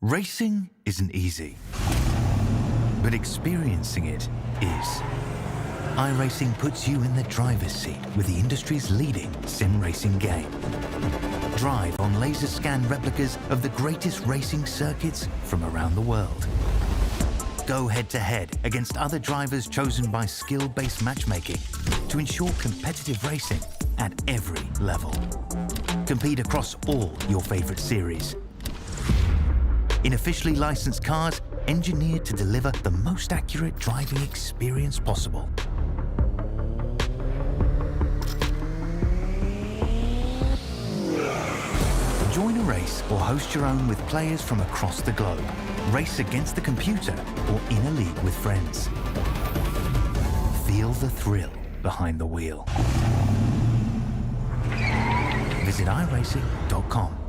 Racing isn't easy, but experiencing it is. iRacing puts you in the driver's seat with the industry's leading sim racing game. Drive on laser scan replicas of the greatest racing circuits from around the world. Go head-to-head against other drivers chosen by skill-based matchmaking to ensure competitive racing at every level. Compete across all your favorite series in officially licensed cars engineered to deliver the most accurate driving experience possible. Join a race or host your own with players from across the globe. Race against the computer or in a league with friends. Feel the thrill behind the wheel. Visit iRacing.com.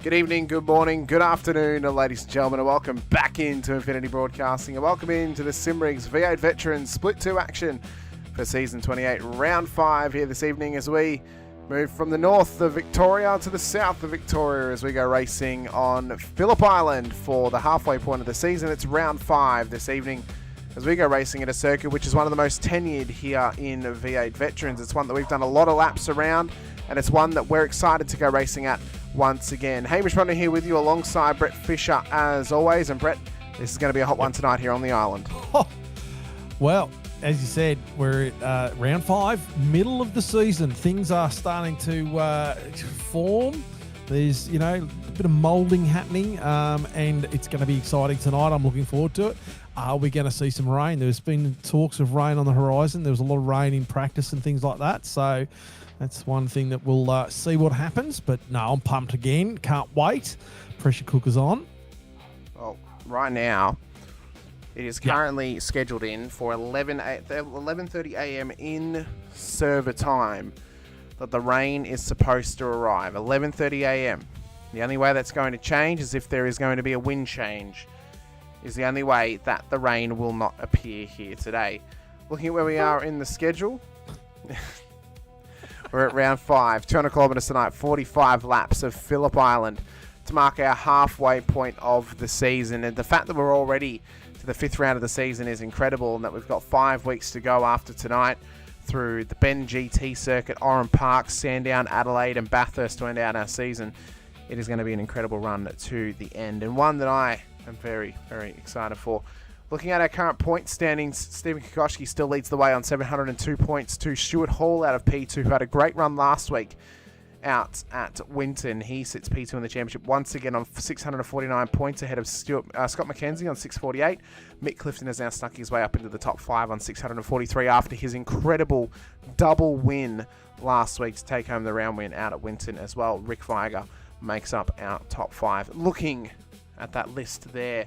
Good evening, good morning, good afternoon, ladies and gentlemen, and welcome back into Infinity Broadcasting, and welcome into the SIMRIGS V8 Veterans Split 2 action for Season 28, Round 5 here this evening as we move from the north of Victoria to the south of Victoria as we go racing on Phillip Island for the halfway point of the season. It's Round 5 this evening as we go racing at a circuit which is one of the most tenured here in V8 Veterans. It's one that we've done a lot of laps around, and it's one that we're excited to go racing at once again. Hamish Munro here with you alongside Brett Fisher as always. And Brett, this is going to be a hot one tonight here on the island. Oh, well, as you said, we're at round 5, middle of the season. Things are starting to form. There's, a bit of moulding happening, and it's going to be exciting tonight. I'm looking forward to it. Are we going to see some rain? There's been talks of rain on the horizon. There was a lot of rain in practice and things like that. So that's one thing that we'll see what happens. But no, I'm pumped again. Can't wait. Pressure cooker's on. Well, right now, it is currently scheduled in for 11:30 a.m. in server time that the rain is supposed to arrive. 11:30 a.m. The only way that's going to change is if there is going to be a wind change. Is the only way that the rain will not appear here today. Looking at where we are in the schedule, we're at round 5, 200 kilometres tonight, 45 laps of Phillip Island to mark our halfway point of the season. And the fact that we're already to the 5th round of the season is incredible, and that we've got 5 weeks to go after tonight through the Bend GT circuit, Oran Park, Sandown, Adelaide and Bathurst to end out our season. It is going to be an incredible run to the end, and one that I am very, very excited for. Looking at our current point standings, Stephen Kokoschky still leads the way on 702 points to Stuart Hall out of P2, who had a great run last week out at Winton. He sits P2 in the championship once again on 649 points ahead of Scott McKenzie on 648. Mick Clifton has now snuck his way up into the top 5 on 643 after his incredible double win last week to take home the round win out at Winton as well. Rick Viger makes up our top 5. Looking at that list there,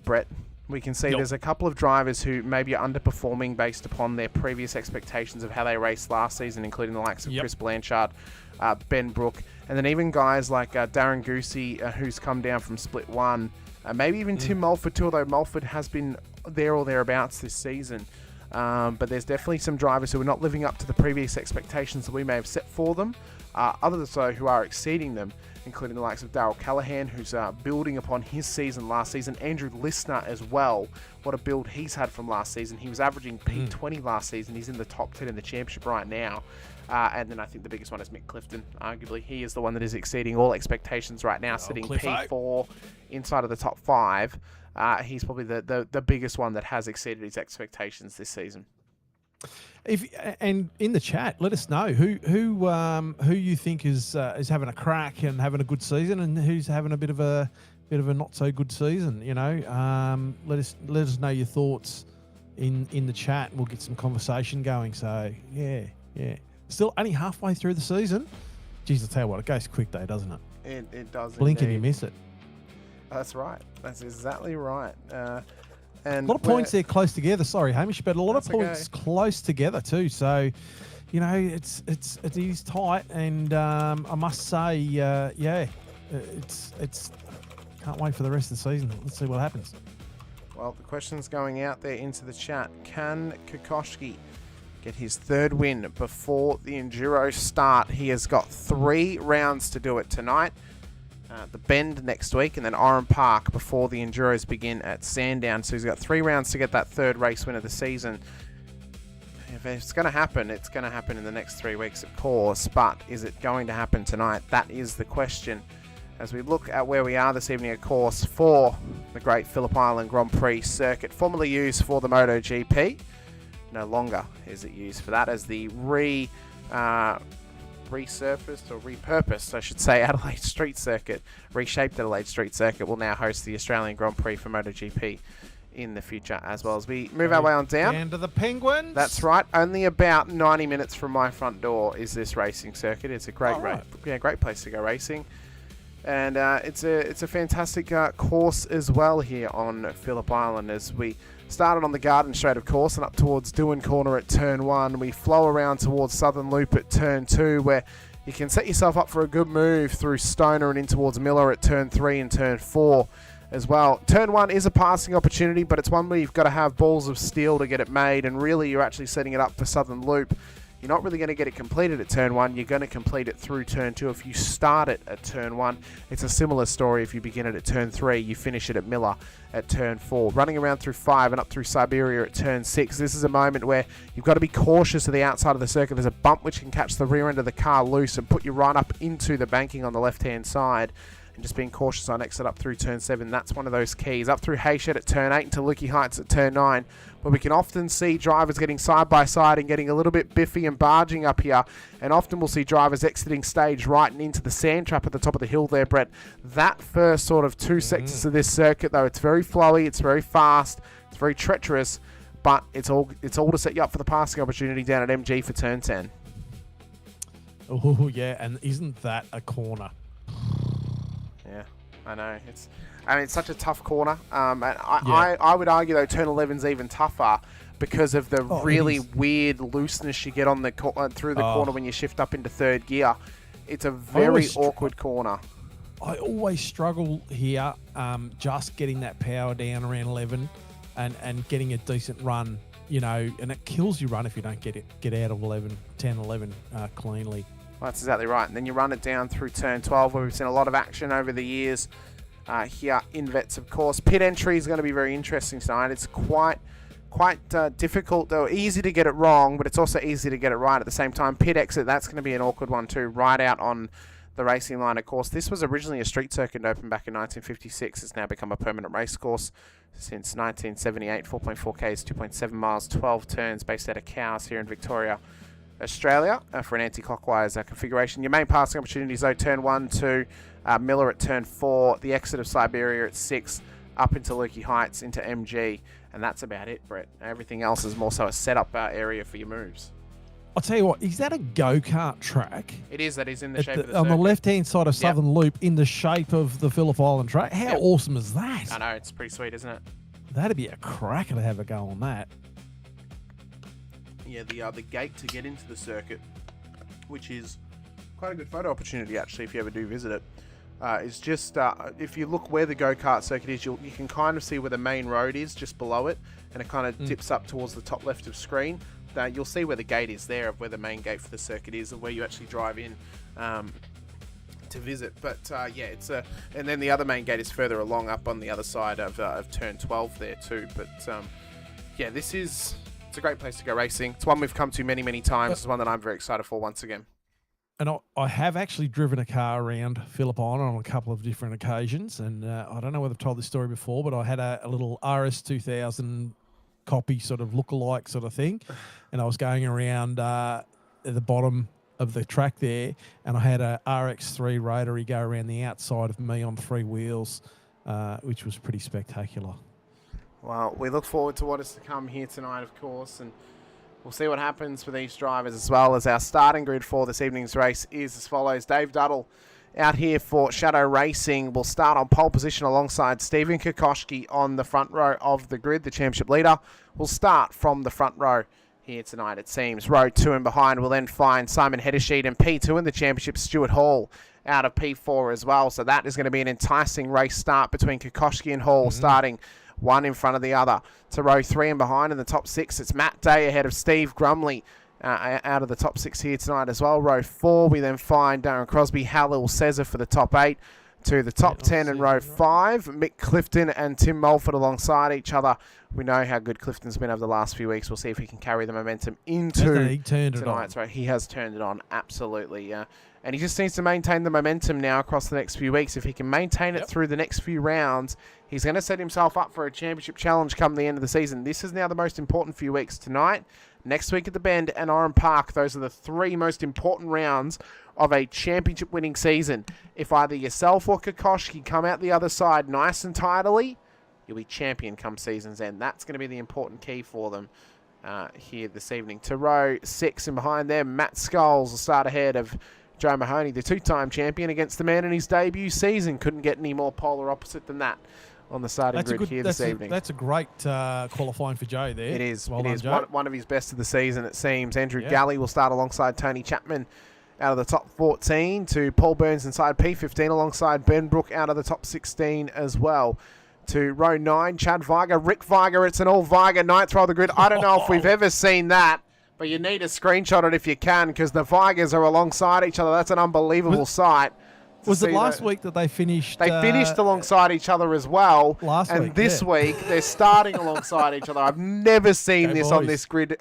Brett, we can see there's a couple of drivers who maybe are underperforming based upon their previous expectations of how they raced last season, including the likes of Chris Blanchard, Ben Brook, and then even guys like Darren Goosey, who's come down from Split 1, maybe even Tim Mulford too, although Mulford has been there or thereabouts this season. But there's definitely some drivers who are not living up to the previous expectations that we may have set for them, others so who are exceeding them, including the likes of Darryl Callahan, who's building upon his season last season. Andrew Listner as well. What a build he's had from last season. He was averaging P20 last season. He's in the top 10 in the championship right now. And then I think the biggest one is Mick Clifton. Arguably, he is the one that is exceeding all expectations right now, sitting P4 inside of the top 5. He's probably the biggest one that has exceeded his expectations this season. And in the chat, let us know who you think is having a crack and having a good season, and who's having a bit of a not so good season. Let us know your thoughts in the chat. We'll get some conversation going. So yeah. Still only halfway through the season. Jeez, I'll tell you what, it goes quick though, doesn't it? It does. Blink and you miss it. That's right. That's exactly right. And a lot of points there close together. Sorry, Hamish, but a lot of points close together too. So, it is tight, and I must say, it's can't wait for the rest of the season. Let's see what happens. Well, the question's going out there into the chat. Can Kokoschky get his 3rd win before the Enduro start? He has got 3 rounds to do it tonight. The Bend next week, and then Oran Park before the Enduros begin at Sandown. So he's got 3 rounds to get that 3rd race win of the season. If it's going to happen, it's going to happen in the next 3 weeks, of course. But is it going to happen tonight? That is the question. As we look at where we are this evening, of course, for the great Phillip Island Grand Prix circuit, formerly used for the MotoGP. No longer is it used for that, as the resurfaced or repurposed, I should say, Adelaide Street Circuit, reshaped Adelaide Street Circuit, will now host the Australian Grand Prix for MotoGP in the future, as well as we move our way on down. And to the Penguins. That's right. Only about 90 minutes from my front door is this racing circuit. It's a great great place to go racing. And it's a fantastic course as well here on Phillip Island, as we started on the Garden Straight, of course, and up towards Doohan Corner at Turn 1. We flow around towards Southern Loop at Turn 2, where you can set yourself up for a good move through Stoner and in towards Miller at turn 3 and turn 4 as well. Turn 1 is a passing opportunity, but it's one where you've got to have balls of steel to get it made, and really you're actually setting it up for Southern Loop. You're not really going to get it completed at turn 1. You're going to complete it through turn 2 if you start it at turn 1. It's a similar story if you begin it at turn 3. You finish it at Miller at turn 4. Running around through 5 and up through Siberia at turn 6. This is a moment where you've got to be cautious to the outside of the circuit. There's a bump which can catch the rear end of the car loose and put you right up into the banking on the left-hand side. And just being cautious on exit up through turn 7. That's one of those keys. Up through Hayshed at turn 8 into Lukey Heights at turn 9. Where we can often see drivers getting side by side and getting a little bit biffy and barging up here. And often we'll see drivers exiting stage right and into the sand trap at the top of the hill there, Brett. That first sort of 2 sectors of this circuit, though, it's very flowy, it's very fast, it's very treacherous, but it's all to set you up for the passing opportunity down at MG for turn 10. Oh, yeah, and isn't that a corner? Yeah, I know. It's such a tough corner. And I would argue, though, turn 11's even tougher because of the really weird looseness you get on the through the corner when you shift up into third gear. It's a very awkward corner. I always struggle here just getting that power down around 11 and getting a decent run, you know, and it kills your run if you don't get out of 10, 11 cleanly. Well, that's exactly right. And then you run it down through turn 12, where we've seen a lot of action over the years here in Vets, of course. Pit entry is going to be very interesting tonight. It's quite difficult, though. Easy to get it wrong, but it's also easy to get it right at the same time. Pit exit, that's going to be an awkward one too, right out on the racing line, of course. This was originally a street circuit open back in 1956. It's now become a permanent race course since 1978. 4.4 Ks, 2.7 miles, 12 turns, based out of Cowes here in Victoria, Australia, for an anti-clockwise configuration. Your main passing opportunities, though, turn 1 to Miller at turn 4, the exit of Siberia at 6, up into Lukey Heights into MG, and that's about it, Brett. Everything else is more so a setup area for your moves. I'll tell you what, is that a go-kart track? It is. That is in the shape of the on circuit. the left-hand side of Southern Loop, in the shape of the Phillip Island track. How awesome is that? I know, it's pretty sweet, isn't it? That'd be a cracker to have a go on that. Yeah, the gate to get into the circuit, which is quite a good photo opportunity actually if you ever do visit it, is just if you look where the go-kart circuit is, you can kind of see where the main road is just below it, and it kind of dips up towards the top left of screen. You'll see where the gate is there, of where the main gate for the circuit is, of where you actually drive in to visit. But yeah, and then the other main gate is further along up on the other side of turn 12 there too. But yeah, it's a great place to go racing. It's one we've come to many, many times. It's one that I'm very excited for once again. And I have actually driven a car around Phillip Island on a couple of different occasions. And I don't know whether I've told this story before, but I had a little RS2000 copy sort of lookalike sort of thing. And I was going around at the bottom of the track there, and I had a RX3 rotary go around the outside of me on 3 wheels, which was pretty spectacular. Well, we look forward to what is to come here tonight, of course, and we'll see what happens for these drivers as well. As our starting grid for this evening's race is as follows. Dave Duddle out here for Shadow Racing will start on pole position alongside Stephen Kokoschke on the front row of the grid. The championship leader will start from the front row here tonight, it seems. Row 2 and behind will then find Simon Heddersheet, and P2 in the championship, Stuart Hall out of P4 as well. So that is going to be an enticing race start between Kokoschke and Hall, starting one in front of the other. To row 3 and behind in the top 6, it's Matt Day ahead of Steve Grumley out of the top 6 here tonight as well. Row 4, we then find Darren Crosby, Halil Cesar for the top 8. To the top 10 in row 5, Mick Clifton and Tim Mulford alongside each other. We know how good Clifton's been over the last few weeks. We'll see if he can carry the momentum into tonight's race. He has turned it on, absolutely. And he just needs to maintain the momentum now across the next few weeks. If he can maintain it through the next few rounds, he's going to set himself up for a championship challenge come the end of the season. This is now the most important few weeks. Tonight, next week at the Bend, and Oran Park. Those are the 3 most important rounds of a championship winning season. If either yourself or Kokoschke come out the other side nice and tidily, you'll be champion come season's end. That's going to be the important key for them here this evening. To row 6 and behind them, Matt Scholes will start ahead of Joe Mahoney, the 2-time champion, against the man in his debut season. Couldn't get any more polar opposite than that on the starting grid here this evening. That's a great qualifying for Joe there. It is. Well it done, is Joe. one of his best of the season, it seems. Andrew Galley will start alongside Tony Chapman out of the top 14 to Paul Burns inside P15 alongside Ben Brook out of the top 16 as well. To row 9, Chad Viger, Rick Viger. It's an all Viger ninth row of the grid. I don't know if we've ever seen that, but you need to screenshot it if you can because the Vigers are alongside each other. That's an unbelievable sight. Was it last week that they finished? They finished alongside each other as well. Last week, and this week they're starting alongside each other. I've never seen this on this grid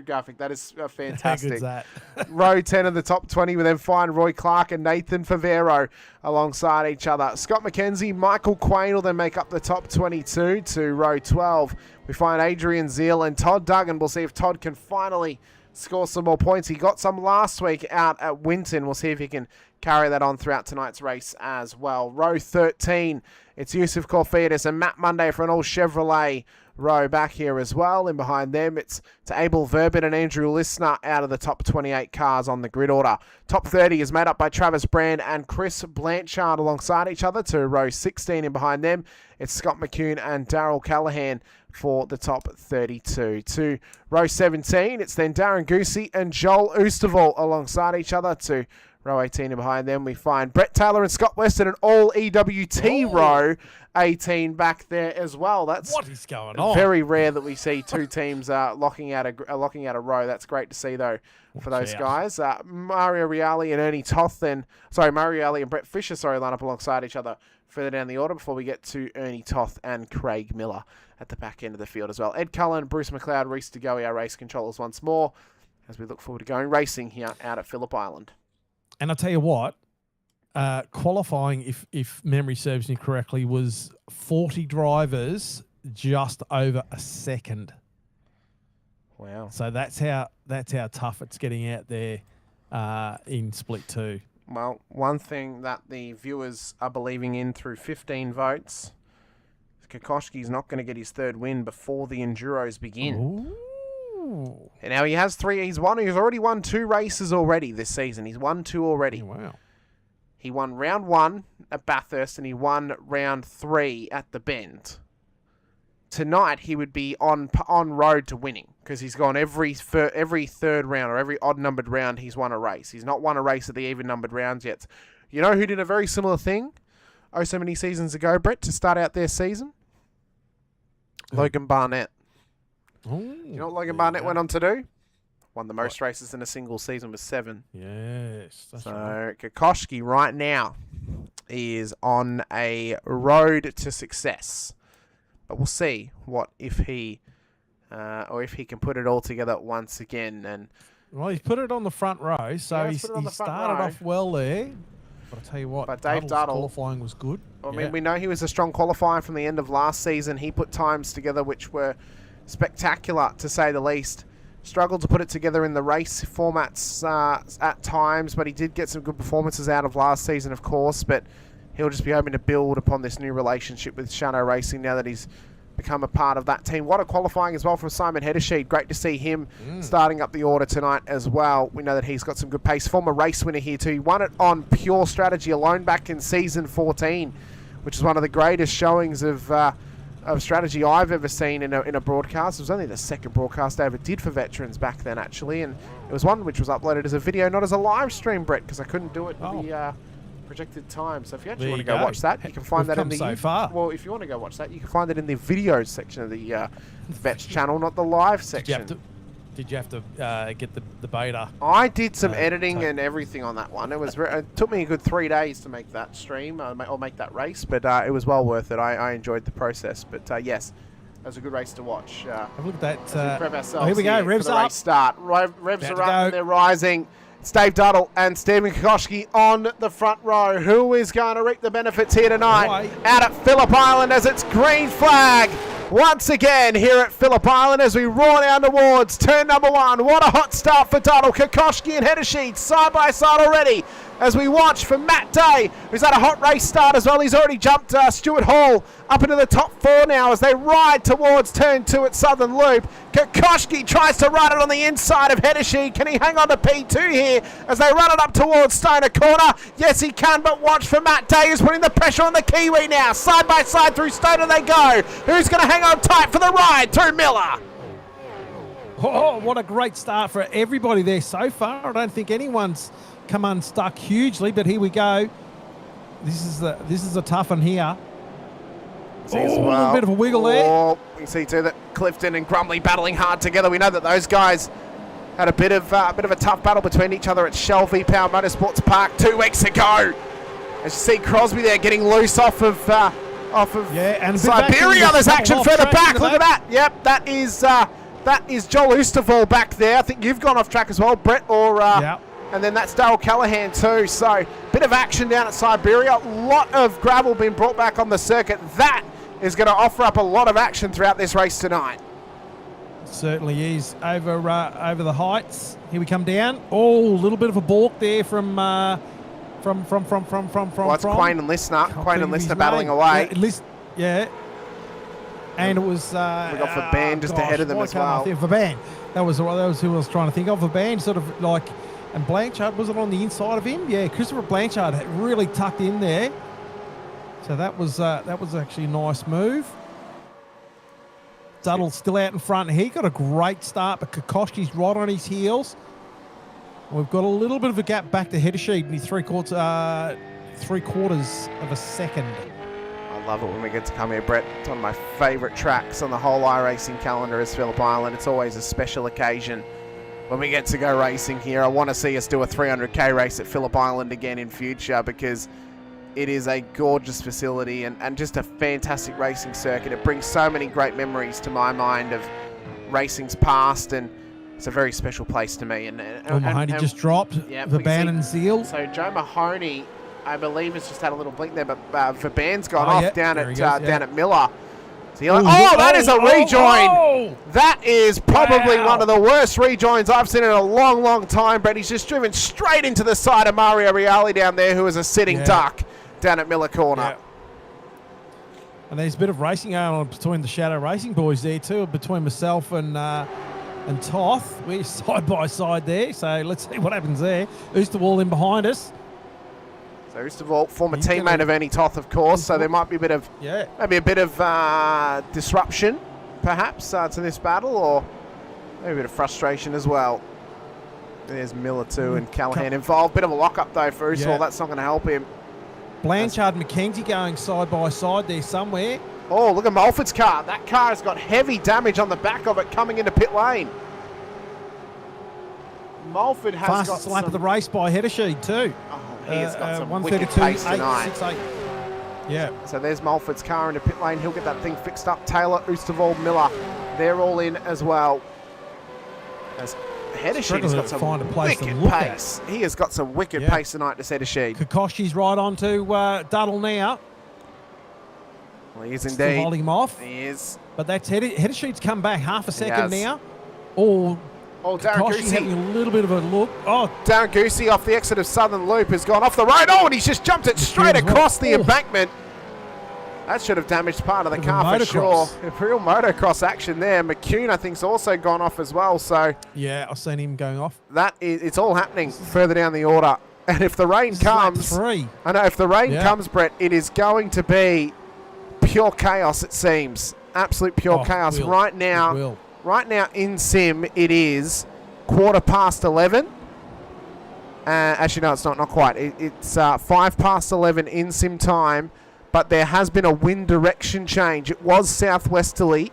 graphic. That is fantastic. How good's that? Row 10 of the top 20. We then find Roy Clark and Nathan Favero alongside each other. Scott McKenzie, Michael Quain will then make up the top 22 to row 12. We find Adrian Zeal and Todd Duggan. We'll see if Todd can finally score some more points. He got some last week out at Winton. We'll see if he can carry that on throughout tonight's race as well. Row 13, it's Yusuf Corfidis and Matt Monday for an all Chevrolet row back here as well. And behind them, it's to Abel Verbit and Andrew Listner out of the top 28 cars on the grid order. Top 30 is made up by Travis Brand and Chris Blanchard alongside each other to row 16. And behind them, it's Scott McCune and Daryl Callahan for the top 32. To row 17, it's then Darren Goosey and Joel Oosterval alongside each other to row 18, and behind them we find Brett Taylor and Scott Weston, an all EWT row 18 back there as well. That's what is going on? Very rare that we see two teams locking out a row. That's great to see though for those guys. Mario Reale and Ernie Toth, Mario Reale and Brett Fisher, line up alongside each other further down the order before we get to Ernie Toth and Craig Miller at the back end of the field as well. Ed Cullen, Bruce McLeod, Reese DeGoey, our race controllers once more as we look forward to going racing here out at Phillip Island. And I'll tell you what, qualifying, if memory serves me correctly, was 40 drivers just over a second. Wow. So that's how tough it's getting out there in Split 2. Well, one thing that the viewers are believing in through 15 votes, Kokoschki's not going to get his third win before the Enduros begin. Ooh. And now he has three. He's already won 2 races already this season. He's won 2 already. Oh, wow. He won round 1 at Bathurst and he won round 3 at the Bend. Tonight he would be on road to winning because he's gone every third round or every odd numbered round he's won a race. He's not won a race at the even numbered rounds yet. You know who did a very similar thing so many seasons ago, Brett, to start out their season? Logan Barnett. Ooh, you know what Logan Barnett went on to do? Won the most races in a single season with 7. Yes. That's so right. Kokoschki right now is on a road to success. But we'll see if he can put it all together once again. And well, he's put it on the front row, so he started off well there. But I'll tell you what, Dave Duddle, qualifying was good. I mean, we know he was a strong qualifier from the end of last season. He put times together which were spectacular, to say the least. Struggled to put it together in the race formats at times, but he did get some good performances out of last season, of course. But he'll just be hoping to build upon this new relationship with Shadow Racing now that he's become a part of that team. What a qualifying as well from Simon Heddersheed. Great to see him starting up the order tonight as well. We know that he's got some good pace. Former race winner here too. He won it on pure strategy alone back in season 14, which is one of the greatest showings of strategy I've ever seen in a broadcast. It was only the second broadcast I ever did for veterans back then, actually, and it was one which was uploaded as a video, not as a live stream, Brett, because I couldn't do it in the projected time. So if you actually want to go watch that, you can find that in the well, if you want to go watch that, you can find it in the videos section of the Vets channel, not the live section. Did you have to get the beta? I did some editing and everything on that one. It took me a good 3 days to make that stream or make that race, but it was well worth it. I enjoyed the process. But yes, it was a good race to watch. Have a look at that. Prep ourselves here we go. Revs for the up. Race start. Revs are up and they're rising. It's Dave Duddle and Stephen Kokoschki on the front row. Who is going to reap the benefits here tonight out at Phillip Island as it's green flag once again here at Phillip Island as we roar down towards turn number 1. What a hot start for Duddle. Kokoschki and Heddersheed side by side already as we watch for Matt Day, who's had a hot race start as well. He's already jumped Stuart Hall up into the top 4 now as they ride towards turn 2 at Southern Loop. Kokoschki tries to run it on the inside of Heddersheed. Can he hang on to P2 here as they run it up towards Stoner Corner? Yes, he can, but watch for Matt Day, who's putting the pressure on the Kiwi now. Side by side through Stoner they go. Who's going to hang on tight for the ride? Through Miller. Oh, what a great start for everybody there so far. I don't think anyone's come unstuck hugely, but here we go. This is a tough one here. See Oh, as a well. little bit of a wiggle there. Oh, we can see too that Clifton and Grumley battling hard together. We know that those guys had a bit of a tough battle between each other at Shell V Power Motorsports Park 2 weeks ago. As you see Crosby there getting loose off of and Siberia. There's action further back. Look at that. Yep, that is Joel Oosterval back there. I think you've gone off track as well, Brett, and then that's Darryl Callahan too. So bit of action down at Siberia. A lot of gravel being brought back on the circuit. That is going to offer up a lot of action throughout this race tonight. Certainly is. Over the heights. Here we come down. Oh, a little bit of a balk there from. Well, it's Quayne and Listener. Quayne and Listener battling away. Yeah. And it was. We got Verban just ahead of them as well. Verban. That was who I was trying to think of. Verban sort of like. And Blanchard, was it on the inside of him? Yeah, Christopher Blanchard really tucked in there. So that was actually a nice move. Duddle's still out in front. He got a great start, but Kokoschki's right on his heels. We've got a little bit of a gap back to Heddersheed in his three quarters of a second. I love it when we get to come here, Brett. It's one of my favourite tracks on the whole iRacing calendar is Phillip Island. It's always a special occasion when we get to go racing here. I want to see us do a 300k race at Phillip Island again in future because it is a gorgeous facility and just a fantastic racing circuit. It brings so many great memories to my mind of racing's past, and it's a very special place to me. Mahoney just dropped. Yeah, Verban and Zeal. So Joe Mahoney, I believe, has just had a little blink there, but Verban's gone off down at Miller. So that is a rejoin. That is probably one of the worst rejoins I've seen in a long, long time, Brett. He's just driven straight into the side of Mario Reale down there, who is a sitting duck down at Miller Corner. Yeah. And there's a bit of racing going on between the Shadow Racing boys there too, between myself and Toth. We're side by side there, so let's see what happens there. Oosterwall in behind us. So Oosterwall, former teammate of Ernie Toth, of course. So there might be a bit of disruption, perhaps, to this battle, or maybe a bit of frustration as well. There's Miller too and Callahan involved. Bit of a lock-up though for Oosterwall. That's not going to help him. Blanchard and McKenzie going side by side there somewhere. Oh, look at Mulford's car. That car has got heavy damage on the back of it coming into pit lane. Mulford has fastest lap of the race by Heddersheed too. Oh, he has got some wicked pace tonight. 868. Yeah. So there's Mulford's car into pit lane. He'll get that thing fixed up. Taylor, Oosterwall, Miller, they're all in as well. As Heddersheed has got some wicked pace. He has got some wicked pace tonight, this Heddersheed. Kokoschki's right on to Duddle now. Well, he is Still indeed. holding him off. He is. But that's Heddersheed's come back half a second now. Oh, Darren Kokoschki Goosey having a little bit of a look. Oh, Darren Goosey off the exit of Southern Loop has gone off the road. Oh, and he's just jumped it straight across the embankment. That should have damaged part of the car for sure. A real motocross action there. McCune, I think, has also gone off as well. So yeah, I've seen him going off. It's all happening further down the order. And if the rain comes, I know if the rain comes, Brett, it is going to be pure chaos. It seems absolute pure chaos right now. Right now in sim, it is 11:15. Actually, no, it's not quite. It's 11:05 in sim time. But there has been a wind direction change. It was southwesterly.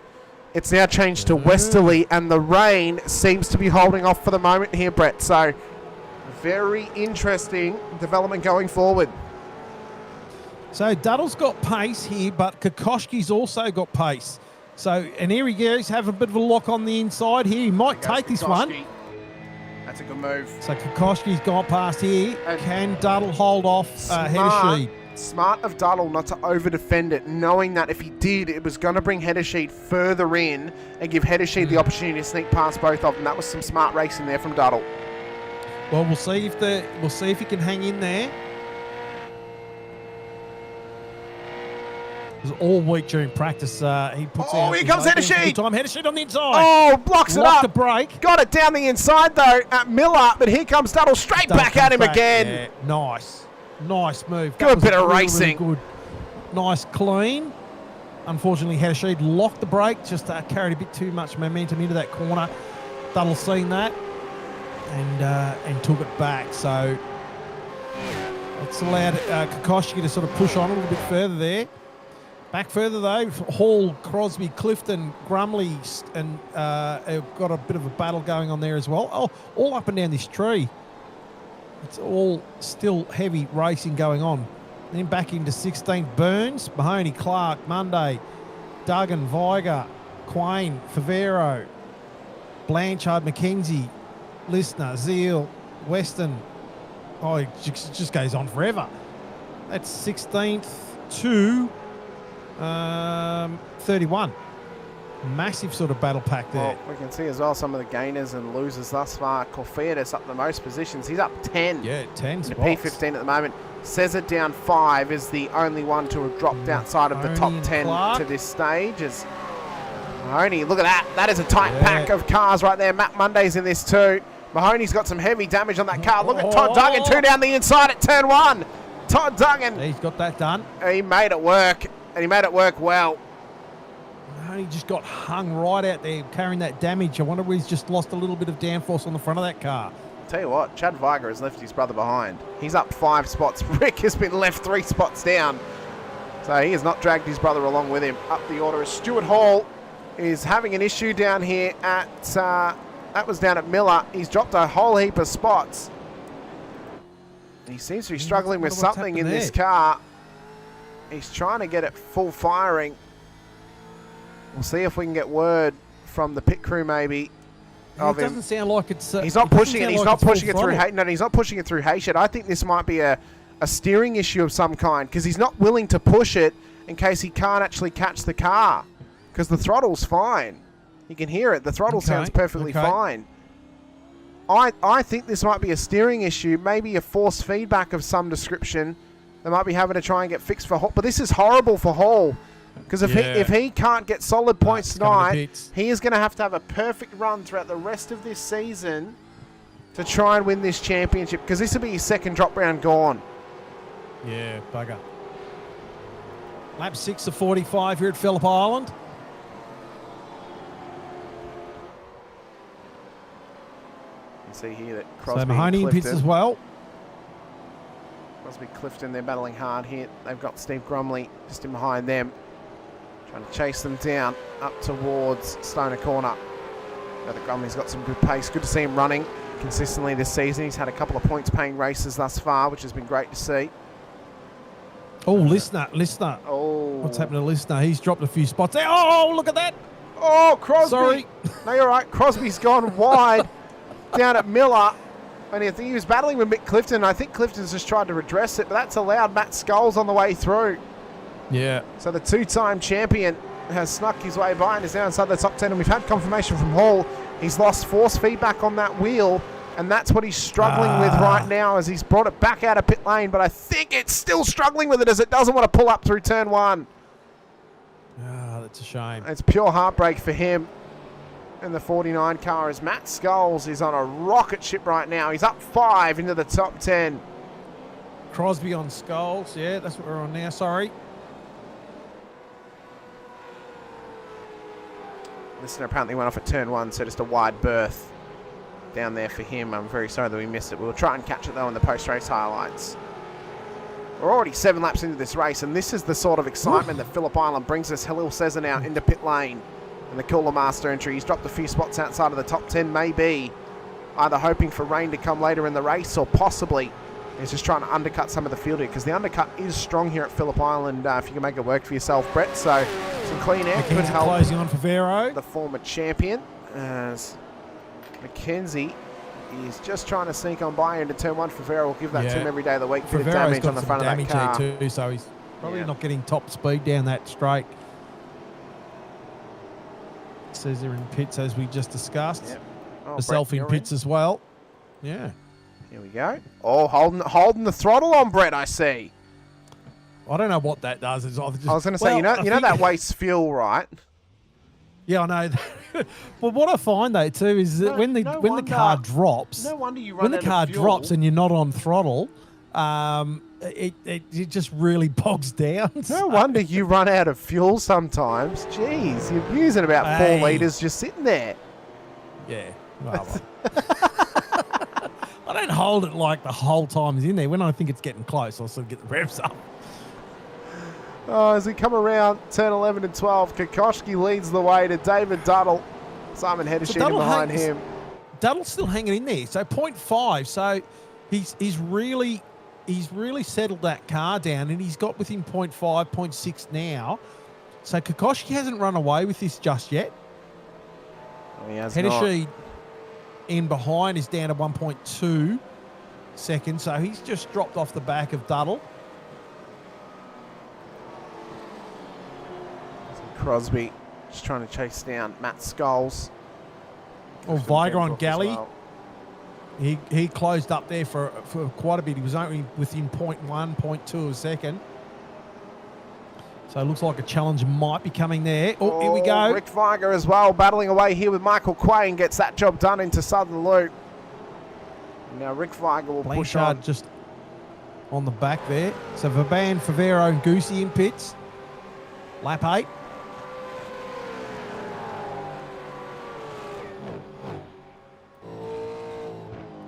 It's now changed to westerly, and the rain seems to be holding off for the moment here, Brett. So, very interesting development going forward. So, Duddle's got pace here, but Kokoschki's also got pace. So, and here he goes, have a bit of a lock on the inside here. He might take this one. That's a good move. So, Kokoschki's gone past here. Can Duddle hold off Heddersheed? Smart of Duddle not to over-defend it, knowing that if he did, it was going to bring Heddersheed further in and give Heddersheed the opportunity to sneak past both of them. That was some smart racing there from Duddle. Well, we'll see if he can hang in there. All week during practice, he puts out. Oh, here comes Heddersheed! Heddersheed on the inside. Oh, blocks it up. The break. Got it down the inside though at Miller, but here comes Duddle straight back at him again. Yeah, nice move. Good bit of racing. Really good. Nice clean. Unfortunately, Heddersheed locked the brake, just carried a bit too much momentum into that corner. Duddle seen that and took it back. So It's allowed Kokoschki to sort of push on a little bit further there. Back further though, Hall, Crosby, Clifton, Grumley, and have got a bit of a battle going on there as well. Oh, all up and down this tree. It's all still heavy racing going on. Then back into 16th, Burns, Mahoney, Clark, Monday, Duggan, Viger, Quain, Favero, Blanchard, McKenzie, Listener, Zeal, Weston. Oh, it just goes on forever. That's 16th to 31. Massive sort of battle pack there. Well, we can see as well some of the gainers and losers thus far. Corfiadis up the most positions. He's up 10. Yeah, 10 spots. P15 at the moment. Cesar down 5 is the only one to have dropped outside of the top 10 to this stage. As Mahoney, look at that. That is a tight pack of cars right there. Matt Monday's in this too. Mahoney's got some heavy damage on that car. Look at Todd Duggan, 2 down the inside at turn 1. Todd Duggan. He's got that done. He made it work, and he made it work well. He just got hung right out there carrying that damage. I wonder if he's just lost a little bit of downforce on the front of that car. Tell you what, Chad Viger has left his brother behind. He's up 5 spots. Rick has been left 3 spots down. So he has not dragged his brother along with him up the order. As Stuart Hall is having an issue down here at, that was down at Miller. He's dropped a whole heap of spots. He seems to be struggling with something in this car. He's trying to get it full firing. We'll see if we can get word from the pit crew maybe. It doesn't sound like it's... he's not pushing it. He's not pushing it through... No, he's not pushing it through Hayshed. I think this might be a steering issue of some kind because he's not willing to push it in case he can't actually catch the car because the throttle's fine. You can hear it. The throttle sounds perfectly fine. I think this might be a steering issue, maybe a force feedback of some description. They might be having to try and get fixed for Hall. But this is horrible for Hall. Because if he can't get solid points tonight, he is going to have a perfect run throughout the rest of this season to try and win this championship. Because this will be his second drop round gone. Yeah, bugger. Lap 6 of 45 here at Phillip Island. You can see here that Crosby so Mahoney in pits as well. Crosby, Clifton, they're battling hard here. They've got Steve Grumley just in behind them. Trying to chase them down up towards Stoner Corner. But Grumley's got some good pace. Good to see him running consistently this season. He's had a couple of points paying races thus far, which has been great to see. Oh, Listener. Oh. What's happened to Listener? He's dropped a few spots there. Oh, look at that. Oh, Crosby. Sorry. No, you're right. Crosby's gone wide down at Miller. And I think he was battling with Mick Clifton. I think Clifton's just tried to redress it, but that's allowed Matt Scholes on the way through. Yeah. So the 2-time champion has snuck his way by and is now inside the top 10. And we've had confirmation from Hall. He's lost force feedback on that wheel. And that's what he's struggling with right now as he's brought it back out of pit lane. But I think it's still struggling with it as it doesn't want to pull up through turn 1. That's a shame. It's pure heartbreak for him in the 49 car as Matt Scholes is on a rocket ship right now. He's up 5 into the top 10. Crosby on Scholes. Yeah, that's what we're on now. Sorry. Listener apparently went off at turn 1, so just a wide berth down there for him. I'm very sorry that we missed it. We'll try and catch it though in the post-race highlights. We're already 7 laps into this race, and this is the sort of excitement that Phillip Island brings us. Halil Cesar now into pit lane. And the Cooler Master entry. He's dropped a few spots outside of the top 10, maybe either hoping for rain to come later in the race or possibly he's just trying to undercut some of the field here because the undercut is strong here at Phillip Island if you can make it work for yourself, Brett. So some clean air could help closing on for Vero. The former champion as Mackenzie is just trying to sneak on by into turn 1. Favero will give that to him every day of the week. Bit of damage on the front of that car too, so he's probably not getting top speed down that straight. Says they're in pits as we just discussed. Yep. Oh, Herself in pits as well. Yeah. Here we go. Oh, holding the throttle on, Brett, I see. I don't know what that does. I was going to say, you know that wastes fuel, right? Yeah, I know. But what I find though too is that when the car drops, no wonder you run when the out car of fuel. drops and you're not on throttle, it just really bogs down. No wonder you run out of fuel sometimes. Jeez, you're using about 4 litres just sitting there. Yeah. Well, I don't hold hold it like the whole time he's in there. When I think it's getting close, I'll sort of get the revs up. Oh, as we come around turn 11 and 12, Kokoschki leads the way to David Duddle. Simon Heddersheen behind him. Duddle's still hanging in there, so 0.5. So he's really settled that car down, and he's got within 0.5, 0.6 now. So Kokoschki hasn't run away with this just yet. Oh, he has Heddersheen in behind is down to 1.2 seconds, so he's just dropped off the back of Duddle. Crosby just trying to chase down Matt Scholes. Or Viger on Galley. Well. He closed up there for quite a bit. He was only within 0.1, 0.2 of a second. So it looks like a challenge might be coming there. Oh, here we go. Rick Viger as well, battling away here with Michael Quain, gets that job done into Southern Loop. Now Rick Viger will push on. Just on the back there. So Vaban, Favero and Goosey in pits. Lap 8.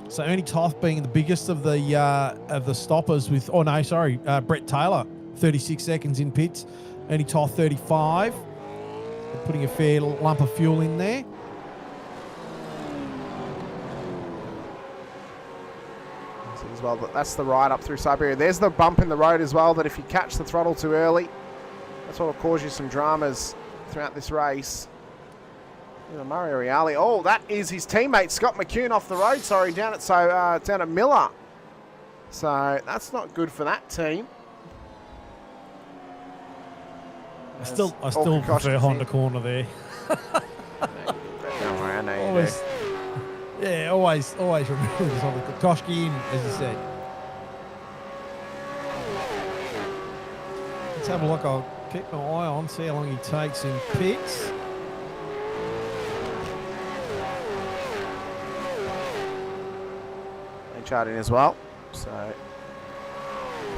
So Ernie Toth being the biggest of the stoppers with, Brett Taylor, 36 seconds in pits. Ernie Toth, 35. Putting a fair lump of fuel in there. As well, that's the ride up through Siberia. There's the bump in the road as well, that if you catch the throttle too early, that's what will cause you some dramas throughout this race. Mario Reale. Oh, that is his teammate Scott McCune off the road. Sorry, down at Miller. So that's not good for that team. I still prefer Honda corner there. Don't worry, I know always, you do. Yeah, always remember this on the Kokoschki in, as you said. Let's have a look. I'll keep my eye on, see how long he takes in pits. In as well, so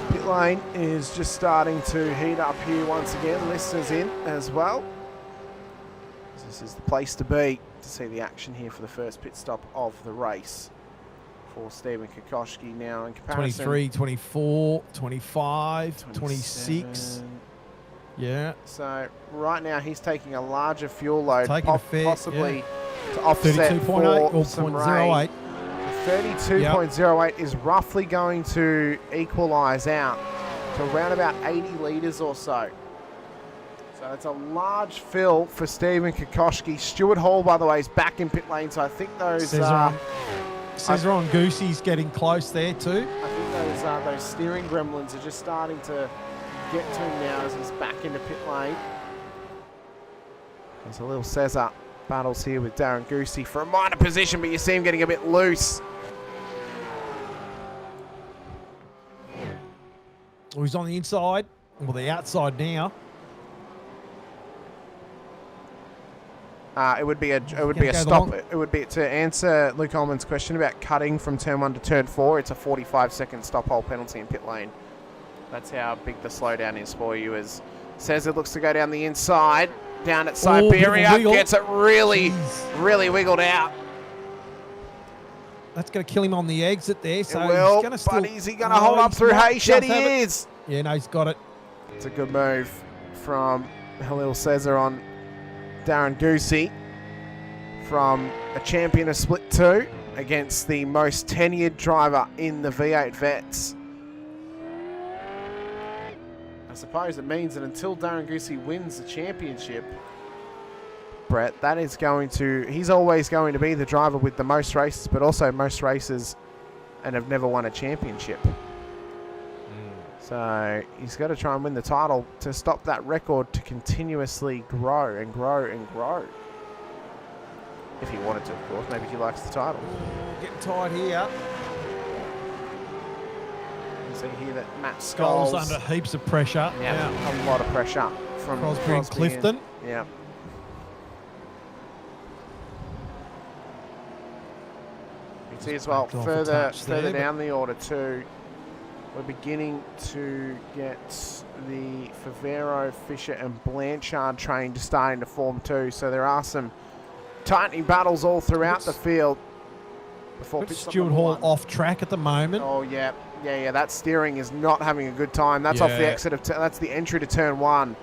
pit lane is just starting to heat up here once again. Listeners in as well. This is the place to be to see the action here for the first pit stop of the race for Stephen Kokoschki. Now in comparison, 23, 24, 25, 26. Yeah. So right now he's taking a larger fuel load, possibly to offset 32.8 or some 0.08. rain. 32.08 is roughly going to equalise out to around about 80 litres or so. So it's a large fill for Stephen Kokoschki. Stuart Hall, by the way, is back in pit lane, so I think those... Cesar on Goosey's getting close there too. I think those steering gremlins are just starting to get to him now as he's back into pit lane. There's a little Cesar battles here with Darren Goosey for a minor position, but you see him getting a bit loose. Oh, he's on the inside, or the outside now. It would be a stop. It would be to answer Luke Ullman's question about cutting from turn 1 to turn 4. It's a 45-second stop hole penalty in pit lane. That's how big the slowdown is for you. As says it looks to go down the inside, down at Siberia, gets it really wiggled out. That's going to kill him on the exit there. So he's going to still. But is he going to hold up through Hayshed? He is. Yeah, no, he's got it. It's a good move from Halil Cesar on Darren Goosey, from a champion of Split 2 against the most tenured driver in the V8 Vets. I suppose it means that until Darren Goosey wins the championship, Brett, that is he's always going to be the driver with the most races, but also most races and have never won a championship. So he's got to try and win the title to stop that record to continuously grow and grow and grow. If he wanted to, of course. Maybe he likes the title. Getting tight here. You see here that Matt Scholes under heaps of pressure. Yeah, a lot of pressure from Crosby and Clifton. Yeah. You see as well, further down the order too, we're beginning to get the Favero, Fisher and Blanchard train starting to form too. So there are some tightening battles all throughout the field. before pit stop Stuart number Hall 1. off track at the moment. Oh, yeah. That steering is not having a good time. That's off the exit of... that's the entry to turn 1.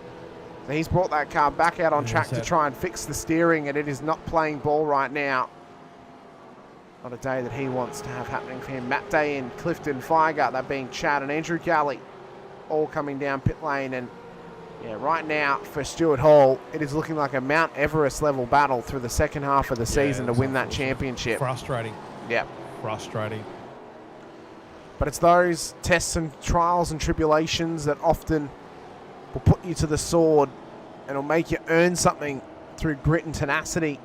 So he's brought that car back out on track to try and fix the steering, and it is not playing ball right now. Not a day that he wants to have happening for him. Matt Day in, Clifton, Firegut, that being Chad and Andrew Galley, all coming down pit lane. And right now for Stuart Hall, it is looking like a Mount Everest level battle through the second half of the season to win that championship. Frustrating. Yep. Frustrating. But it's those tests and trials and tribulations that often will put you to the sword and will make you earn something through grit and tenacity.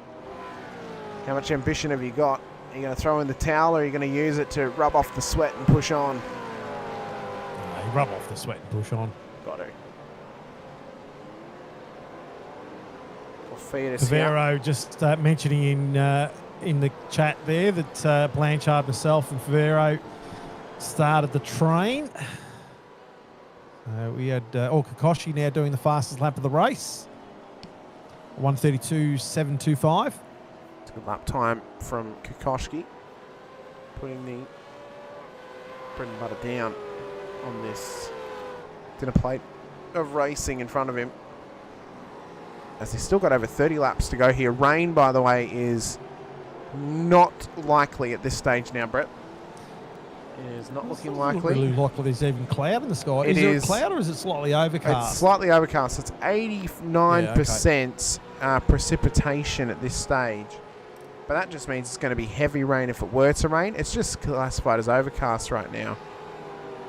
How much ambition have you got? Are you going to throw in the towel, or are you going to use it to rub off the sweat and push on? Rub off the sweat and push on. Got to. Favero just mentioning in the chat there that Blanchard, myself and Favero started the train. We had Kakashi now doing the fastest lap of the race. 1:32.725. It's a good lap time from Kokoschki. Putting the bread and butter down on this dinner plate of racing in front of him. As he's still got over 30 laps to go here. Rain, by the way, is not likely at this stage now, Brett. It is not looking likely. Really likely there's even cloud in the sky. Is there a cloud, or is it slightly overcast? It's slightly overcast. It's 89% precipitation at this stage. But that just means it's going to be heavy rain if it were to rain. It's just classified as overcast right now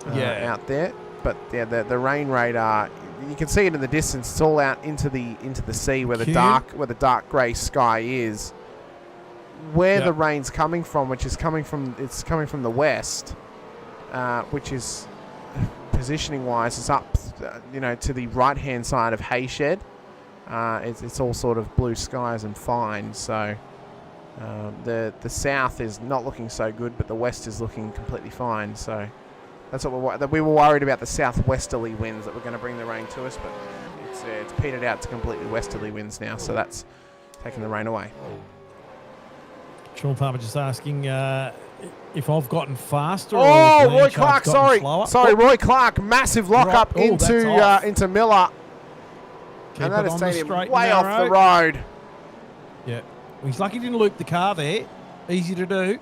out there. But the rain radar, you can see it in the distance. It's all out into the sea where the dark grey sky is. Where the rain's coming from, it's coming from the west, which is positioning wise is up, to the right hand side of Hayshed. It's all sort of blue skies and fine. So the south is not looking so good, but the west is looking completely fine. So that's what we were worried about, the southwesterly winds that were going to bring the rain to us, but it's petered out to completely westerly winds now. So that's taking the rain away. Sean Palmer just asking if I've gotten faster. Oh, Roy Clark, sorry, Roy Clark, massive lock-up into Miller. And that has taken him way off the road. Yeah. He's lucky he didn't loop the car there. Easy to do.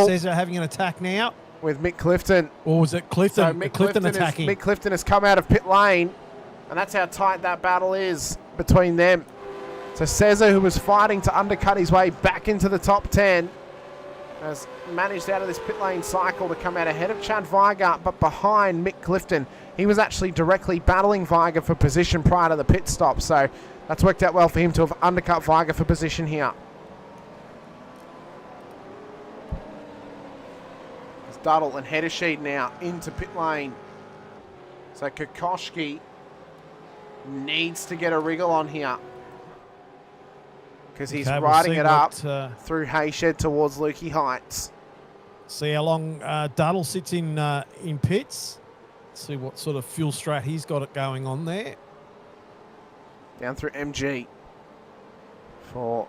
Says they're having an attack now. With Mick Clifton. Or was it Clifton? So Mick Clifton attacking. Mick Clifton has come out of pit lane. And that's how tight that battle is between them. So Cesar, who was fighting to undercut his way back into the top 10, has managed out of this pit lane cycle to come out ahead of Chad Weigart, but behind Mick Clifton. He was actually directly battling Weigart for position prior to the pit stop, so that's worked out well for him to have undercut Weigart for position here. It's Duddle and Hedersheet now into pit lane. So Kokoschki needs to get a wriggle on here, because he's riding it up through Hayshed towards Lukey Heights. See how long Duddle sits in pits. See what sort of fuel strat he's got it going on there. Down through MG for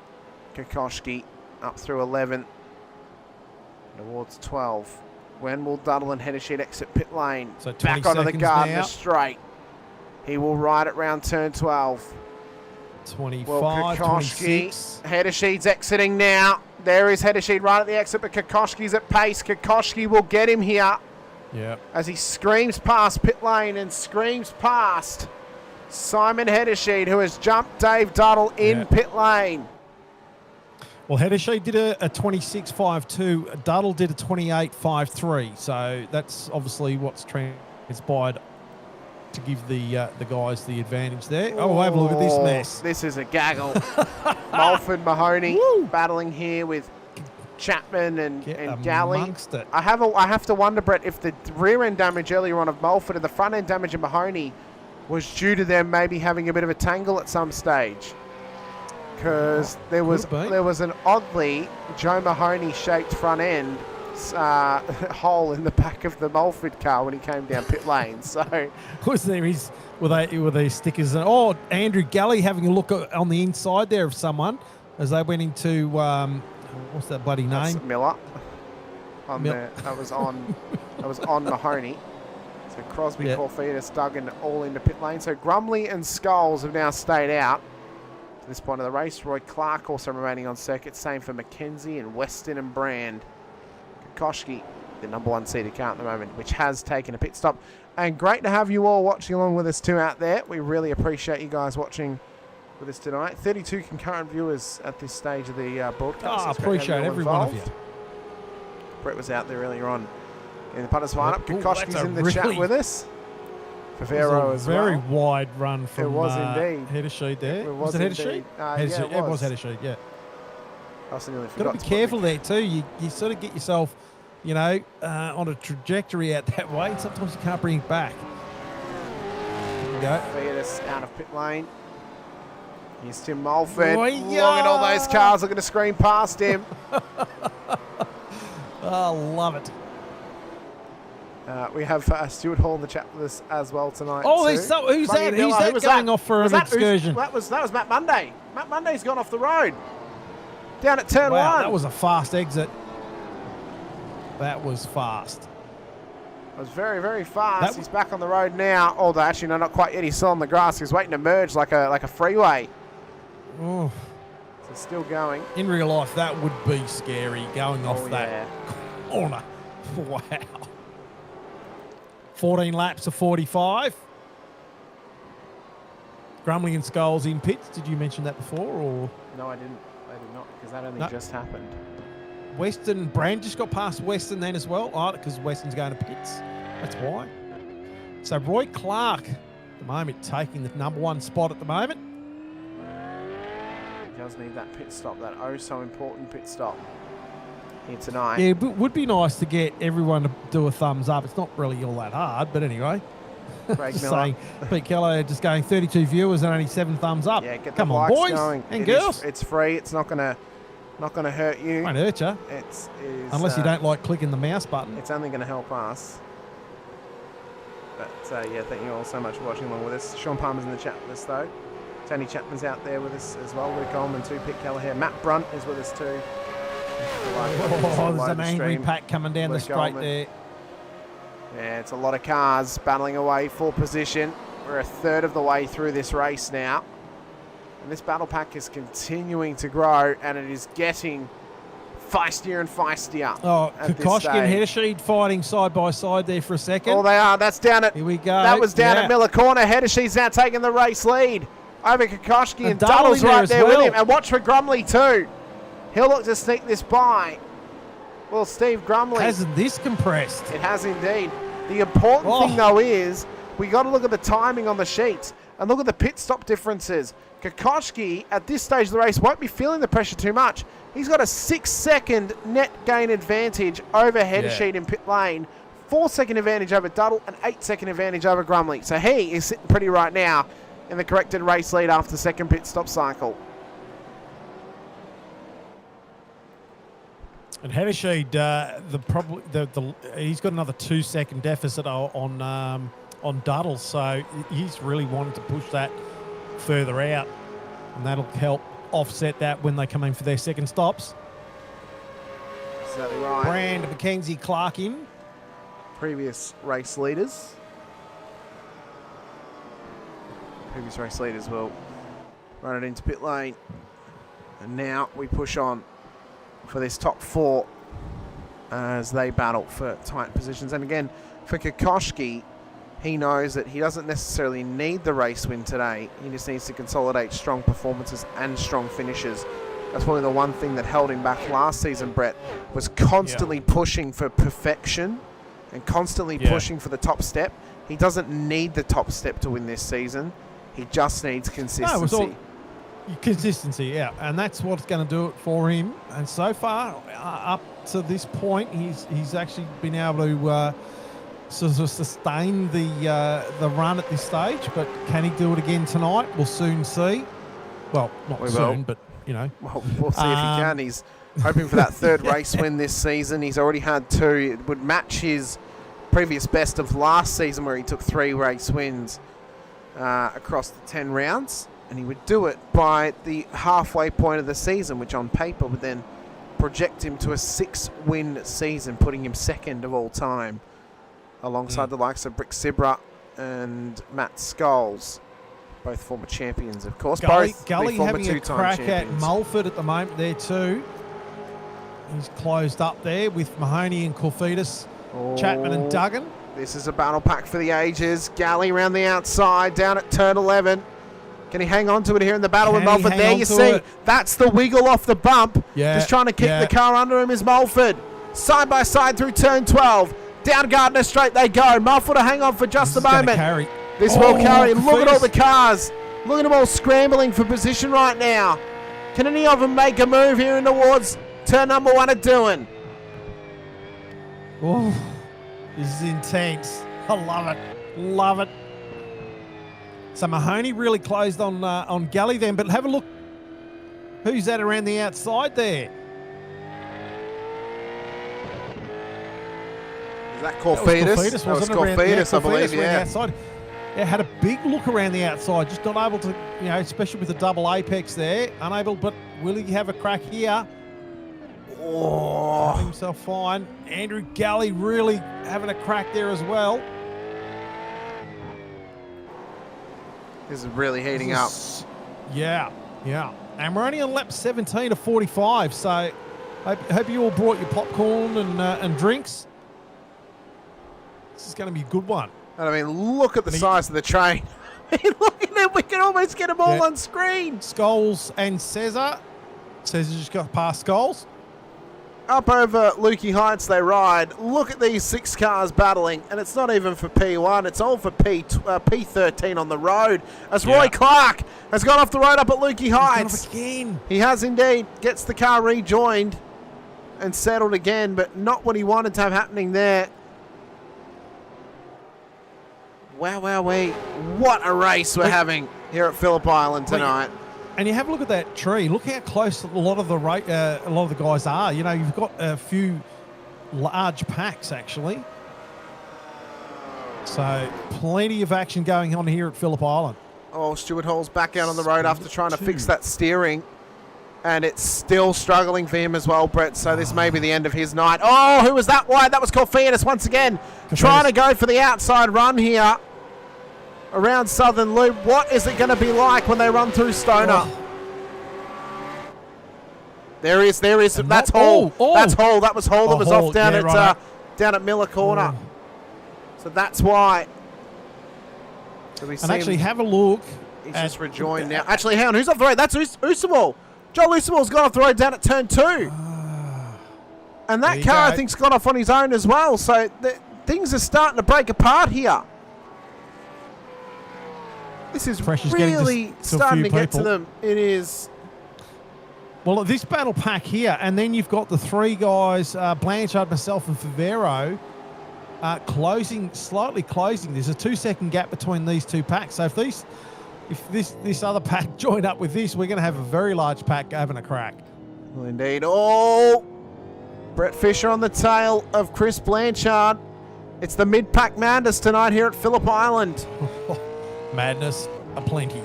Kokoschki, up through 11 towards 12. When will Duddle and Hedersheet exit pit lane? So back onto the Gardner straight. He will ride it round turn 12. 25, 26. Hedersheet's exiting now. There is Hedersheet right at the exit, but Kokoschki's at pace. Kokoschki will get him here. Yeah. As he screams past pit lane and screams past Simon Hedersheet, who has jumped Dave Duddle in pit lane. Well, Hedersheet did a 26.52. Duddle did a 28.53. So that's obviously what's transpired to give the guys the advantage there. Oh, have a look at this mess. This is a gaggle. Mulford Mahoney battling here with Chapman and Galley. I have to wonder, Brett, if the rear end damage earlier on of Mulford and the front end damage of Mahoney was due to them maybe having a bit of a tangle at some stage. Because there was an oddly Joe Mahoney shaped front end hole in the back of the Mulford car when he came down pit lane. So was there were they stickers? Oh, Andrew Galley having a look on the inside there of someone as they went into what's that bloody name? Miller. on that was on Mahoney. So Crosby, Corfidis, Duggan all into pit lane. So Grumley and Scholes have now stayed out to this point of the race. Roy Clark also remaining on circuit. Same for McKenzie and Weston and Brand. Kokoschke, the number 1 seeded car at the moment, which has taken a pit stop. And great to have you all watching along with us too out there. We really appreciate you guys watching with us tonight. 32 concurrent viewers at this stage of the broadcast. I appreciate every one of you. Brett was out there earlier on in the punters lineup. Ooh, Kokoschke's in the chat with us. Favero as well. Very wide run from it was indeed. Header there. Was it Header Sheet? It was Header Sheet, yeah. I also nearly Got forgot to be careful there too. You sort of get yourself, on a trajectory out that way, and sometimes you can't bring it back. There we go. Fiatis out of pit lane. Here's Tim Mulford. Oh, Looking at all those cars looking to scream past him. Oh, love it. We have Stuart Hall in the chat with us as well tonight. Oh, who's that? Who's that going off for an excursion? That was Matt Monday. Matt Monday's gone off the road. Down at turn 1. That was a fast exit. That was fast. It was very, very fast. He's back on the road now. Although, actually, no, not quite yet. He's still on the grass. He's waiting to merge like a freeway. Oh. So still going. In real life, that would be scary going off that corner. Wow. 14 laps of 45. Grumley and Scholes in pits. Did you mention that before? Or no, I didn't. I did not, because that only just happened. Weston, Brand just got past Weston then as well. Oh, because Weston's going to pits. That's why. So Roy Clark, at the moment, taking the number 1 spot at the moment. He does need that pit stop, that so important pit stop here tonight. Yeah, it would be nice to get everyone to do a thumbs up. It's not really all that hard, but anyway. Craig Just Miller. saying, Pete Keller just going 32 viewers and only 7 thumbs up. Yeah, get Come the on, likes boys going. and girls. It's free. It's not gonna hurt you. Won't hurt you. Unless you don't like clicking the mouse button. It's only going to help us. But thank you all so much for watching along with us. Sean Palmer's in the chat with us though. Tony Chapman's out there with us as well. Luke Coleman too. Pete Keller here. Matt Brunt is with us too. Oh, there's an angry pack coming down the straight there. Yeah, it's a lot of cars battling away for position. We're a third of the way through this race now. And this battle pack is continuing to grow, and it is getting feistier and feistier. Oh, Kokoschke and Hedersheed fighting side by side there for a second. Oh, they are. That's down at... Here we go. That was down at Miller Corner. Hedersheed's now taking the race lead over Kokoschke, and Duddle's right there with him. And watch for Grumley too. He'll look to sneak this by. Well, Steve Grumley. Hasn't this compressed? It has indeed. The important thing, though, is we got to look at the timing on the sheets and look at the pit stop differences. Kokoschke, at this stage of the race, won't be feeling the pressure too much. He's got a 6-second net gain advantage over Hedersheed in pit lane, 4-second advantage over Duddle, and 8-second advantage over Grumley. So he is sitting pretty right now in the corrected race lead after the second pit stop cycle. And Hedersheed, he's got another 2-second deficit on Duddle, so he's really wanting to push that further out, and that'll help offset that when they come in for their second stops. Exactly right. Brand, McKenzie, Clark in. Previous race leaders will run it into pit lane, and now we push on for this top 4 as they battle for tight positions. And again, for Kokoschke, he knows that he doesn't necessarily need the race win today. He just needs to consolidate strong performances and strong finishes. That's probably the one thing that held him back last season, Brett, was constantly pushing for perfection and constantly pushing for the top step. He doesn't need the top step to win this season. He just needs consistency. No, it's all consistency, yeah. And that's what's going to do it for him. And so far, up to this point, he's actually been able to sort of sustain the run at this stage. But can he do it again tonight? We'll soon see. Well, not soon, but, you know. Well, we'll see if he can. He's hoping for that third race win this season. He's already had 2. It would match his previous best of last season, where he took 3 race wins across the 10 rounds. And he would do it by the halfway point of the season, which on paper would then project him to a 6-win season, putting him second of all time, alongside the likes of Brick Sibra and Matt Scholes, both former champions, of course. Gully Both former having a two-time crack champions. at Mulford at the moment there too. He's closed up there with Mahoney and Corfidis, Chapman and Duggan. This is a battle pack for the ages. Galley around the outside, down at turn 11. Can he hang on to it here in the battle with Mulford? There you see, that's the wiggle off the bump. Yeah, just trying to kick the car under him is Mulford. Side by side through turn 12. Down Gardner Straight they go. Mulford will hang on for just a moment. Carry. This will carry. Look at all the Corfidis. cars. Look at them all scrambling for position right now. Can any of them make a move here in towards turn number 1 at Doohan? Oh, this is intense. I love it. Love it. So Mahoney really closed on Galley then, but have a look. Who's that around the outside there? Is that Corfidis? That was Corfidis, I believe, around the outside. Yeah, had a big look around the outside, just not able to, especially with the double apex there, unable, but will he have a crack here? Oh. Got himself fine. Andrew Galley really having a crack there as well. This is really heating up. Yeah. And we're only on lap 17 of 45, so hope you all brought your popcorn and drinks. This is going to be a good one. And I mean, look at the size of the train. Look at it. We can almost get them all on screen. Scholes and Cesar. Cesar just got past Scholes. Up over Lukey Heights they ride. Look at these 6 cars battling, and it's not even for P1. It's all for P13 on the road. As Roy Clark has gone off the road up at Lukey Heights. Again. He has indeed. Gets the car rejoined and settled again, but not what he wanted to have happening there. Wow, what a race we're having here at Phillip Island tonight. And you have a look at that tree. Look how close a lot of the guys are. You've got a few large packs actually. So plenty of action going on here at Phillip Island. Oh, Stuart Hall's back out on the road after trying to fix that steering. And it's still struggling for him as well, Brett. So this may be the end of his night. Oh, who was that wide? That was Corfidis once again. Trying to go for the outside run here around Southern Loop. What is it going to be like when they run through Stoner? There is. That's Hall. That's Hall. That was Hall that was off down at Miller Corner. So that's why. So we actually have a look. He's just rejoined now. Actually, hang on. Who's off the road? That's Usamal. Joel Usamal's gone off the road down at turn 2. And that car, I think, has gone off on his own as well. So things are starting to break apart here. This is really starting to get to them. It is. Well, this battle pack here, and then you've got the 3 guys, Blanchard, myself, and Favero, slightly closing. There's a 2-second gap between these 2 packs. So if this other pack joined up with this, we're going to have a very large pack having a crack. Well, indeed. Oh, Brett Fisher on the tail of Chris Blanchard. It's the mid-pack madness tonight here at Phillip Island. Madness aplenty.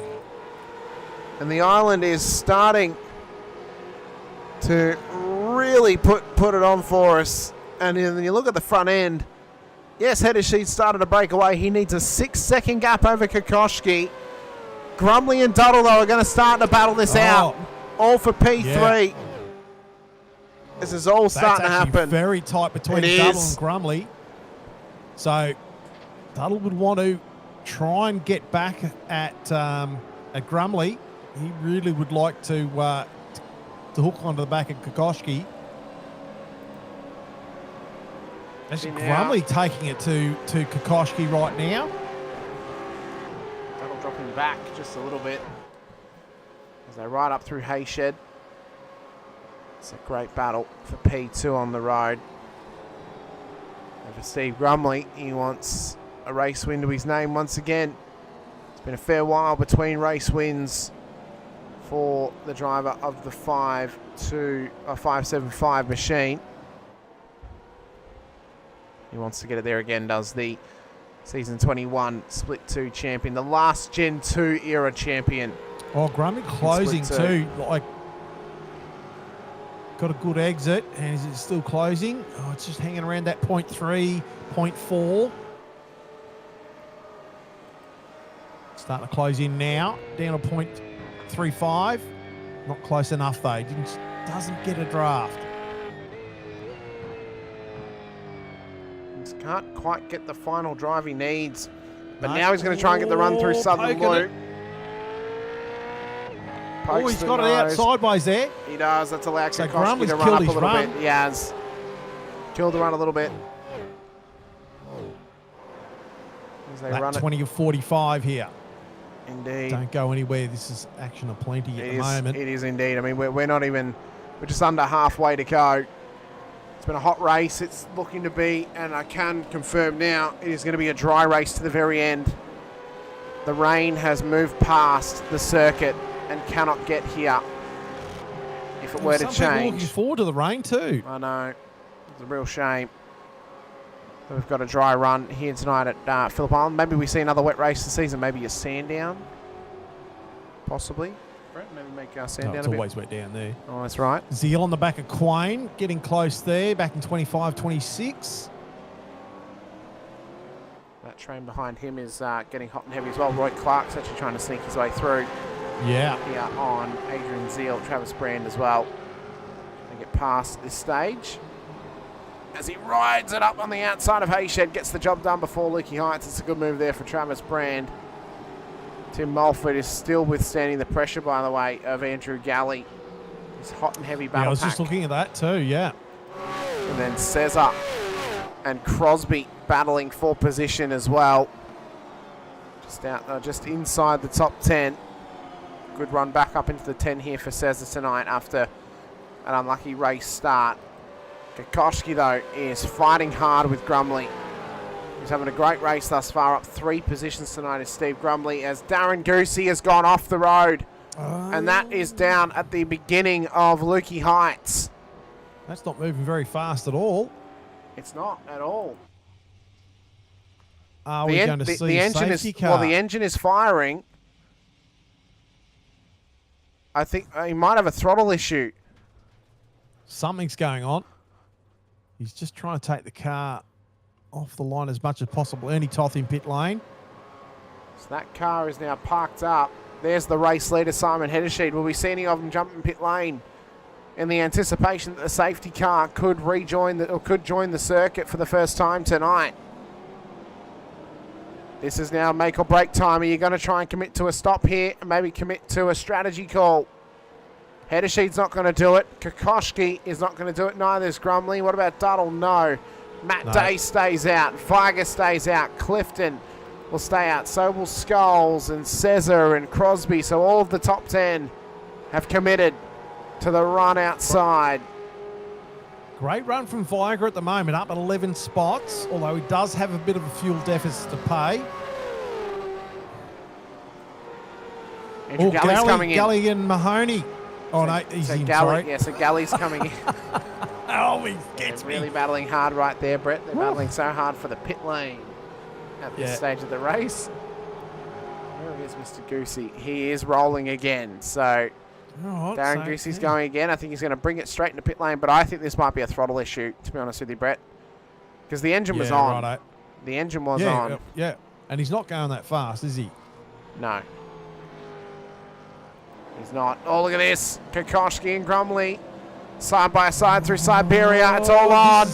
And the island is starting to really put it on for us. And then you look at the front end. Yes, Heddersheet started to break away. He needs a 6-second gap over Kokoschki. Grumley and Duddle, though, are going to start to battle this out. All for P3. Yeah. This is all starting to happen. Very tight between Duddle and Grumley. So Duddle would want to try and get back at Grumley. He really would like to hook onto the back of Kokoschki. Actually, Grumley taking it to Kokoschki right now. That'll drop him back just a little bit as they ride up through Hayshed. It's a great battle for P2 on the road. And for Steve Grumley, he wants a race win to his name once again. It's been a fair while between race wins for the driver of the 575 machine. He wants to get it there again, does the Season 21 Split 2 champion, the last Gen 2 era champion. Oh, Grumley closing too. got a good exit, and is it still closing? Oh, it's just hanging around that 0.3, 0.4. Starting to close in now, down to 0.35. Not close enough though. Doesn't get a draft. Just can't quite get the final drive he needs. But now he's going to try and get the run through Southern Loop. Oh, he's got it out sideways there. He does. That's allowed So Kokoschki to run up a little bit. He has. Killed the run a little bit. As they run 20 of 45 here. Indeed. Don't go anywhere. This is action aplenty at the moment. It is indeed. I mean, we're just under halfway to go. It's been a hot race. It's looking to be, and I can confirm now, it is going to be a dry race to the very end. The rain has moved past the circuit and cannot get here if it were to change. People looking forward to the rain too. I know. It's a real shame. We've got a dry run here tonight at Phillip Island. Maybe we see another wet race this season. Maybe a Sandown, possibly. Brett, maybe make Sandown It's a bit. always wet down there. Oh, that's right. Zeal on the back of Quain, getting close there, back in 25, 26. That train behind him is getting hot and heavy as well. Roy Clark's actually trying to sneak his way through. Yeah. Here on Adrian Zeal, Travis Brand as well. They get past this stage. As he rides it up on the outside of Hayshed, gets the job done before Lukey Heights. It's a good move there for Travis Brand. Tim Mulford is still withstanding the pressure, by the way, of Andrew Galley. His hot and heavy battle I was pack. just looking at that too, yeah. And then Cesar and Crosby battling for position as well. Just inside the top 10. Good run back up into the 10 here for Cesar tonight after an unlucky race start. Kokoschki, though, is fighting hard with Grumley. He's having a great race thus far, up 3 positions tonight is Steve Grumley, as Darren Goosey has gone off the road. And that is down at the beginning of Lukey Heights. That's not moving very fast at all. It's not at all. Are we going to see a safety car? Well, the engine is firing. I think he might have a throttle issue. Something's going on. He's just trying to take the car off the line as much as possible. Ernie Toth in pit lane. So that car is now parked up. There's the race leader, Simon Heddersheed. Will we see any of them jump in pit lane in the anticipation that the safety car could join the circuit for the first time tonight? This is now make or break time. Are you going to try and commit to a stop here and maybe commit to a strategy call? Heddersheed's not going to do it. Kokoschki is not going to do it. Neither is Grumley. What about Duddle? No. Matt Day stays out. Viger stays out. Clifton will stay out. So will Scholes and Cesar and Crosby. So all of the top 10 have committed to the run outside. Great run from Viger at the moment, up at 11 spots, although he does have a bit of a fuel deficit to pay. Andrew Galley's coming in. Galley and Mahoney. Oh, no, he's in, sorry. Yeah, so Galley's coming in. Oh, he gets me. Really battling hard right there, Brett. They're battling so hard for the pit lane at this stage of the race. Where is Mr. Goosey? He is rolling again. So Darren Goosey's going again. I think he's going to bring it straight into pit lane, but I think this might be a throttle issue, to be honest with you, Brett. Because the engine was on. Righto. The engine was on. Yeah, and he's not going that fast, is he? No. He's not. Oh, look at this. Kokoschki and Grumley side by side through Siberia. It's all on.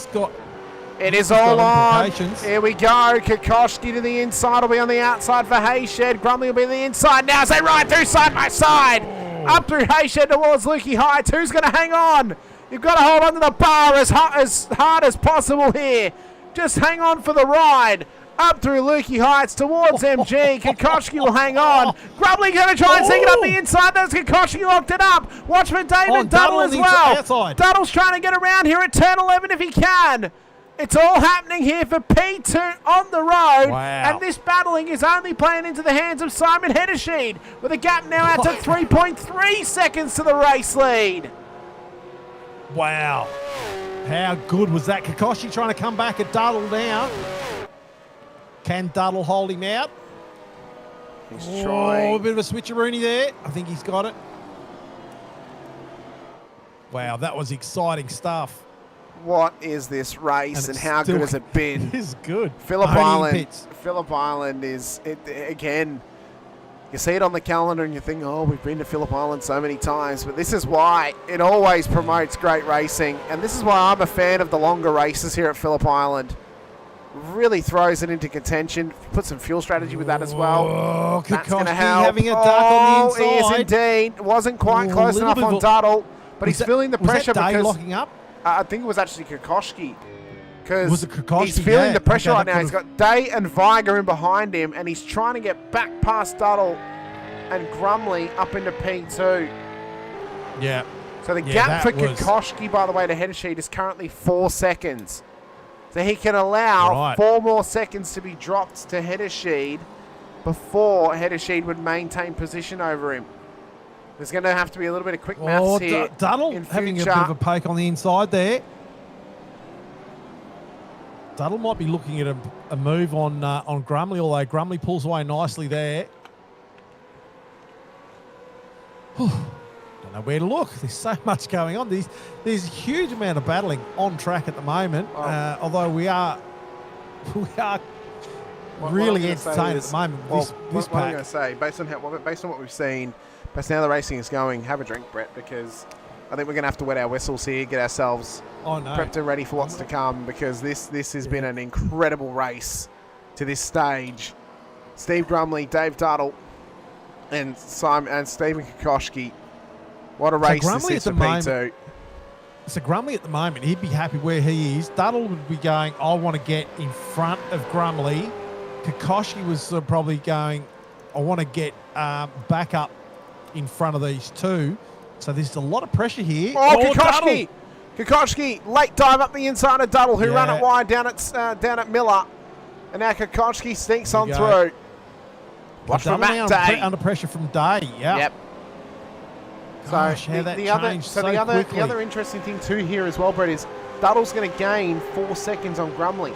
It is all on. Here we go. Kokoschki to the inside. Will be on the outside for Hayshed. Grumley will be on the inside now as they ride through side by side. Up through Hayshed towards Lukey Heights. Who's going to hang on? You've got to hold on to the bar as hard as possible here. Just hang on for the ride. Up through Lukey Heights towards MG. Kokoschki will hang on. Grumley going to try and sink it up the inside. There's Kokoschki locked it up. Watch for David Duddle as well. Duddle's trying to get around here at turn 11 if he can. It's all happening here for P2 on the road. Wow. And this battling is only playing into the hands of Simon Heddersheed, with a gap now out to 3.3 seconds to the race lead. Wow. How good was that? Kokoschki trying to come back at Duddle now. Can Duddle hold him out? He's trying. A bit of a switcheroony there. I think he's got it. Wow, that was exciting stuff. What is this race and how good has it been? It is good. Phillip Only Island. pits. Phillip Island is, again, you see it on the calendar and you think, oh, we've been to Phillip Island so many times. But this is why it always promotes great racing. And this is why I'm a fan of the longer races here at Phillip Island. Really throws it into contention. Put some fuel strategy with that as well. Oh, That's going to Kokoschky help. having a duck on the he is inside. indeed. Wasn't quite close enough on Duddle. But he's feeling the pressure was that Day because locking up? I think it was actually Kokoschky. Was it Because Kokoschky? he's feeling Yeah. the pressure Okay, right that now. He's got Day and Viger in behind him, and he's trying to get back past Duddle and Grumley up into P2. Yeah. So the Yeah, gap for that was- Kokoschky, by the way, to header sheet is currently 4 seconds. So he can allow Right. 4 more seconds to be dropped to header sheet before header sheet would maintain position over him. There's going to have to be a little bit of quick maths here. Duddle in having a future. bit of a poke on the inside there. Duddle might be looking at a move on Grumley, although Grumley pulls away nicely there. Don't know where to look. There's so much going on. There's a huge amount of battling on track at the moment. Although we are really entertained at the moment with this what I'm going pack. to say, based on what we've seen, based on how the racing is going, have a drink, Brett, because I think we're going to have to wet our whistles here, get ourselves prepped and ready for what's to come, because this has been an incredible race to this stage. Steve Grumley, Dave Duddle, and Stephen Kokoschky. What a race this is for P2. So Grumley at the moment, he'd be happy where he is. Duddle would be going, I want to get in front of Grumley. Kokoschky was probably going, I want to get back up in front of these two. So there's a lot of pressure here. Oh, Kokoschky! Kokoschky, late dive up the inside of Duddle, who ran it wide down at Miller. And now Kokoschky sneaks on through. Watch for Matt Day. Under pressure from Day, yeah. Yep. Gosh, So how that changed so quickly. the other interesting thing too here as well, Brett, is Duddle's going to gain 4 seconds on Grumley.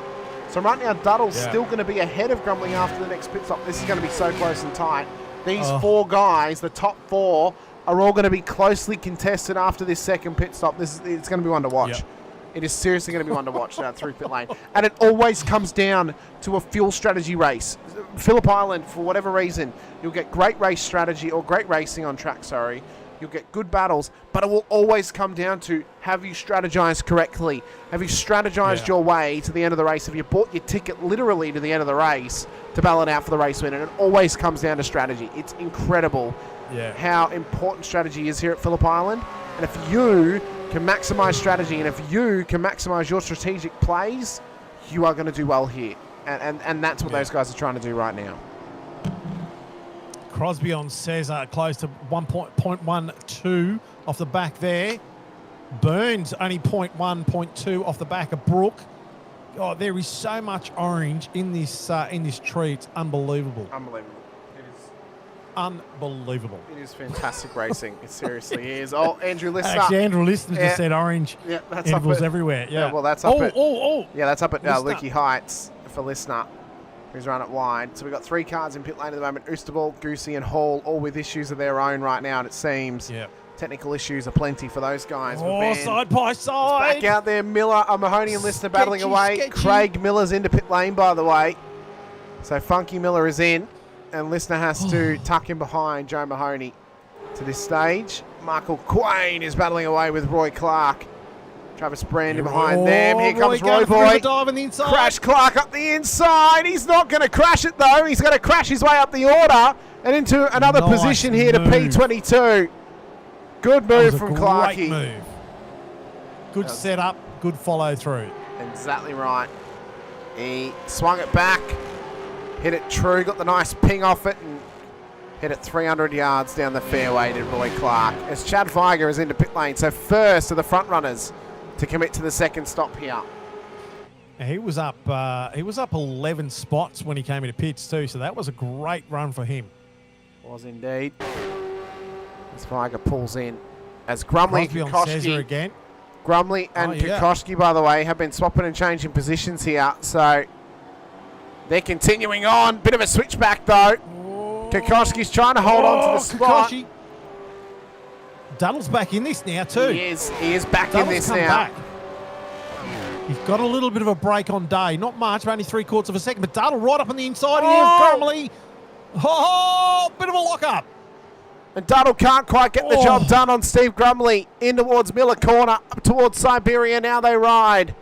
So right now Duddle's still going to be ahead of Grumley after the next pit stop. This is going to be so close and tight. These 4 guys, the top 4, are all going to be closely contested after this second pit stop. It's going to be one to watch. Yep. It is seriously going to be one to watch through pit lane. And it always comes down to a fuel strategy race. Phillip Island, for whatever reason, you'll get great race strategy or great racing on track, sorry. You'll get good battles, but it will always come down to, have you strategized correctly? Have you strategized your way to the end of the race? Have you bought your ticket literally to the end of the race to battle it out for the race win? And it always comes down to strategy. It's incredible how important strategy is here at Phillip Island. And if you can maximize strategy and if you can maximize your strategic plays, you are going to do well here. And that's what those guys are trying to do right now. Crosby on Cesar, close to 1.12 off the back there. Burns only 0.1.2 off the back of Brook. Oh, there is so much orange in this tree. It's unbelievable. Unbelievable. It is unbelievable. It is fantastic racing. It seriously is. Oh, Andrew Listener. Actually, Andrew Listener just said orange. Yeah, that's intervals up at, everywhere. Yeah. Well, that's up at. Yeah, that's up at Listener. Leaky Heights for Listener, who's run it wide. So we've got 3 cars in pit lane at the moment. Oosterball, Goosey, and Hall, all with issues of their own right now, and it seems technical issues are plenty for those guys. Oh, side by side. Back out there, Miller, Mahoney, and Listener battling away. Sketchy. Craig Miller's into pit lane, by the way. So Funky Miller is in, and Listener has to tuck in behind Joe Mahoney to this stage. Michael Quain is battling away with Roy Clark. Travis Brandy behind them. Here comes Roy Boy. Dive on the inside. Crash Clark up the inside. He's not going to crash it, though. He's going to crash his way up the order and into another position here to P22. Good move from Clarkie. Great move. Good setup. Good follow through. Exactly right. He swung it back. Hit it true. Got the nice ping off it and hit it 300 yards down the fairway to Roy Clark. As Chad Viger is into pit lane. So first of the front runners to commit to the second stop here. He was up 11 spots when he came into pits too, so that was a great run for him. Was indeed. As Viger pulls in. As Grumley and Kokoschky again. Grumley and Kokoschky, by the way, have been swapping and changing positions here. So they're continuing on. Bit of a switchback though. Kokoschky's trying to hold on to the spot. Duddle's back in this now too. He is back in Duddle's this come now. back. He's got a little bit of a break on Day. Not much, but only 3/4 of a second. But Duddle right up on the inside here of Grumley. Oh, bit of a lock-up. And Duddle can't quite get the job done on Steve Grumley. In towards Miller Corner, up towards Siberia. Now they ride.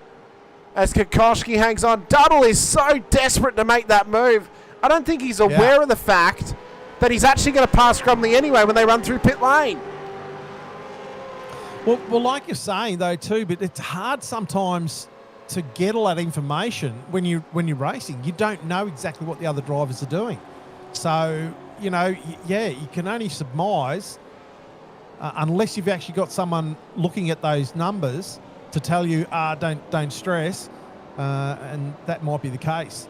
As Kokoschki hangs on. Duddle is so desperate to make that move. I don't think he's aware of the fact that he's actually going to pass Grumley anyway when they run through pit lane. Well, like you're saying though too, but it's hard sometimes to get all that information when you're racing. You don't know exactly what the other drivers are doing, so you can only surmise unless you've actually got someone looking at those numbers to tell you, don't stress, and that might be the case.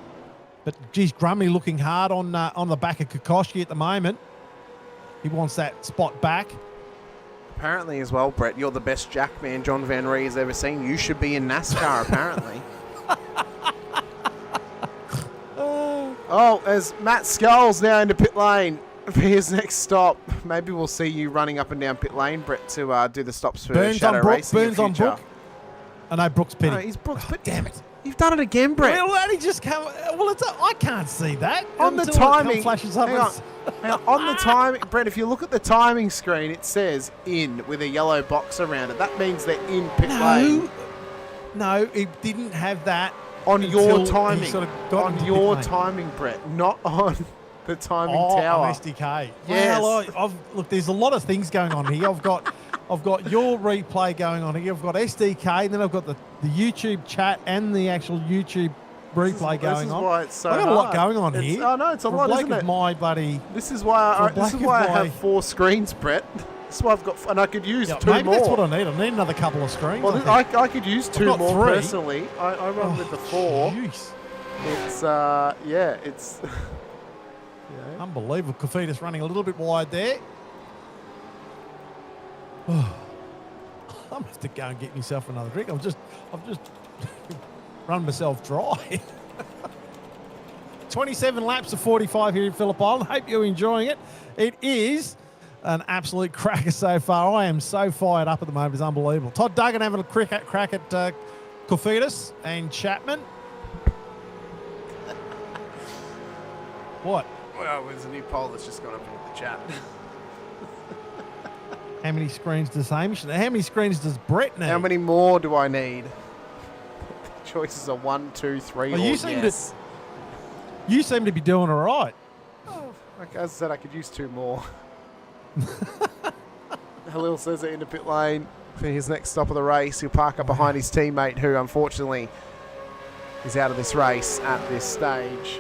But geez, Grumley looking hard on the back of Kokoschki at the moment. He wants that spot back. Apparently as well, Brett, you're the best jackman John Van Ree has ever seen. You should be in NASCAR, apparently. As Matt Skulls now into pit lane for his next stop. Maybe we'll see you running up and down pit lane, Brett, to do the stops for Burns Shadow on Brook, Racing. Burns on Brook. I know Brook's pitting. No, he's Brooks, but damn it. You've done it again, Brett. Well, that he just come. Well, I can't see that On the until it timing, flashes up. hang on, on the timing, Brett, if you look at the timing screen, it says in with a yellow box around it. That means they're in pit lane. No, it didn't have that On your until timing. he sort of got On into your pit lane. timing, Brett, not on the timing Oh, tower. on SDK. Yes. Well, look, there's a lot of things going on here. I've got your replay going on here. I've got SDK, and then I've got the YouTube chat and the actual YouTube replay going on. This is why it's so I've got a lot hard. going on here. I know, it's a lot, isn't it? My buddy. This is why I have 4 screens, Brett. This is why I've got, and I could use 2 maybe more. That's what I need. I need another couple of screens. Well, I could use 2 got more 3. personally. I run with the 4. Jeez. It's Unbelievable. Kofita's running a little bit wide there. I'm going to have to go and get myself another drink. I've just run myself dry. 27 laps of 45 here in Phillip Island. Hope you're enjoying it. It is an absolute cracker so far. I am so fired up at the moment. It's unbelievable. Todd Duggan having a crack at Kofitas and Chapman. What? well, there's a new poll that's just gone up in the chat. How many screens does Hamish? How many screens does Brett need? How many more do I need? The choices are 1, 2, 3, Well, or you seem yes. You seem to be doing all right. Like I said, I could use 2 more. Halil says it into pit lane for his next stop of the race. He'll park up behind his teammate, who unfortunately is out of this race at this stage.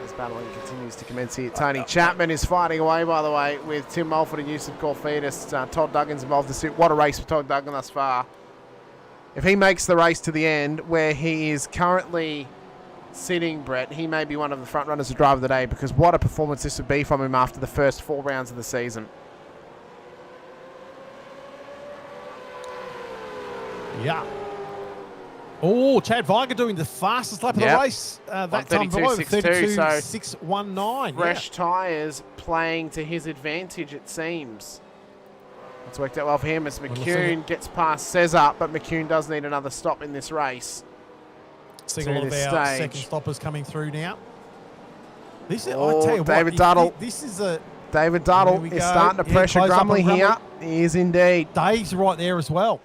As battling continues to commence here. Tony Chapman is fighting away, by the way, with Tim Mulford and Yusuf Korfidis. Todd Duggan's involved. What a race for Todd Duggan thus far. If he makes the race to the end, where he is currently sitting, Brett, he may be one of the front runners to drive of the day, because what a performance this would be from him after the first 4 rounds of the season. Yeah. Oh, Chad Viger doing the fastest lap of the race. That time, 32.619. Fresh tyres playing to his advantage, it seems. It's worked out well for him as McCune gets past Cesar, but McCune does need another stop in this race. Seeing a lot of our second stoppers coming through now. This is, I Oh, tell you David what, Duddle. This is a... David Duddle Here we is go. starting to Yeah, pressure close up on Grumley here. Grumley. He is indeed. Dave's right there as well.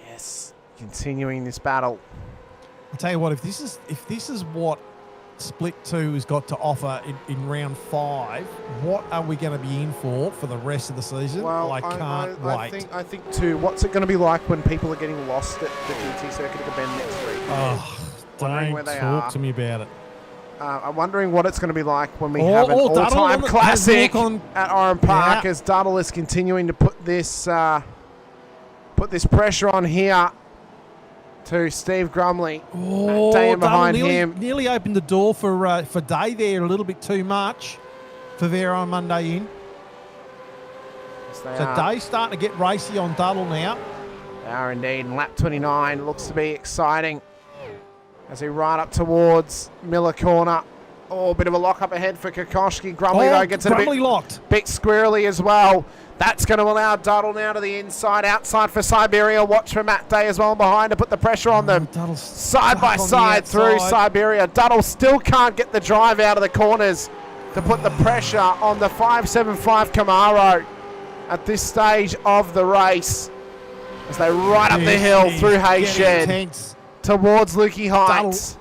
Yes, continuing this battle. I tell you what, if this is what Split 2 has got to offer in round 5, what are we going to be in for the rest of the season? Well, I can't wait. I think too, what's it going to be like when people are getting lost at the GT circuit at the Bend next week? Oh, Wondering where don't they talk are. to me about it. I'm wondering what it's going to be like when we have an Duddle all-time classic on, at Oran Park, Yeah. as Duddle is continuing to put this pressure on here to Steve Grumley. Oh, Day in Duddle behind him. nearly opened the door for Day there a little bit too much for there on Monday in. Yes, they So are. Day's starting to get racy on Duddle now. They are indeed. And lap 29 looks to be exciting as we ride up towards Miller Corner. Oh, bit of a lock up ahead for Kokoschki. Grumley, though, gets it a Grumley locked. bit squirrely as well. That's going to allow Duddle now to the inside. Outside for Siberia. Watch for Matt Day as well behind to put the pressure on them. Duddle's Side by stuck on the side through outside. Siberia. Duddle still can't get the drive out of the corners to put the pressure on the 575 Camaro at this stage of the race. As they ride up the hill through Hayshed towards Lukey Heights.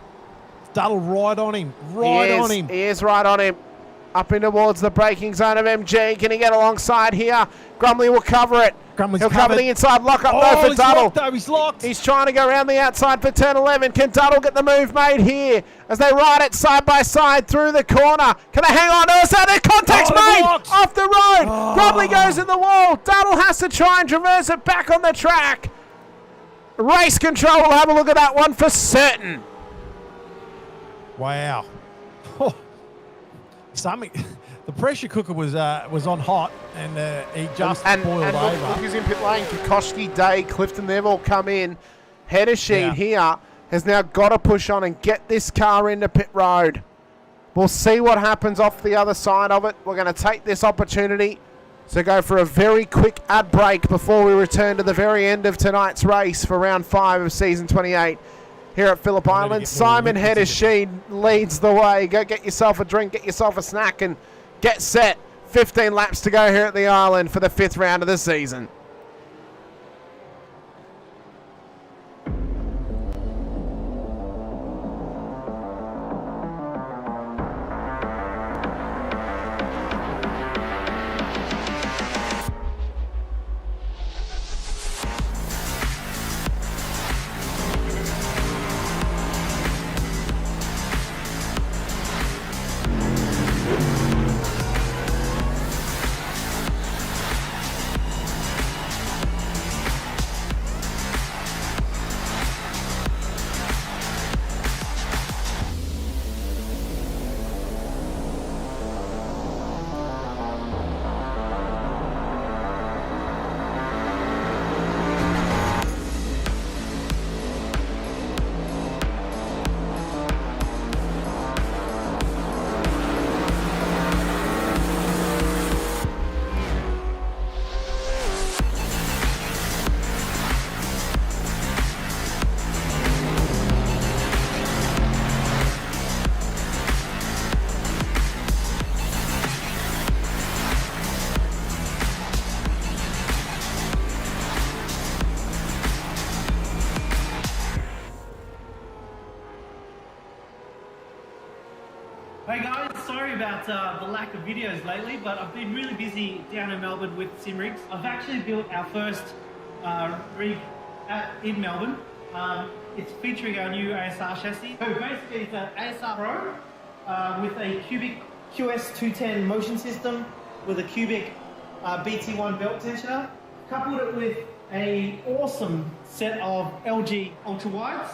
Duddle right on him. Right on him. He is right on him. Up in towards the braking zone of MG. Can he get alongside here? Grumley will cover it. He'll cover the inside. Lock up though for Duddle. He's locked. He's trying to go around the outside for turn 11. Can Duddle get the move made here as they ride it side by side through the corner? Can they hang on? Oh, so their contact's made off the road. Grumley goes in the wall. Duddle has to try and traverse it back on the track. Race control will have a look at that one for certain. Wow. The pressure cooker was on hot, and he just boiled over. Look who's in pit lane. Kokoschki, Day, Clifton, they've all come in. Header sheet here has now got to push on and get this car into pit road. We'll see what happens off the other side of it. We're going to take this opportunity to go for a very quick ad break before we return to the very end of tonight's race for round 5 of season 28. Here at Phillip Island, Simon Hedersheen leads the way. Go get yourself a drink, get yourself a snack, and get set. 15 laps to go here at the island for the 5th round of the season. Hey guys, sorry about the lack of videos lately, but I've been really busy down in Melbourne with SIMRIGS. I've actually built our first rig in Melbourne. It's featuring our new ASR chassis. So basically it's an ASR Pro with a cubic QS210 motion system with a cubic BT1 belt tensioner. Coupled it with an awesome set of LG ultra wides.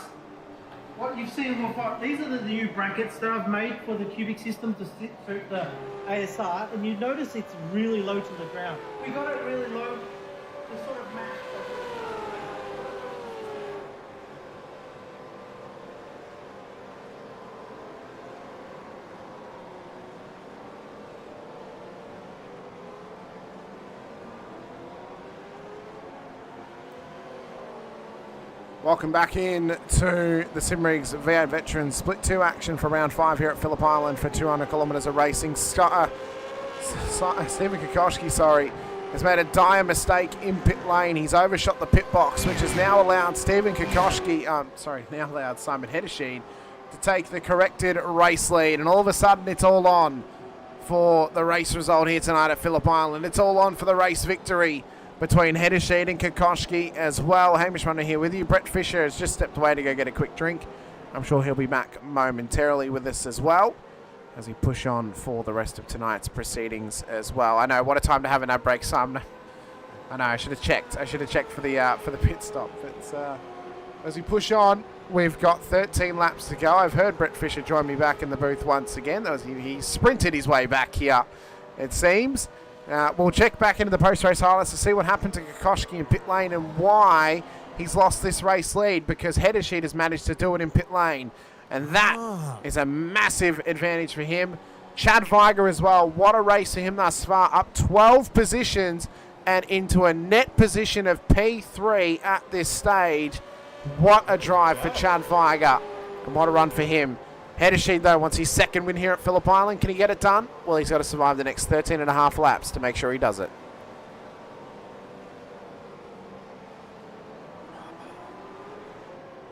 What you've seen before, these are the new brackets that I've made for the cubic system to sit through the ASR, and you notice it's really low to the ground. We got it really low to sort of match. Welcome back in to the SIMRIGS V8 Veterans Split 2 action for round 5 here at Phillip Island for 200 kilometres of racing. Stephen Kokoschki, has made a dire mistake in pit lane. He's overshot the pit box, which has now allowed Simon Hedersheen to take the corrected race lead. And all of a sudden, it's all on for the race result here tonight at Phillip Island. It's all on for the race victory between Hedersheen and Kokoschki as well. Hamish Munro here with you. Brett Fisher has just stepped away to go get a quick drink. I'm sure he'll be back momentarily with us as well as we push on for the rest of tonight's proceedings as well. I know, what a time to have an ad break, Simon. I know, I should have checked. I should have checked for the pit stop. But as we push on, we've got 13 laps to go. I've heard Brett Fisher join me back in the booth once again. He sprinted his way back here, it seems. We'll check back into the post-race highlights to see what happened to Kokoschki in pit lane and why he's lost this race lead, because Hedersheen has managed to do it in pit lane. And that is a massive advantage for him. Chad Viger as well. What a race for him thus far. Up 12 positions and into a net position of P3 at this stage. What a drive for Chad Viger. And what a run for him. Hedersheed, though, wants his second win here at Phillip Island. Can he get it done? Well, he's got to survive the next 13 and a half laps to make sure he does it.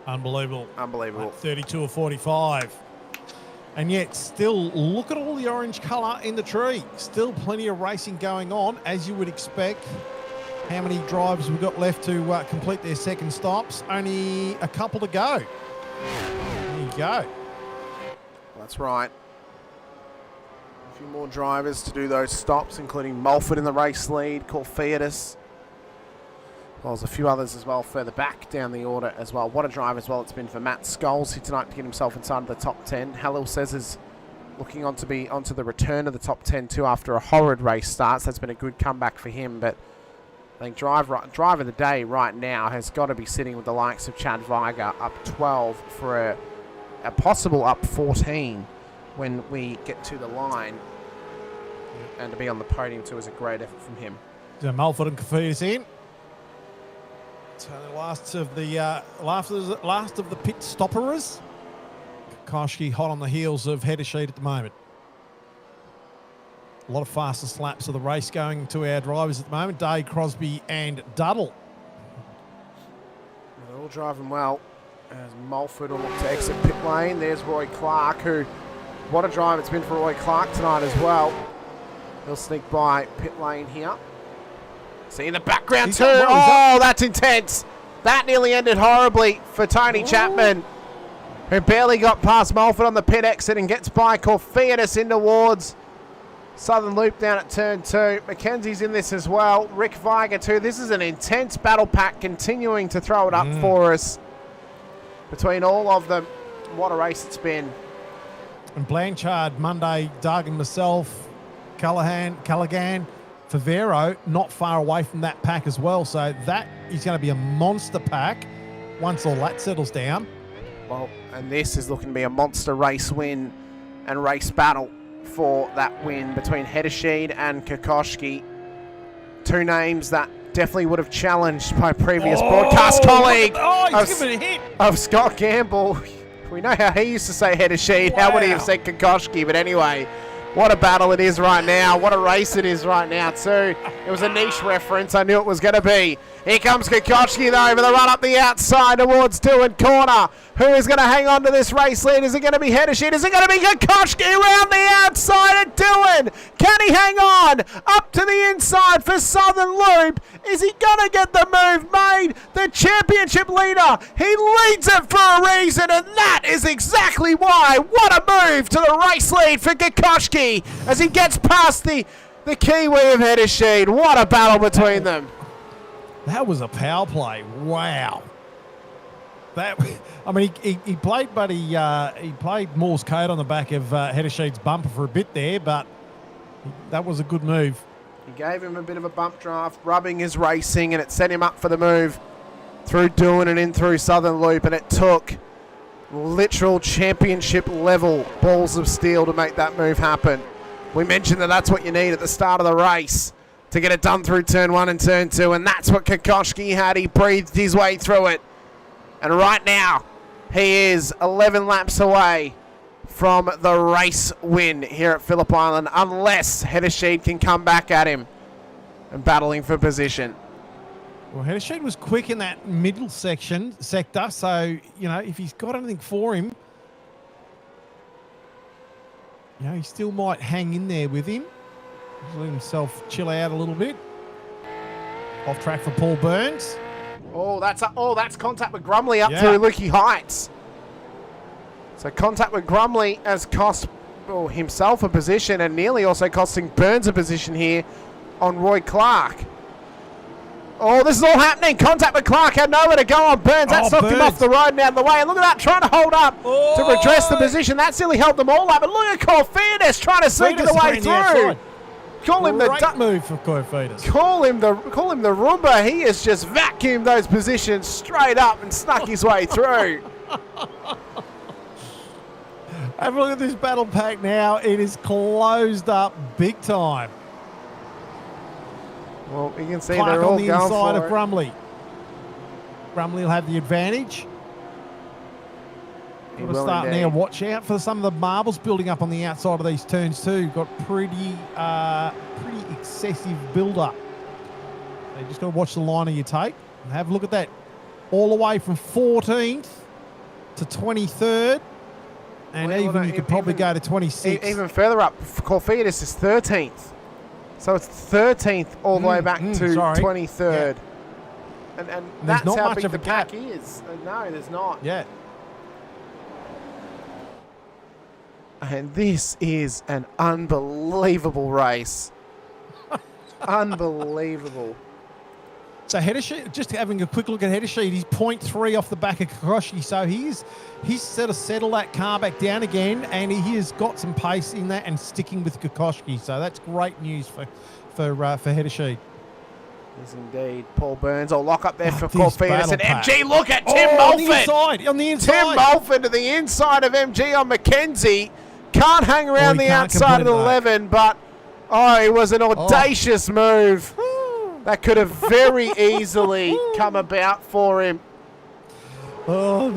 Unbelievable. Unbelievable. 32 or 45. And yet, still, look at all the orange colour in the tree. Still plenty of racing going on, as you would expect. How many drivers we've got left to complete their second stops? Only a couple to go. There you go. That's right. A few more drivers to do those stops, including Mulford in the race lead, Corfiadis. Well, there's a few others as well further back down the order as well. What a drive as well it's been for Matt Scholes here tonight to get himself inside the top 10. Halil says is looking on to be onto the return of the top 10 too after a horrid race starts. That's been a good comeback for him, but I think drive of the day right now has got to be sitting with the likes of Chad Viger up 12 for a possible up 14 when we get to the line. And to be on the podium too is a great effort from him. So Mulford and Kafidas in. So the last of the pit stopperers. Koshki hot on the heels of Hedersheed at the moment. A lot of fastest laps of the race going to our drivers at the moment. Day, Crosby and Duddle. They're all driving well. As Mulford will look to exit pit lane. There's Roy Clark, who, what a drive it's been for Roy Clark tonight as well. He'll sneak by pit lane here. See in the background too. Oh, that's intense. That nearly ended horribly for Tony Chapman, who barely got past Mulford on the pit exit and gets by Corfiadis in towards Southern Loop down at turn 2. Mackenzie's in this as well. Rick Viger too. This is an intense battle pack continuing to throw it up for us between all of them. What a race it's been. And Blanchard, Monday, Doug and myself, Callaghan, Favero, not far away from that pack as well. So that is going to be a monster pack once all that settles down. Well, and this is looking to be a monster race win and race battle for that win between Hedersheed and Kokoschki. Two names that definitely would have challenged my previous broadcast colleague he's given a hit of Scott Gamble. We know how he used to say Hedersheed. How would he have said Kokoschki? But anyway, what a battle it is right now. What a race it is right now, too. It was a niche reference. I knew it was going to be. Here comes Kokoschki, though, for the run up the outside towards Doohan Corner. Who is going to hang on to this race lead? Is it going to be Hedersheed? Is it going to be Kokoschki around the outside of Doohan? Can he hang on? Up to the inside for Southern Loop. Is he going to get the move made? The championship leader. He leads it for a reason, and that is exactly why. What a move to the race lead for Kokoschki as he gets past the Kiwi of Hedersheed. What a battle between them. That was a power play. Wow. He played, but he played Morse code on the back of Hedersheed's bumper for a bit there, but that was a good move. He gave him a bit of a bump draft, rubbing his racing, and it set him up for the move through Doohan and in through Southern Loop, and it took literal championship level balls of steel to make that move happen. We mentioned that that's what you need at the start of the race to get it done through turn 1 and turn 2, and that's what Kokoschki had. He breathed his way through it. And right now, he is 11 laps away from the race win here at Phillip Island, unless Hedersheed can come back at him and battling for position. Well, Hedersheed was quick in that middle sector, so, if he's got anything for him, he still might hang in there with him. Just let himself chill out a little bit. Off track for Paul Burns. Oh, that's contact with Grumley up through Lukey Heights. So contact with Grumley has cost himself a position and nearly also costing Burns a position here on Roy Clark. Oh, this is all happening. Contact with Clark had nowhere to go on Burns. That's knocked him off the road and out of the way. And look at that, trying to hold up to redress the position. That's nearly helped them all up. But look at Corfiadis trying to sneak it away through. Call him the move for Corfiadis. Call him the Roomba. He has just vacuumed those positions straight up and snuck his way through. Have a look at this battle pack now. It is closed up big time. Well, you can see Clark they're all on the going inside for of it. Grumley. Grumley will have the advantage. He Got to will start indeed. now. Watch out for some of the marbles building up on the outside of these turns too. Got pretty excessive build-up. So you just got to watch the line of your take and have a look at that. All the way from 14th to 23rd. And Well, even you could probably go to 26th. Even further up, Corfidus is 13th. So it's 13th all the way back to sorry. 23rd. And There's that's not how much big of the a gap. pack is. No, there's not. Yeah. And this is an unbelievable race. Unbelievable. So header sheet, just having a quick look at header sheet, he's 0.3 off the back of Kokoschki. So he's sort of settled that car back down again, and he has got some pace in that and sticking with Kokoschki. So that's great news for header sheet. Yes, indeed. Paul Burns will lock up there for this Corfidus. battle And pack. MG, look at Tim On the Mulford. inside, on the inside. Tim Mulford to the inside of MG on Mackenzie. Can't hang around he the can't outside of the complete it, 11, but it was an audacious move. That could have very easily come about for him. I've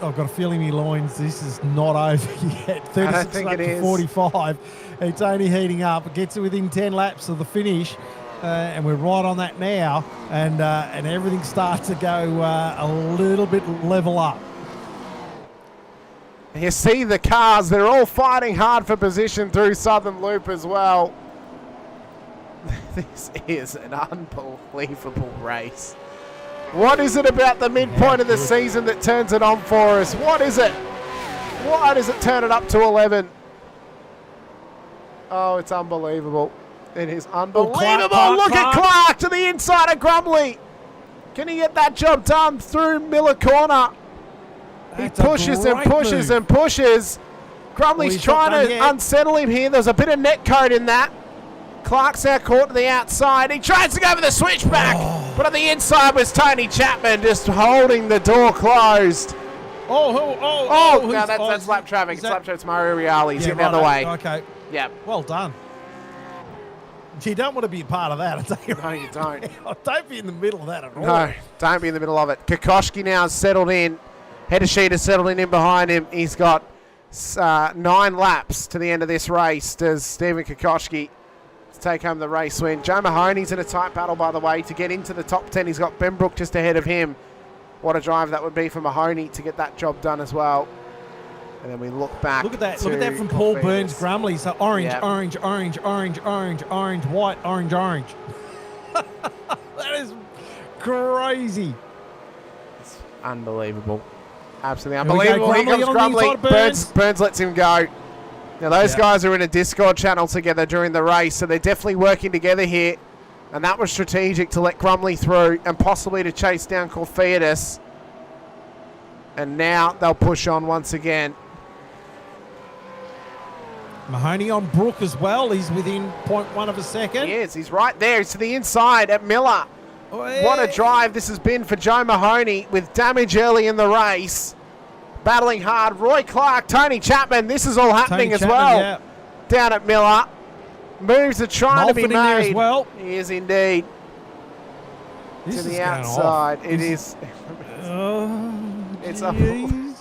got a feeling in my loins this is not over yet. 36 think up it to is. 45. It's only heating up. It gets it within 10 laps of the finish. And we're right on that now. And everything starts to go a little bit level up. You see the cars, they're all fighting hard for position through Southern Loop as well. This is an unbelievable race. What is it about the midpoint of the season that turns it on for us? What is it? Why does it turn it up to 11? Oh, it's unbelievable. It is unbelievable. Clark. Look at Clark to the inside of Grumley. Can he get that job done through Miller Corner? He That's a pushes and great pushes move. and pushes. Grumley's he's not trying done to yet. unsettle him here. There's a bit of net code in that. Clark's now caught to the outside. He tries to go for the switchback, but on the inside was Tony Chapman just holding the door closed. Oh, No, that's lap traffic. It's lap traffic. It's Mario Reale. He's getting the other way. Okay. Yeah. Well done. You don't want to be a part of that, I tell you. No, you don't. Don't be in the middle of that at all. No, don't be in the middle of it. Kokoschki now has settled in. Header sheet has settled in behind him. He's got 9 laps to the end of this race. Does Stephen Kokoschki to take home the race win? Joe Mahoney's in a tight battle, by the way, to get into the top 10. He's got Benbrook just ahead of him. What a drive that would be for Mahoney to get that job done as well. And then we look back. Look at that. to Look at that from Paul Corfidus. Burns Grumley. So orange, Yeah. orange, orange, orange, orange, orange, white, orange, orange. That is crazy. It's unbelievable. Absolutely Here we go, unbelievable. Here Grumley comes on the Grumley. inside of Burns. Burns lets him go. Now, those guys are in a Discord channel together during the race, so they're definitely working together here. And that was strategic to let Grumley through and possibly to chase down Corfidus. And now they'll push on once again. Mahoney on Brook as well. He's within 0.1 of a second. He is. He's right there. He's to the inside at Miller. What a drive this has been for Joe Mahoney with damage early in the race. Battling hard. Roy Clark, Tony Chapman. This is all happening Tony as Chapman, well. yeah. Down at Miller. Moves are trying to be Mulford in there made. as well. He is indeed. This To is the going outside. off. It is. Oh, It's jeez.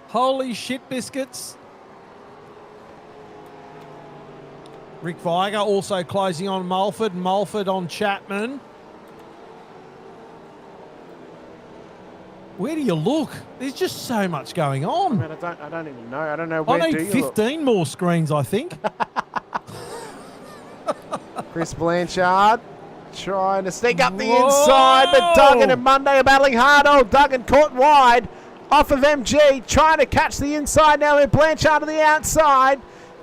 Holy shit biscuits. Rick Viger also closing on Mulford. Mulford on Chapman. Where do you look? There's just so much going on. I don't even know. I don't know where I do need you look. 15 more screens, I think. Chris Blanchard trying to sneak up the Whoa! inside, but Duggan and Monday are battling hard. Oh, Duggan caught wide off of MG, trying to catch the inside now with Blanchard to the outside.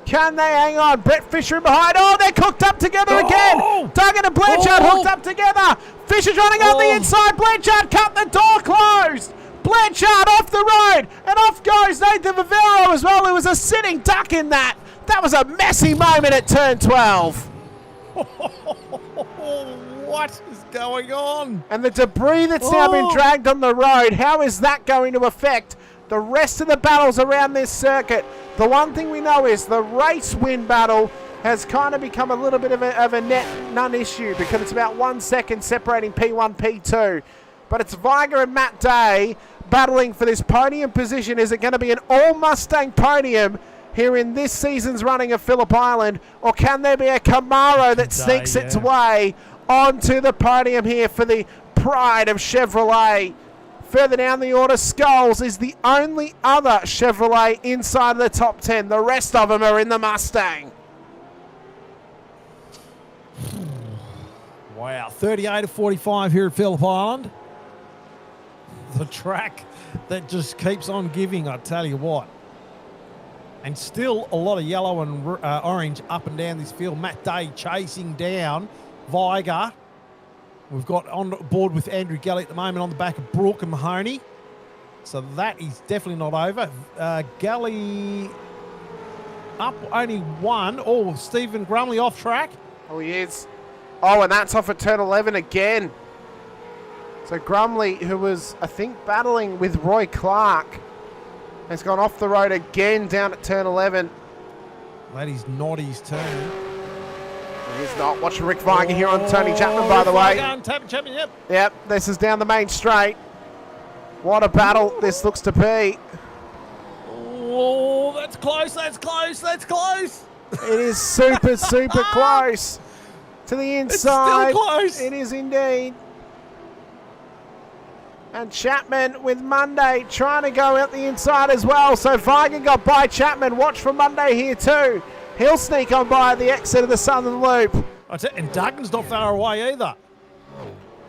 Can they hang on? Brett Fisher in behind. Oh, they're cooked up together again. Duggan and Blanchard hooked up together. Fisher's running up the inside. Blanchard cut the door closed. Blanchard off the road, and off goes Nathan Vivero as well. There was a sitting duck in that. That was a messy moment at turn 12. What is going on? And the debris that's now been dragged on the road, how is that going to affect The rest of the battles around this circuit, the one thing we know is the race win battle has kind of become a little bit of a net non-issue because it's about 1 second separating P1, P2. But it's Viger and Matt Day battling for this podium position. Is it going to be an all-Mustang podium here in this season's running of Phillip Island, or can there be a Camaro that sneaks its way onto the podium here for the pride of Chevrolet? Further down the order, Skulls is the only other Chevrolet inside of the top 10. The rest of them are in the Mustang. Wow, 38 of 45 here at Phillip Island. The track that just keeps on giving, I tell you what. And still a lot of yellow and orange up and down this field. Matt Day chasing down Viger. We've got on board with Andrew Galley at the moment on the back of Brooke and Mahoney. So that is definitely not over. Galley up only one. Oh, Stephen Grumley off track. Oh, he is. Oh, and that's off at turn 11 again. So Grumley, who was, I think, battling with Roy Clark, has gone off the road again down at turn 11. That is not his turn. He's not. Watching Rick Viger here on Tony Chapman, by the way. Chapman, yep. Yep, this is down the main straight. What a battle this looks to be. Oh, that's close, that's close, that's close. It is super, super close. To the inside. It's still close. It is indeed. And Chapman with Monday trying to go out the inside as well. So Viger got by Chapman. Watch for Monday here too. He'll sneak on by at the exit of the Southern Loop. And Duggan's not far away either.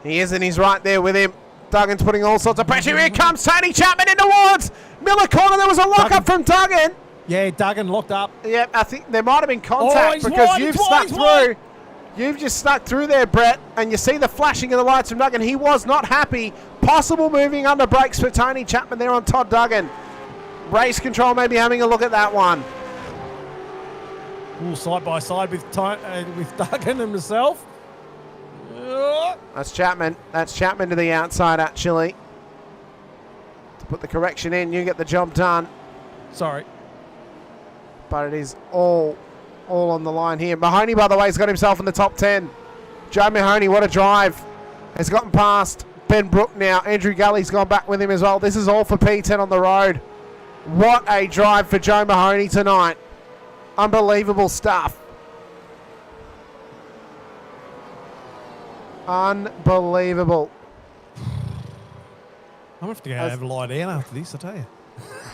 He is, and he's right there with him. Duggan's putting all sorts of pressure. Here comes Tony Chapman in towards Miller corner. There was a lock-up from Duggan. Yeah, Duggan locked up. Yep, I think there might have been contact because you've snuck through. You've just stuck through there, Brett, and you see the flashing of the lights from Duggan. He was not happy. Possible moving under brakes for Tony Chapman there on Todd Duggan. Race control maybe having a look at that one. All side by side with Duggan himself. That's Chapman. That's Chapman to the outside, actually. To put the correction in, you get the job done. Sorry. But it is all on the line here. Mahoney, by the way, has got himself in the top 10. Joe Mahoney, what a drive. Has gotten past Ben Brook now. Andrew Galley's gone back with him as well. This is all for P10 on the road. What a drive for Joe Mahoney tonight. Unbelievable stuff. Unbelievable. I'm going to have to go have a lie down after this, I tell you.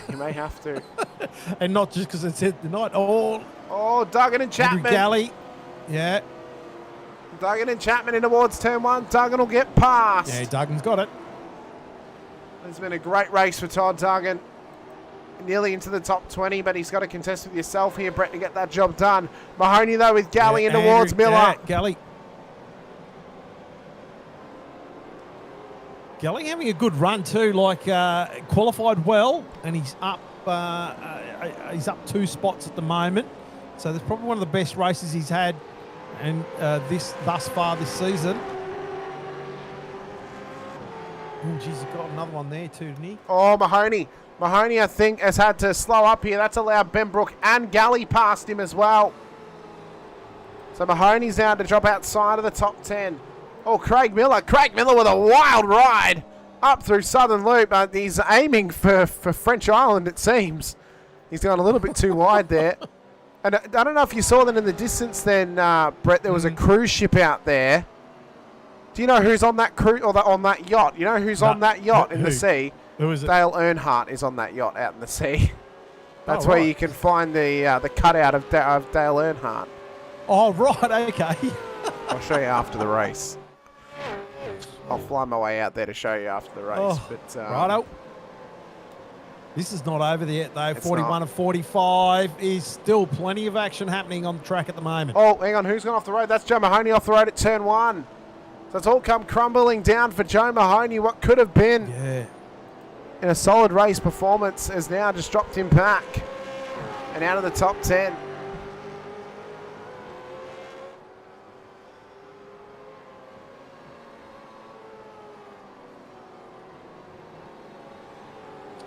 You may have to. And not just because it's hit the night. Oh, Duggan and Chapman. Andrew Galley. Yeah. Duggan and Chapman in towards turn 1. Duggan will get past. Yeah, Duggan's got it. It's been a great race for Todd Duggan. Nearly into the top 20, but he's got to contest with yourself here, Brett, to get that job done. Mahoney, though, with Galley in towards Miller. Yeah, Galley having a good run too, qualified well, and he's up 2 spots at the moment. So that's probably one of the best races he's had and thus far this season. Oh, geez, he's got another one there too, didn't he? Oh, Mahoney. Mahoney, I think, has had to slow up here. That's allowed Ben Brook and Galley past him as well. So Mahoney's now to drop outside of the top 10. Oh, Craig Miller. Craig Miller with a wild ride up through Southern Loop. He's aiming for French Island, it seems. He's gone a little bit too wide there. And I don't know if you saw that in the distance then, Brett, there was a cruise ship out there. Do you know who's on that cruise or on that yacht? You know who's on that yacht in the sea? Who is it? Dale Earnhardt is on that yacht out in the sea. That's where you can find the cutout of Dale Earnhardt. Oh, right, okay. I'll show you after the race. I'll fly my way out there to show you after the race. Oh, but righto. This is not over yet, though. 41 not. of 45 is still plenty of action happening on the track at the moment. Oh, hang on. Who's gone off the road? That's Joe Mahoney off the road at turn 1. So it's all come crumbling down for Joe Mahoney. What could have been in a solid race performance has now just dropped him back and out of the top 10.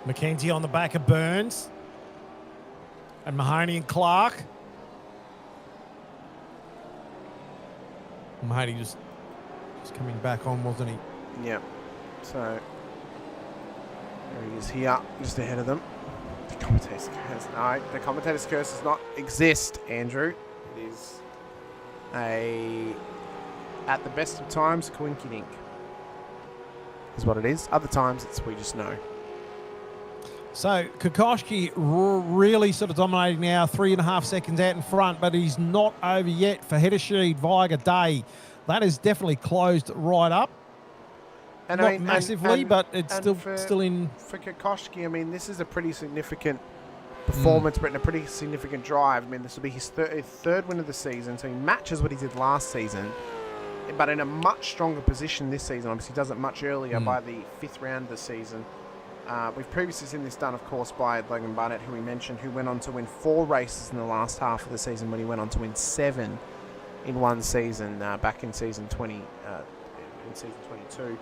Mackenzie on the back of Burns. And Mahoney and Clark. Mahoney just coming back on, wasn't he? Yep. So there he is here, just ahead of them. The commentator's curse. No, the commentator's curse does not exist, Andrew. It is at the best of times, coinkydink is what it is. Other times, it's we just know. So Kokoschki really sort of dominating now, 3.5 seconds out in front, but he's not over yet for Hedesheed, Viger, Day. That is definitely closed right up. And not I mean, massively, but it's still in. For Kokoschki, I mean, this is a pretty significant performance, but in a pretty significant drive. I mean, this will be his third win of the season, so he matches what he did last season, but in a much stronger position this season. Obviously, he does it much earlier by the 5th round of the season. We've previously seen this done, of course, by Logan Barnett, who we mentioned, who went on to win 4 races in the last half of the season when he went on to win 7 in one season back in season 20, in season 22.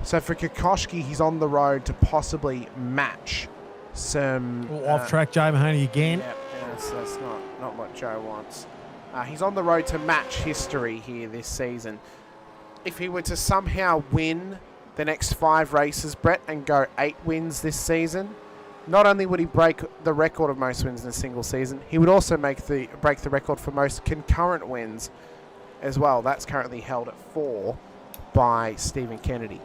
So for Kokoschki, he's on the road to possibly match some... off-track Joe Mahoney again. Yeah, that's not what Joe wants. He's on the road to match history here this season. If he were to somehow win the next 5 races, Brett, and go 8 wins this season, not only would he break the record of most wins in a single season, he would also break the record for most concurrent wins as well. That's currently held at 4 by Stephen Kennedy.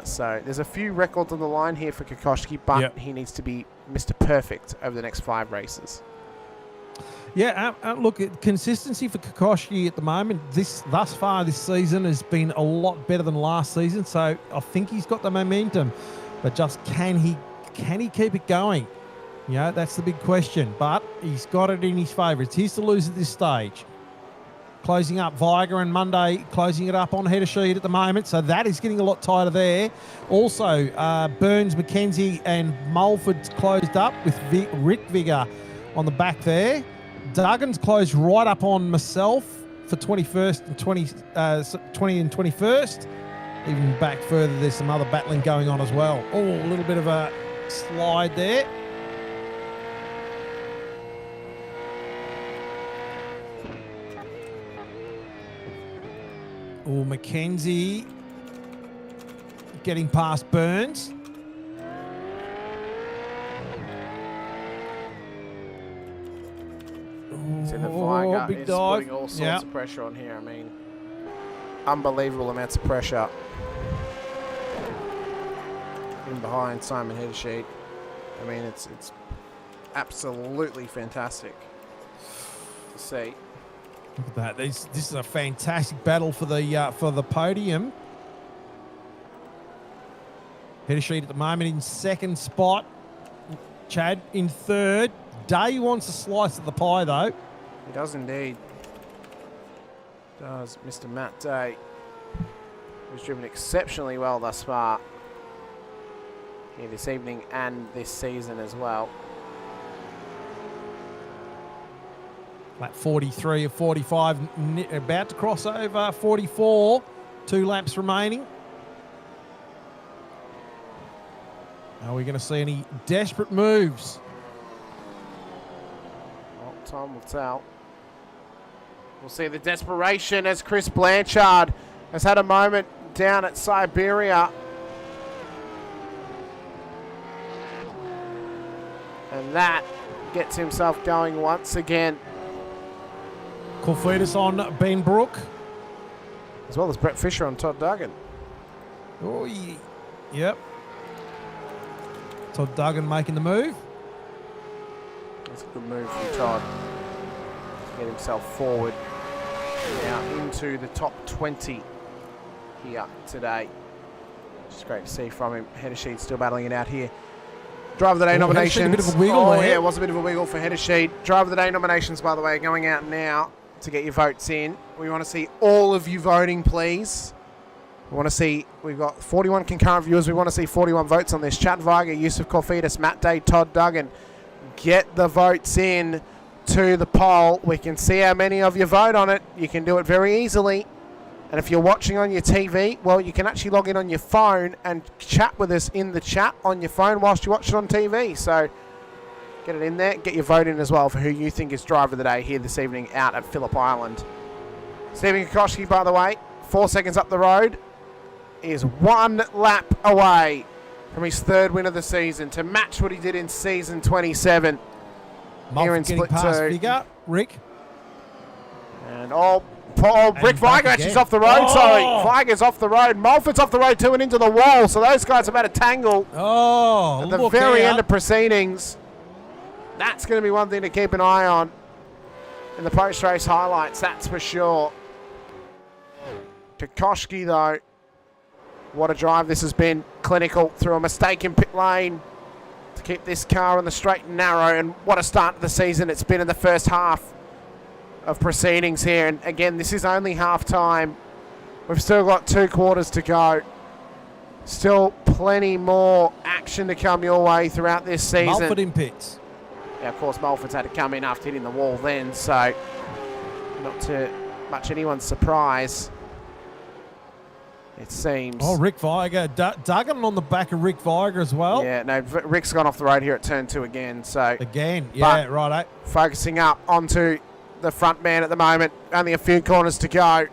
So there's a few records on the line here for Kokoschki, but he needs to be Mr. Perfect over the next 5 races. Yeah, look, consistency for Kokoschki at the moment, thus far this season has been a lot better than last season. So I think he's got the momentum, but just can he keep it going? You know, that's the big question. But he's got it in his favour. It's his to lose at this stage. Closing up Viger and Monday, closing it up on Hedesheed at the moment. So that is getting a lot tighter there. Also, Burns, McKenzie and Mulford's closed up with Rick Vigor on the back there. Duggan's closed right up on myself for 21st and 20 and 21st. Even back further, there's some other battling going on as well. Oh, a little bit of a slide there. Oh, Mackenzie getting past Burns. So the Viger big is dive. putting all sorts of pressure on here. I mean, unbelievable amounts of pressure. In behind Simon Hedesheed. I mean, it's absolutely fantastic to see. Look at that. This is a fantastic battle for the podium. Hedesheed at the moment in 2nd spot. Chad in 3rd. Day wants a slice of the pie, though. He does indeed. Does Mr. Matt Day, who's driven exceptionally well thus far here this evening and this season as well. Lap 43 of 45, about to cross over 44. 2 laps remaining. Are we going to see any desperate moves? Well, time will tell. We'll see the desperation as Chris Blanchard has had a moment down at Siberia. And that gets himself going once again. Corfidis on Ben Brook. As well as Brett Fisher on Todd Duggan. Oh, yeah. Yep. Todd Duggan making the move. That's a good move from Todd. Get himself forward now into the top 20 here today. Just great to see from him. Hedesheed still battling it out here. Driver of the Day nominations. A bit of a wiggle there. Yeah, it was a bit of a wiggle for Hedesheed. Driver of the Day nominations, by the way, going out now to get your votes in. We want to see all of you voting, please. We want to see, we've got 41 concurrent viewers. We want to see 41 votes on this. Chad Viger, Yusuf Corfidis, Matt Day, Todd Duggan. Get the votes in to the poll. We can see how many of you vote on it. You can do it very easily. And if you're watching on your TV, well, you can actually log in on your phone and chat with us in the chat on your phone whilst you watch it on TV. So get it in there. Get your vote in as well for who you think is driver of the day here this evening out at Phillip Island. Stephen Kokoschky, by the way, 4 seconds up the road, is 1 lap away from his 3rd win of the season to match what he did in season 27. Here in split 2. Figure, Rick. And Rick Viger actually's off the road. Sorry, Viger's off the road. Mulford's off the road too and into the wall. So those guys have had a tangle at the very end of proceedings. That's going to be one thing to keep an eye on in the post-race highlights, that's for sure. Kokoschky, though, what a drive this has been. Clinical through a mistake in pit lane to keep this car on the straight and narrow. And what a start to the season it's been in the first half of proceedings here. And again, this is only half time. We've still got 2 quarters to go. Still plenty more action to come your way throughout this season. Mulford in pits. Yeah, of course, Mulford's had to come in after hitting the wall then, so not to much anyone's surprise, it seems. Oh, Rick Viger. Duggan on the back of Rick Viger as well. Yeah, no, Rick's gone off the road here at turn 2 again, so. Again, yeah, right. Focusing up onto the front man at the moment. Only a few corners to go. And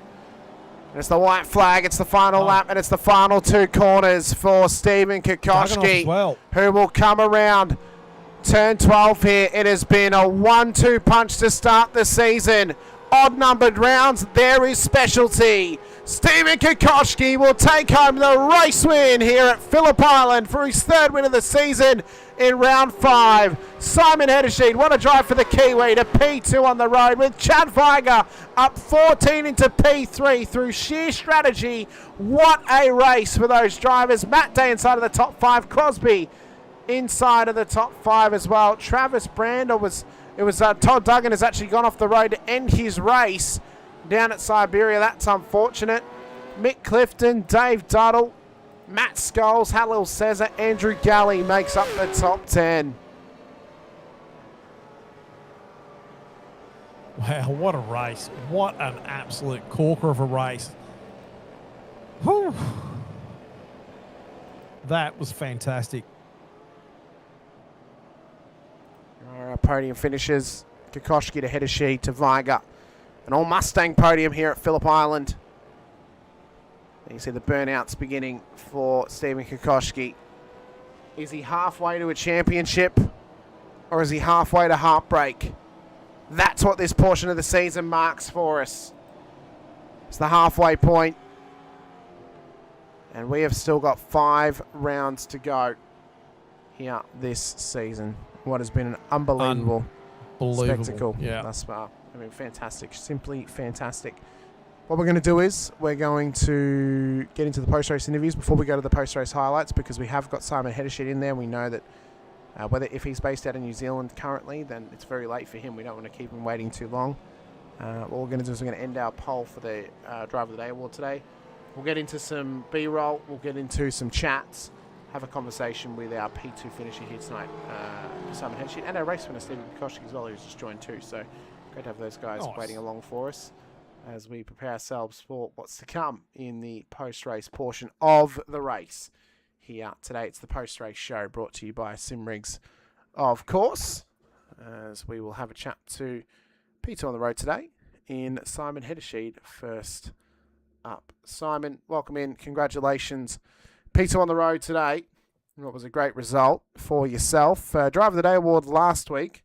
it's the white flag, it's the final lap, and it's the final 2 corners for Stephen Kokoschky, who will come around turn 12 here. It has been a 1-2 punch to start the season. Odd-numbered rounds, there is specialty. Stephen Kokoschky will take home the race win here at Phillip Island for his 3rd win of the season in round 5. Simon Hedersheed, what a drive for the Kiwi to P2 on the road, with Chad Viger up 14 into P3 through sheer strategy. What a race for those drivers. Matt Day inside of the top 5. Crosby inside of the top 5 as well. Travis Brander Todd Duggan has actually gone off the road to end his race down at Siberia. That's unfortunate. Mick Clifton, Dave Duddle, Matt Scholes, Halil Cesar, Andrew Galley makes up the top 10. Wow, what a race. What an absolute corker of a race. Whew. That was fantastic. Our podium finishes. Kokoschky to Hedersheed to Viger. An all-Mustang podium here at Phillip Island. You can see the burnouts beginning for Stephen Kokoschky. Is he halfway to a championship, or is he halfway to heartbreak? That's what this portion of the season marks for us. It's the halfway point. And we have still got 5 rounds to go here this season. What has been an unbelievable spectacle thus far. I mean, fantastic. Simply fantastic. What we're going to do is we're going to get into the post-race interviews before we go to the post-race highlights, because we have got Simon Hedersheed in there. We know that if he's based out in New Zealand currently, then it's very late for him. We don't want to keep him waiting too long. What we're going to do is we're going to end our poll for the Driver of the Day Award today. We'll get into some B-roll. We'll get into some chats. Have a conversation with our P2 finisher here tonight, Simon Hedersheed, and our race winner, Stephen Kokoschky, as well, who's just joined too. So great to have those guys waiting along for us as we prepare ourselves for what's to come in the post-race portion of the race here today. It's the post-race show brought to you by SIMRIGS, of course, as we will have a chat to P2 on the road today in Simon Hedersheed first up. Simon, welcome in. Congratulations. P2 on the road today. What was a great result for yourself. Driver of the Day Award last week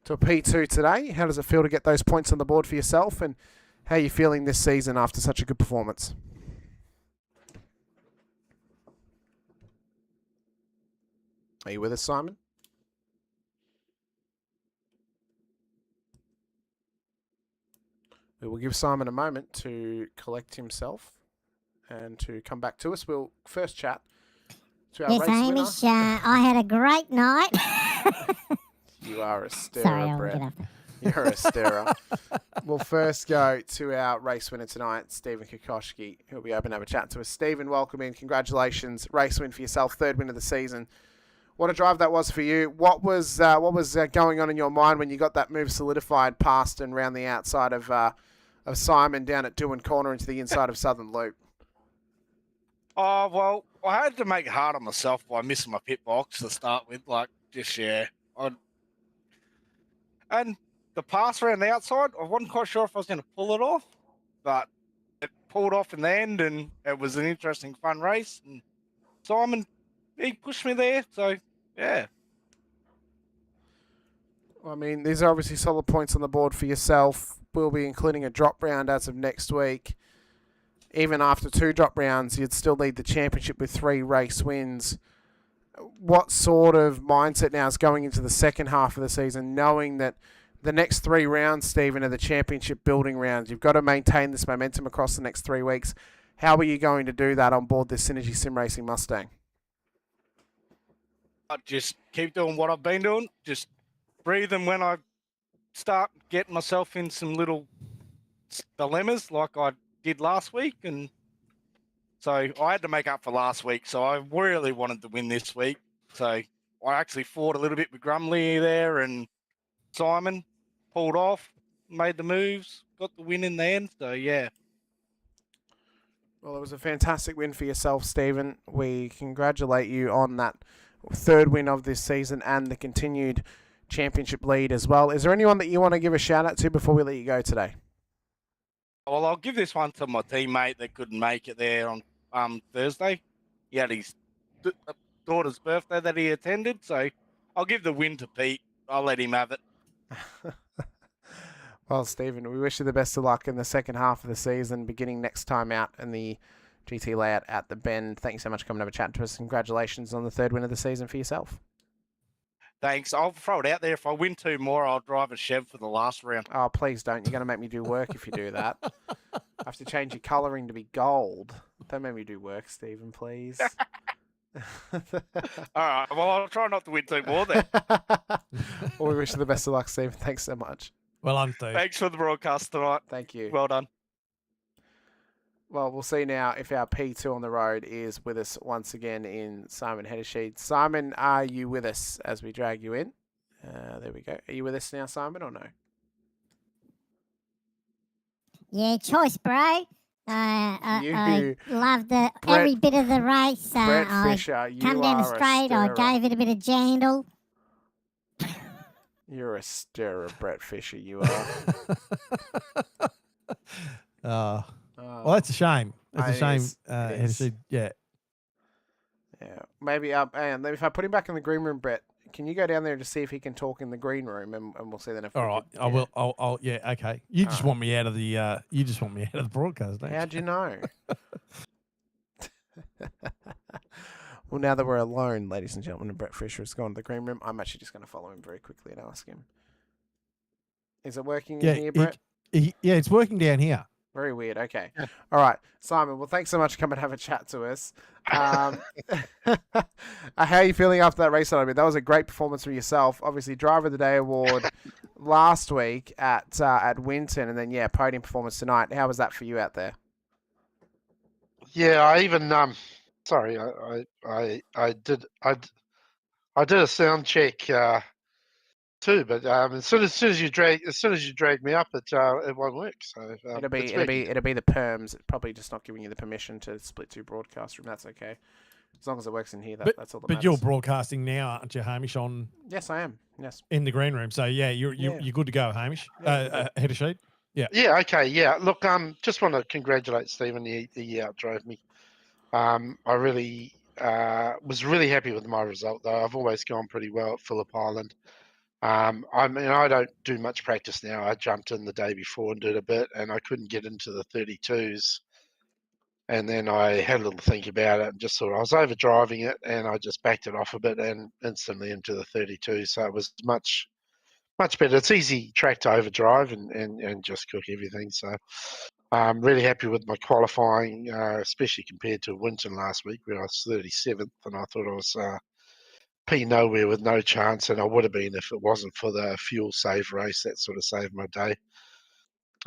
to a P2 today. How does it feel to get those points on the board for yourself, and how are you feeling this season after such a good performance? Are you with us, Simon? We will give Simon a moment to collect himself and to come back to us. We'll first chat to our race Hamish, winner. I had a great night. You are a stirrer, Sorry, I'll Brett. get off there. You're a stirrer. We'll first go to our race winner tonight, Stephen Kokoschky, who'll be open to have a chat to us. Stephen, welcome in. Congratulations. Race win for yourself, 3rd win of the season. What a drive that was for you. What was going on in your mind when you got that move solidified past and round the outside of of Simon down at Doohan Corner into the inside of Southern Loop? Oh, well, I had to make it hard on myself by missing my pit box to start with. And the pass around the outside, I wasn't quite sure if I was going to pull it off, but it pulled off in the end, and it was an interesting, fun race. And Simon, he pushed me there, so yeah. I mean, these are obviously solid points on the board for yourself. We'll be including a drop round as of next week. Even after 2 drop rounds, you'd still lead the championship with 3 race wins. What sort of mindset now is going into the second half of the season, knowing that the next 3 rounds, Stephen, are the championship building rounds? You've got to maintain this momentum across the next 3 weeks. How are you going to do that on board this Synergy Sim Racing Mustang? I just keep doing what I've been doing. Just breathing when I start getting myself in some little dilemmas like I did last week. And so I had to make up for last week. So I really wanted to win this week. So I actually fought a little bit with Grumley there, and Simon pulled off, made the moves, got the win in the end. So, yeah. Well, it was a fantastic win for yourself, Stephen. We congratulate you on that 3rd win of this season and the continued championship lead as well. Is there anyone that you want to give a shout out to before we let you go today? Well, I'll give this one to my teammate that couldn't make it there on Thursday. He had his daughter's birthday that he attended, so I'll give the win to Pete. I'll let him have it. Well, Stephen, we wish you the best of luck in the second half of the season, beginning next time out in the GT layout at the Bend. Thanks so much for coming over and chatting to us. Congratulations on the 3rd win of the season for yourself. Thanks. I'll throw it out there. If I win 2 more, I'll drive a Chev for the last round. Oh, please don't. You're going to make me do work if you do that. I have to change your colouring to be gold. Don't make me do work, Stephen, please. All right. Well, I'll try not to win 2 more then. Well, we wish you the best of luck, Stephen. Thanks so much. Well done, Steve. Thanks for the broadcast tonight. Thank you. Well done. Well, we'll see now if our P2 on the road is with us once again in Simon Heddersheet. Simon, are you with us as we drag you in? There we go. Are you with us now, Simon, or no? Yeah, choice, bro. I loved every bit of the race. Brett Fisher, you come down the straight. I gave it a bit of jandle. You're a stirrer, Brett Fisher, you are. Well, that's a shame. That's a shame. Yeah. Yeah. Maybe and if I put him back in the green room, Brett, can you go down there to see if he can talk in the green room, and we'll see then if. All right, I will. I'll. Yeah. Okay. You just want me out of the. You just want me out of the broadcast, don't you? How'd you know? Well, now that we're alone, ladies and gentlemen, and Brett Fisher has gone to the green room, I'm actually just going to follow him very quickly and ask him. Is it working in here, Brett? Yeah, it's working down here. Very weird. Okay. All right. Simon, well, thanks so much for coming and have a chat to us. How are you feeling after that race? I mean, that was a great performance from yourself. Obviously, Driver of the Day award last week at Winton, and then, podium performance tonight. How was that for you out there? Yeah, I even sorry, I did a sound check too, but as soon as you drag me up, it won't work. So it'll be the perms. It's probably just not giving you the permission to split 2 broadcast room. That's okay, as long as it works in here. That's all that matters. But you're broadcasting now, aren't you, Hamish? On yes, I am. Yes, in the green room. So you're good to go, Hamish. Head of sheet. Yeah. Yeah. Okay. Yeah. Look, just want to congratulate Stephen. He outdrove me. I really was really happy with my result, though. I've always gone pretty well at Phillip Island. I mean, I don't do much practice now. I jumped in the day before and did a bit, and I couldn't get into the 32s. And then I had a little think about it and just thought I was overdriving it, and I just backed it off a bit and instantly into the 32s. So it was much better. It's easy track to overdrive and just cook everything. So I'm really happy with my qualifying, especially compared to Winton last week where I was 37th, and I thought I was P nowhere with no chance, and I would have been if it wasn't for the fuel save race. That sort of saved my day.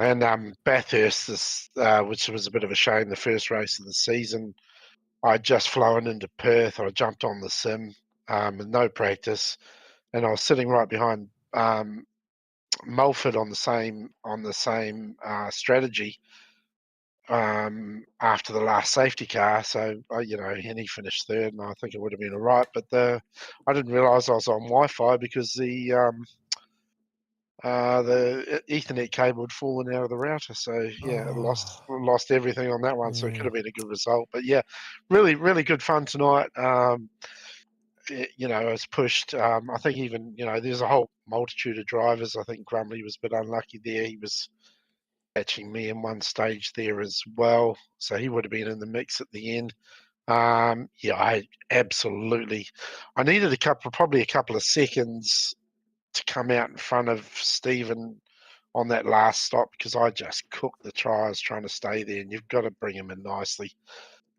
And Bathurst, which was a bit of a shame, the first race of the season, I'd just flown into Perth. I jumped on the sim with no practice, and I was sitting right behind Mulford on the same strategy after the last safety car. So and he finished third, and I think it would have been all right. But I didn't realise I was on Wi-Fi because the Ethernet cable had fallen out of the router. So yeah, lost everything on that one. So it could have been a good result. But yeah, really really good fun tonight. It was pushed. I think even there's a whole multitude of drivers. I think Grumley was a bit unlucky there. He was catching me in one stage there as well, so he would have been in the mix at the end. I absolutely. I needed probably a couple of seconds to come out in front of Stephen on that last stop because I just cooked the tyres trying to stay there, and you've got to bring him in nicely.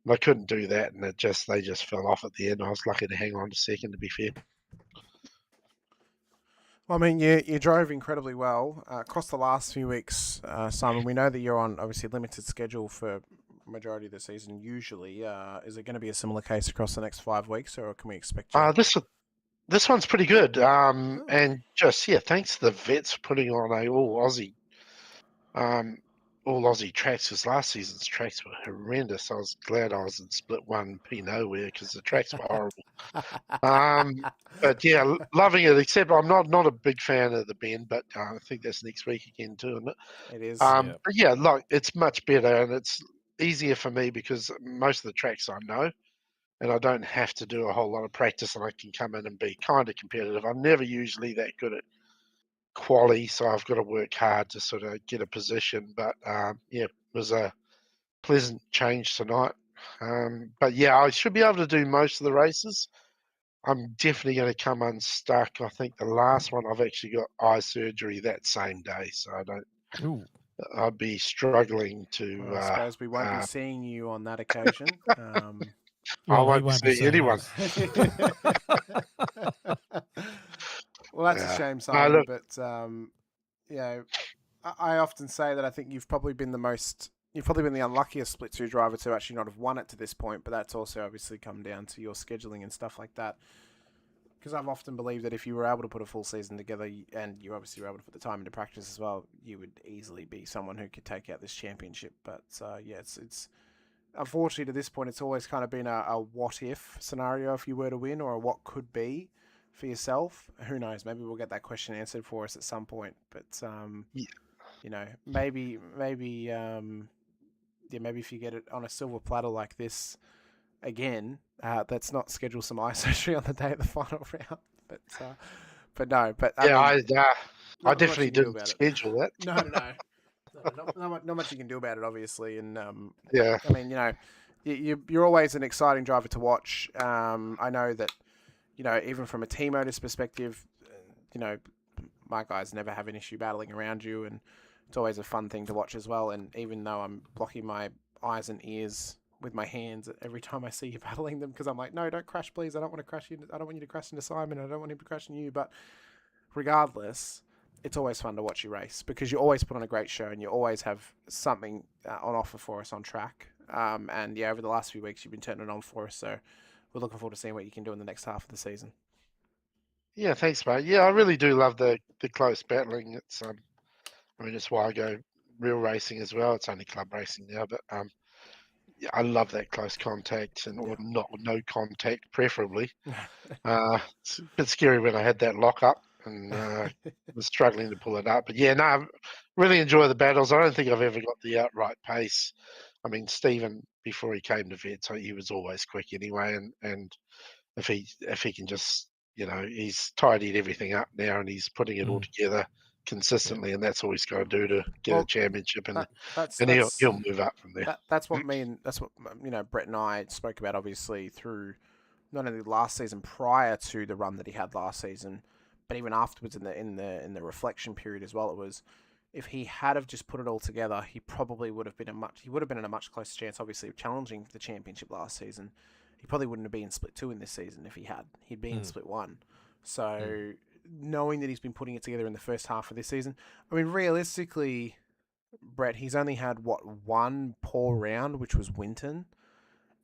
And I couldn't do that, and they just fell off at the end. I was lucky to hang on a second, to be fair. Well, I mean, you drove incredibly well across the last few weeks, Simon. We know that you're on obviously limited schedule for majority of the season. Usually, is it going to be a similar case across the next 5 weeks, or can we expect? This one's pretty good, and thanks to the vets for putting on a all Aussie tracks, because last season's tracks were horrendous. I was glad I was in split 1P nowhere because the tracks were horrible. But yeah, loving it. Except I'm not a big fan of the bend, but I think that's next week again too, isn't it? It is. But yeah, it's much better and it's easier for me because most of the tracks I know, and I don't have to do a whole lot of practice, and I can come in and be kind of competitive. I'm never usually that good at quali, so I've got to work hard to sort of get a position. But it was a pleasant change tonight. But yeah, I should be able to do most of the races. I'm definitely going to come unstuck. I think the last one I've actually got eye surgery that same day, so I don't. Ooh. I'd be struggling to. Well, I suppose we won't be seeing you on that occasion. I won't see anyone. Well, that's a shame, Simon. But I often say that I think you've probably been the unluckiest split 2 driver to actually not have won it to this point. But that's also obviously come down to your scheduling and stuff like that. Because I've often believed that if you were able to put a full season together, and you obviously were able to put the time into practice as well, you would easily be someone who could take out this championship. But it's unfortunately to this point, it's always kind of been a what if scenario if you were to win, or a what could be for yourself. Who knows? Maybe we'll get that question answered for us at some point. But maybe if you get it on a silver platter like this again, let's not schedule some eye surgery on the day of the final round. I definitely didn't schedule that. No, not much you can do about it, obviously. And I mean, you're always an exciting driver to watch. I know that, even from a team owner's perspective, my guys never have an issue battling around you, and it's always a fun thing to watch as well. And even though I'm blocking my eyes and ears with my hands every time I see you battling them, because I'm like, no, don't crash, please. I don't want to crash you. I don't want you to crash into Simon. I don't want him to crash into you. But regardless, it's always fun to watch you race because you always put on a great show and you always have something on offer for us on track. Over the last few weeks, you've been turning it on for us. So we're looking forward to seeing what you can do in the next half of the season. Yeah, thanks, mate. Yeah, I really do love the close battling. It's that's why I go real racing as well. It's only club racing now, but I love that close contact or no contact, preferably. It's a bit scary when I had that lock up and was struggling to pull it up. But I really enjoy the battles. I don't think I've ever got the outright pace. I mean, Stephen, before he came to Vets, he was always quick anyway. And if he can just, he's tidied everything up now and he's putting it all together consistently, and that's all he's got to do to get a championship, and he'll move up from there. That's what Brett and I spoke about, obviously, through not only last season prior to the run that he had last season, but even afterwards in the reflection period as well. It was, if he had have just put it all together, he probably would have been in a much closer chance, obviously, of challenging the championship last season. He probably wouldn't have been in split 2 in this season if he had. He'd be in split 1. So knowing that he's been putting it together in the first half of this season, I mean, realistically, Brett, he's only had, one poor round, which was Winton.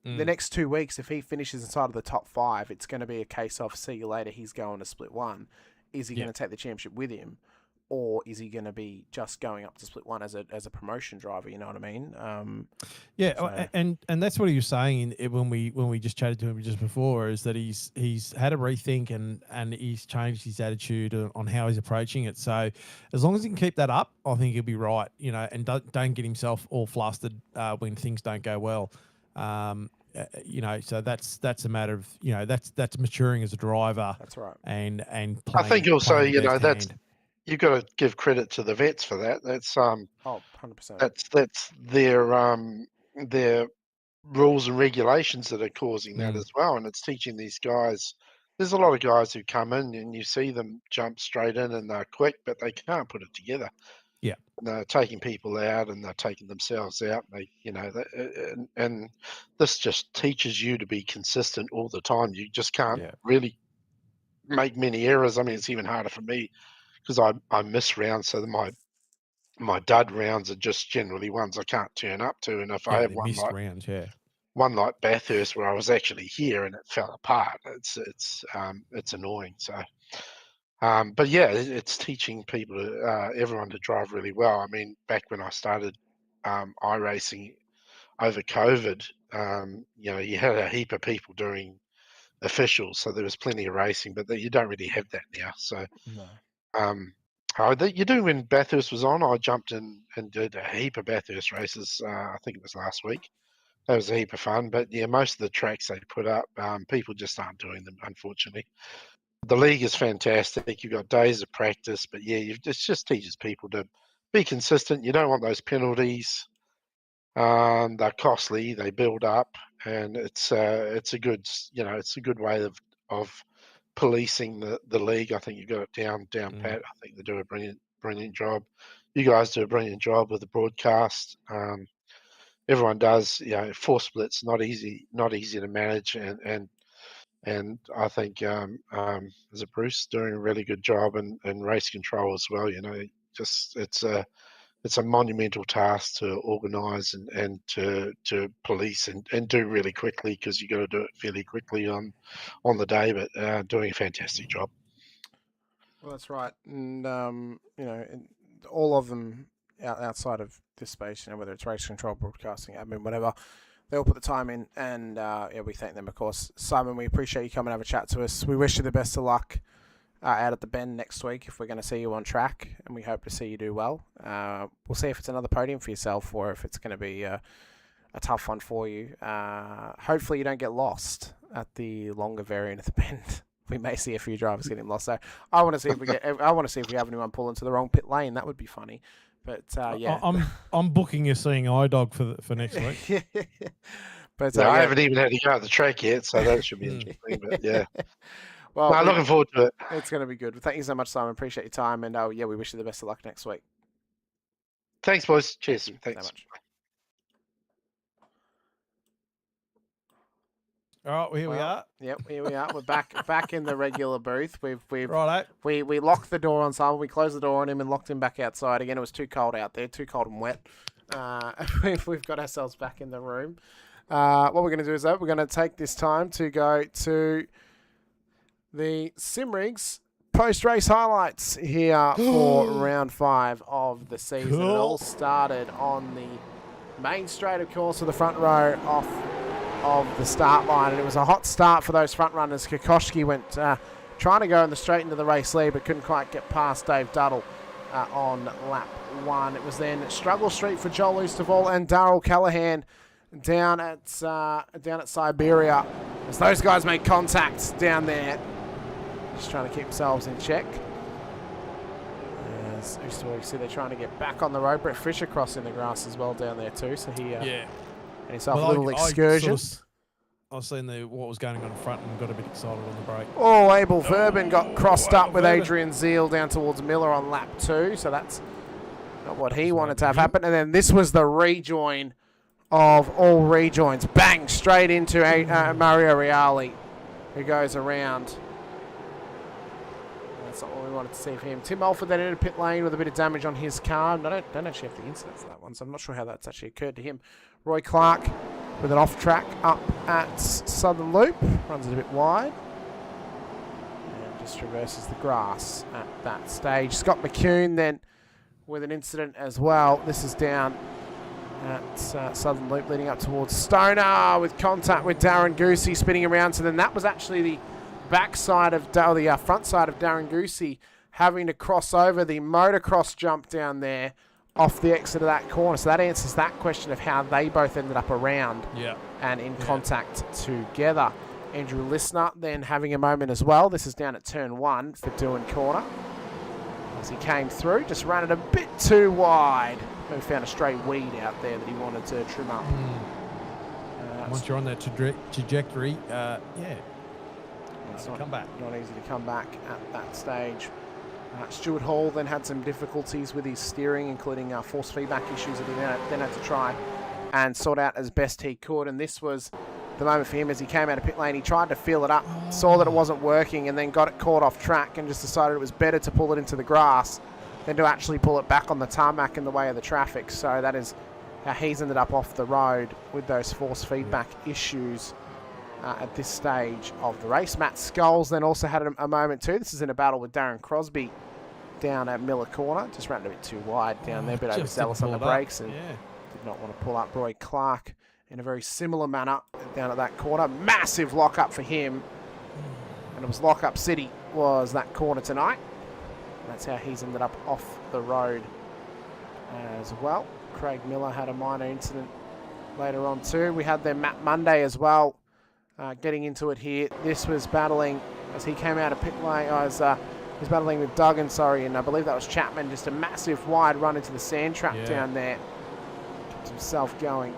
The next 2 weeks, if he finishes inside of the top 5, it's going to be a case of, see you later, he's going to split 1. Is he going to take the championship with him? or is he going to be just going up to Split 1 as a promotion driver? You know what I mean? And that's what he was saying when we just chatted to him just before, is that he's had a rethink and he's changed his attitude on how he's approaching it. So as long as he can keep that up, I think he'll be right. And don't get himself all flustered when things don't go well. So that's a matter of that's maturing as a driver. That's right. And I think also that's you've got to give credit to the vets for that. That's 100%. That's their rules and regulations that are causing that as well, and it's teaching these guys. There's a lot of guys who come in and you see them jump straight in and they're quick, but they can't put it together. Yeah, and they're taking people out and they're taking themselves out. And this just teaches you to be consistent all the time. You just can't really make many errors. I mean, it's even harder for me because I miss rounds, so that my dud rounds are just generally ones I can't turn up to. And if I have one like Bathurst where I was actually here and it fell apart, it's annoying. So, but yeah, it's teaching people everyone to drive really well. I mean, back when I started iRacing over COVID, you had a heap of people doing officials, so there was plenty of racing, but you don't really have that now. So. No. You do when Bathurst was on. I jumped in and did a heap of Bathurst races. I think it was last week. That was a heap of fun. But yeah, most of the tracks they put up, people just aren't doing them, unfortunately. The league is fantastic. You've got days of practice, but yeah, it just teaches people to be consistent. You don't want those penalties. They're costly. They build up, and it's a good way of policing the league. I think you've got it down pat. I think they do a brilliant job. You guys do a brilliant job with the broadcast. Everyone does. 4 splits, not easy to manage, and I think as a Bruce doing a really good job and race control as well. Just it's a monumental task to organise and to police and do really quickly, because you got to do it fairly quickly on the day, but doing a fantastic job. Well, that's right, and and all of them outside of this space, whether it's race control, broadcasting, admin, whatever, they all put the time in, and we thank them, of course. Simon, we appreciate you coming and have a chat to us. We wish you the best of luck out at the Bend next week, if we're going to see you on track, and we hope to see you do well. We'll see if it's another podium for yourself or if it's going to be a tough one for you. Hopefully you don't get lost at the longer variant of the Bend. We may see a few drivers getting lost. So I want to see if we have anyone pull into the wrong pit lane. That would be funny. But yeah, I'm booking you seeing iDog for next week. But I haven't even had to go at the track yet, so that should be interesting. But yeah. Well, I'm looking forward to it. It's going to be good. Thank you so much, Simon. Appreciate your time. And we wish you the best of luck next week. Thanks, boys. Cheers. Thanks. So much. All right, here we are. Yep, here we are. We're back in the regular booth. We locked the door on Simon. We closed the door on him and locked him back outside again. It was too cold out there, too cold and wet. We've got ourselves back in the room. What we're going to do is we're going to take this time to go to the SIMRIGS post-race highlights here for round 5 of the season. Cool. It all started on the main straight, of course, with the front row off of the start line, and it was a hot start for those front runners. Kokoschke went trying to go in the straight into the race lead, but couldn't quite get past Dave Duddle on lap 1. It was then Struggle Street for Joel Oosterval and Darryl Callahan down at Siberia, as those guys made contact down there, just trying to keep themselves in check. As Oosterval, you see they're trying to get back on the road. Brett Fisher crossing the grass as well down there too, so he had himself a little excursion. I seen what was going on in front and got a bit excited on the break. Oh, Abel Verben got crossed up with Adrian Zeal down towards Miller on lap 2, so that's not what he wanted to have happen. And then this was the rejoin of all rejoins. Bang, straight into Mario Reali, who goes around. That's not what we wanted to see for him. Tim Alford then in a pit lane with a bit of damage on his car. I don't actually have the incidents for that one, so I'm not sure how that's actually occurred to him. Roy Clark with an off-track up at Southern Loop. Runs it a bit wide. And just traverses the grass at that stage. Scott McCune then with an incident as well. This is down at Southern Loop leading up towards Stoner with contact with Darren Goosey spinning around. So then that was actually the backside of, the front side of Darren Goosey having to cross over the motocross jump down there off the exit of that corner. So that answers that question of how they both ended up around and in contact together. Andrew Listener then having a moment as well. This is down at turn 1 for Doohan Corner. As he came through, just ran it a bit too wide. Maybe found a stray weed out there that he wanted to trim up. Once you're on that trajectory, it's come back. Not easy to come back at that stage. Stuart Hall then had some difficulties with his steering, including force feedback issues that he then had to try and sort out as best he could. And this was the moment for him as he came out of pit lane. He tried to feel it up, saw that it wasn't working, and then got it caught off track and just decided it was better to pull it into the grass than to actually pull it back on the tarmac in the way of the traffic. So that is how he's ended up off the road with those force feedback issues at this stage of the race. Matt Scholes then also had a moment too. This is in a battle with Darren Crosby down at Miller Corner. Just ran a bit too wide down there, a bit overzealous on the brakes and did not want to pull up. Roy Clark in a very similar manner down at that corner. Massive lock-up for him. And it was lock-up city was that corner tonight. That's how he's ended up off the road as well. Craig Miller had a minor incident later on too. We had then Matt Monday as well getting into it here. This was battling as he came out of pit lane. He was battling with Duggan, and I believe that was Chapman. Just a massive wide run into the sand trap down there. Kept himself going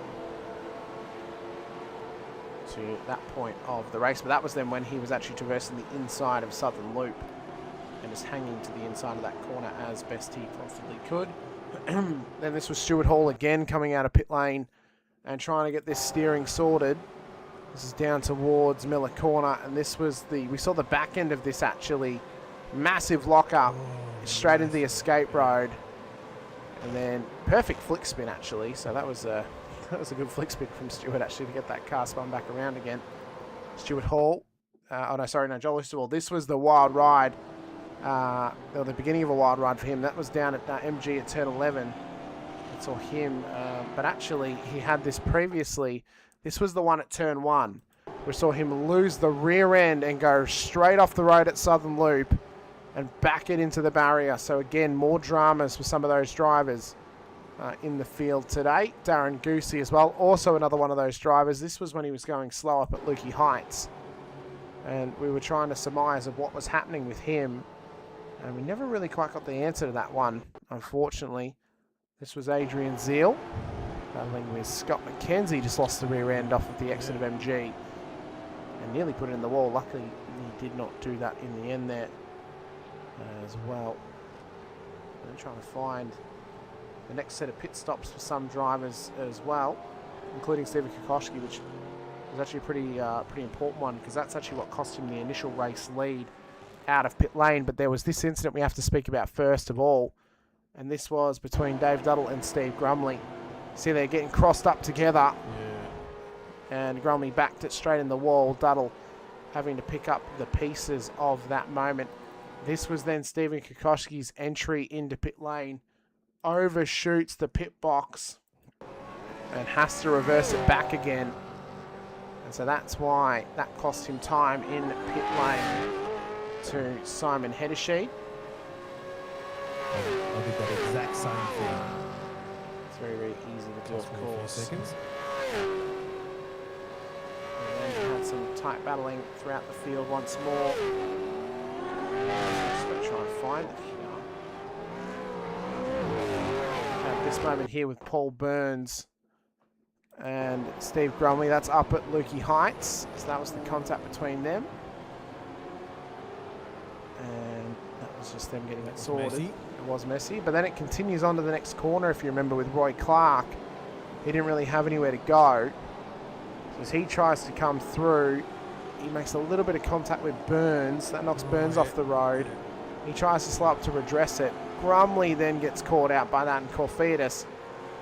to that point of the race. But that was then when he was actually traversing the inside of Southern Loop and just hanging to the inside of that corner as best he possibly could. Then this was Stuart Hall again coming out of pit lane and trying to get this steering sorted. This is down towards Miller Corner, and this was we saw the back end of this actually. Massive lock-up straight into the escape road. And then perfect flick spin actually. So that was a good flick spin from Stuart actually to get that car spun back around again. Stuart Hall. Joel Oosterwald. This was the wild ride. Or the beginning of a wild ride for him. That was down at MG at turn 11. I saw him. But actually he had this previously. This was the one at turn 1. We saw him lose the rear end and go straight off the road at Southern Loop and back it into the barrier. So again, more dramas for some of those drivers in the field today. Darren Goosey as well, also another one of those drivers. This was when he was going slow up at Lukey Heights. And we were trying to surmise of what was happening with him. And we never really quite got the answer to that one, unfortunately. This was Adrian Zeal battling with Scott McKenzie. Just lost the rear end off of the exit of MG. And nearly put it in the wall. Luckily, he did not do that in the end there as well. I'm trying to find the next set of pit stops for some drivers as well, including Stephen Kokoschke, which was actually a pretty important one because that's actually what cost him the initial race lead out of pit lane. But there was this incident we have to speak about first of all, and this was between Dave Duddle and Steve Grumley. See, they're getting crossed up together. And Grumley backed it straight in the wall. Duddle having to pick up the pieces of that moment. This was then Stephen Kokoschke's entry into pit lane. Overshoots the pit box and has to reverse it back again. And so that's why that cost him time in pit lane to Simon Hedesheed. I did that exact same thing. It's very, very easy to do, of course. Seconds. And had some tight battling throughout the field once more. Just going to try and find it here. At this moment here with Paul Burns and Steve Grumley. That's up at Lukey Heights. So that was the contact between them. And that was just them getting it sorted. Messy. It was messy. But then it continues on to the next corner, if you remember, with Roy Clark. He didn't really have anywhere to go. So as he tries to come through, he makes a little bit of contact with Burns. That knocks Burns off the road. He tries to slow up to redress it. Grumley then gets caught out by that, and Corfidis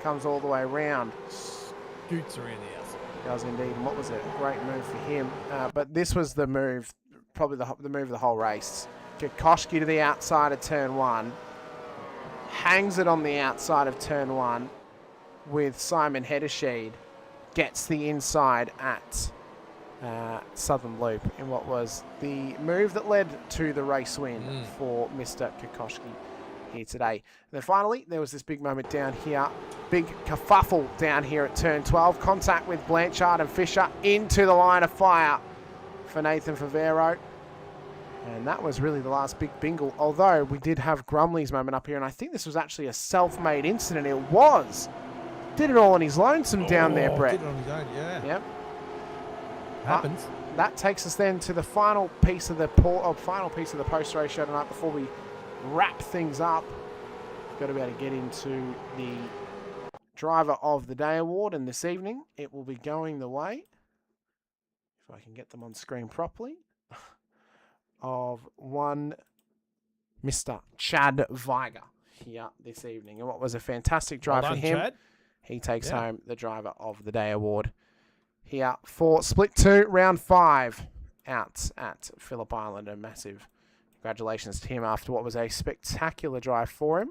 comes all the way around. Scoots around the outside. Does indeed. And what was it? A great move for him. But this was the move probably the move of the whole race. Kokoschki to the outside of turn 1. Hangs it on the outside of turn 1 with Simon Hedesheed. Gets the inside at Southern Loop in what was the move that led to the race win for Mr. Kokoschki here today. And then finally, there was this big moment down here. Big kerfuffle down here at turn 12. Contact with Blanchard and Fisher into the line of fire for Nathan Favero. And that was really the last big bingle. Although we did have Grumley's moment up here, and I think this was actually a self-made incident. It was. Did it all on his lonesome down there, Brett. Did it on his own, yeah. Yep. Happens. That takes us then to the final piece of the post-race show tonight before we wrap things up. We've got to be able to get into the Driver of the Day award, and this evening it will be going the way, if I can get them on screen properly, of one Mr. Chad Viger here this evening. And what was a fantastic drive for him. Chad. He takes home the Driver of the Day award here for Split 2, Round 5 out at Phillip Island. A massive congratulations to him after what was a spectacular drive for him.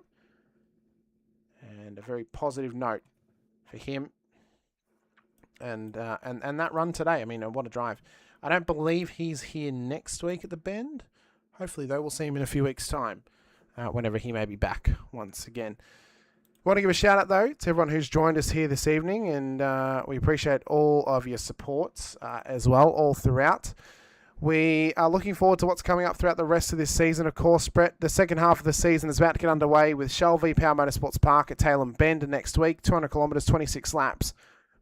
And a very positive note for him. And that run today, I mean, what a drive. I don't believe he's here next week at the Bend. Hopefully, though, we'll see him in a few weeks' time, whenever he may be back once again. I want to give a shout out, though, to everyone who's joined us here this evening, and we appreciate all of your supports as well, all throughout. We are looking forward to what's coming up throughout the rest of this season. Of course, Brett, the second half of the season is about to get underway with Shell v Power Motorsports Park at Tailem Bend next week. 200 kilometres, 26 laps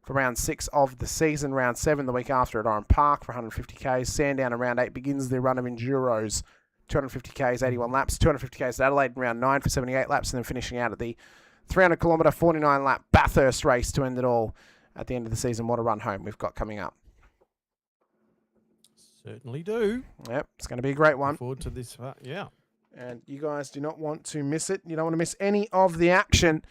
for round 6 of the season. Round 7 the week after at Oran Park for 150 Ks. Sandown in round 8 begins the run of Enduros. 250 Ks, 81 laps. 250 Ks at Adelaide in round 9 for 78 laps, and then finishing out at the 300 kilometre, 49 lap Bathurst race to end it all at the end of the season. What a run home we've got coming up. Certainly do. Yep, it's going to be a great one. Look forward to this, yeah. And you guys do not want to miss it. You don't want to miss any of the action.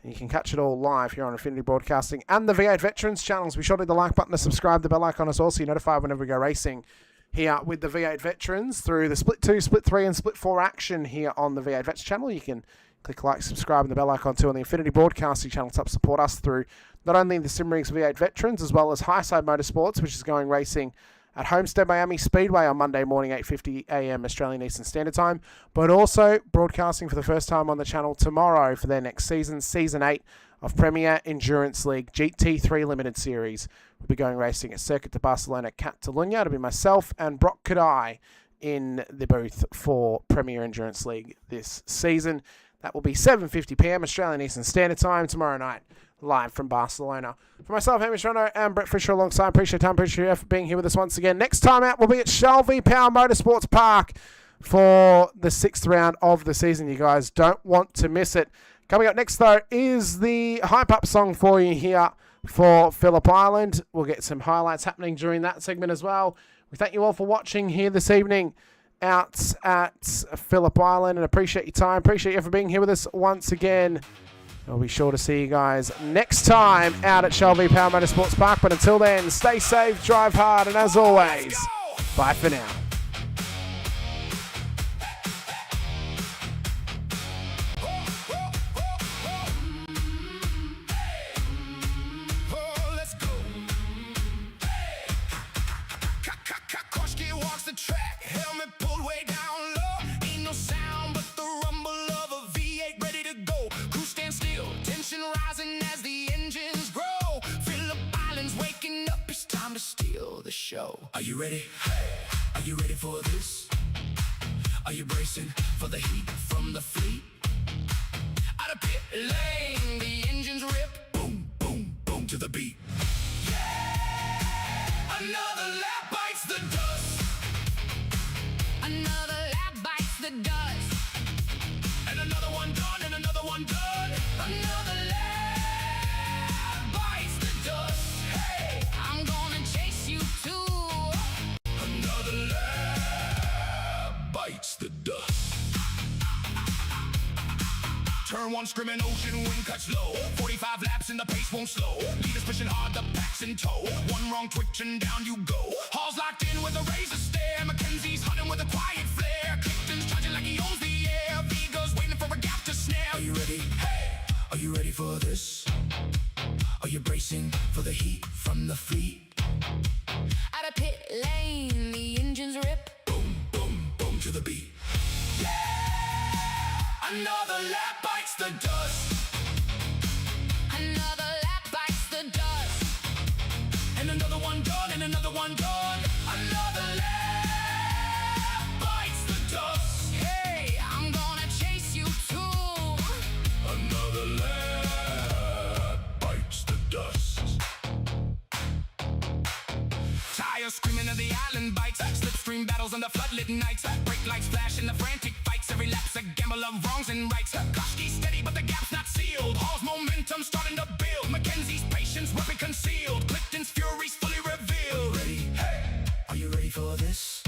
You can catch it all live here on Affinity Broadcasting and the V8 Veterans channels. Be sure to hit the like button to subscribe, the bell icon as well, so you're notified whenever we go racing here with the V8 Veterans through the Split 2, Split 3 and Split 4 action here on the V8 Vets channel. You can click like, subscribe, and the bell icon too on the Affinity Broadcasting channel to help support us through not only the SIMRIGS V8 Veterans as well as Highside Motorsports, which is going racing at Homestead Miami Speedway on Monday morning, 8:50 a.m. Australian Eastern Standard Time, but also broadcasting for the first time on the channel tomorrow for their next season, Season 8 of Premier Endurance League GT3 Limited Series. We'll be going racing at Circuit de Barcelona, Catalunya. It'll be myself and Brock Kadai in the booth for Premier Endurance League this season. That will be 7:50 p.m. Australian Eastern Standard Time tomorrow night, live from Barcelona. For myself, Hamish Munro and Brett Fisher alongside, appreciate your time, appreciate your effort being here with us once again. Next time out, we'll be at Shell v Power Motorsports Park for the 6th round of the season. You guys don't want to miss it. Coming up next, though, is the hype-up song for you here for Phillip Island. We'll get some highlights happening during that segment as well. We thank you all for watching here this evening out at Phillip Island, and appreciate your time. Appreciate you for being here with us once again. We'll be sure to see you guys next time out at Shell v Power Motorsports Park. But until then, stay safe, drive hard, and as always, bye for now. Show. Are you ready? Are you ready for this? Are you bracing for the heat from the fleet? Out of pit lane, the engines rip. Boom, boom, boom to the beat. Yeah! Another lap bites the dust. Another lap bites the dust. And another one done, and another one done. Another lap bites the dust. Hey, I'm gonna chase you to another lap bites the dust. Turn one, screaming ocean, wind cuts low. 45 laps and the pace won't slow. Leaders pushing hard, the pack's in tow. One wrong twitch and down you go. Hall's locked in with a razor stare. Mackenzie lane, the engines rip. Boom, boom, boom to the beat. Yeah! Another lap bites the dust. Another lap bites the dust. And another one done, and another one done. Another lap bites the dust. Hey, I'm gonna chase you too. Another lap bites the dust. Tires screaming of the island bites. Slipstream battles on the floodlit nights. Brake lights flash in the frantic fights. Every lap's a gamble of wrongs and rights. Koshki's steady, but the gap's not sealed. Hall's momentum starting to build. Mackenzie's patience weapon concealed. Clifton's fury's fully revealed. Are you ready? Hey! Are you ready for this?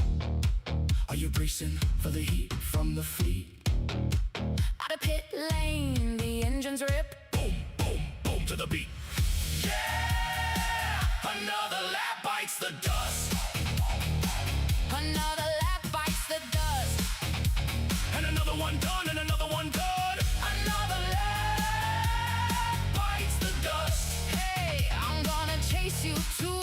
Are you bracing for the heat from the fleet? Out of pit lane, the engines rip. Boom, boom, boom to the beat. Yeah! Another lap bites the dust. Another lap bites the dust. And another one done, and another one done. Another lap bites the dust. Hey, I'm gonna chase you too.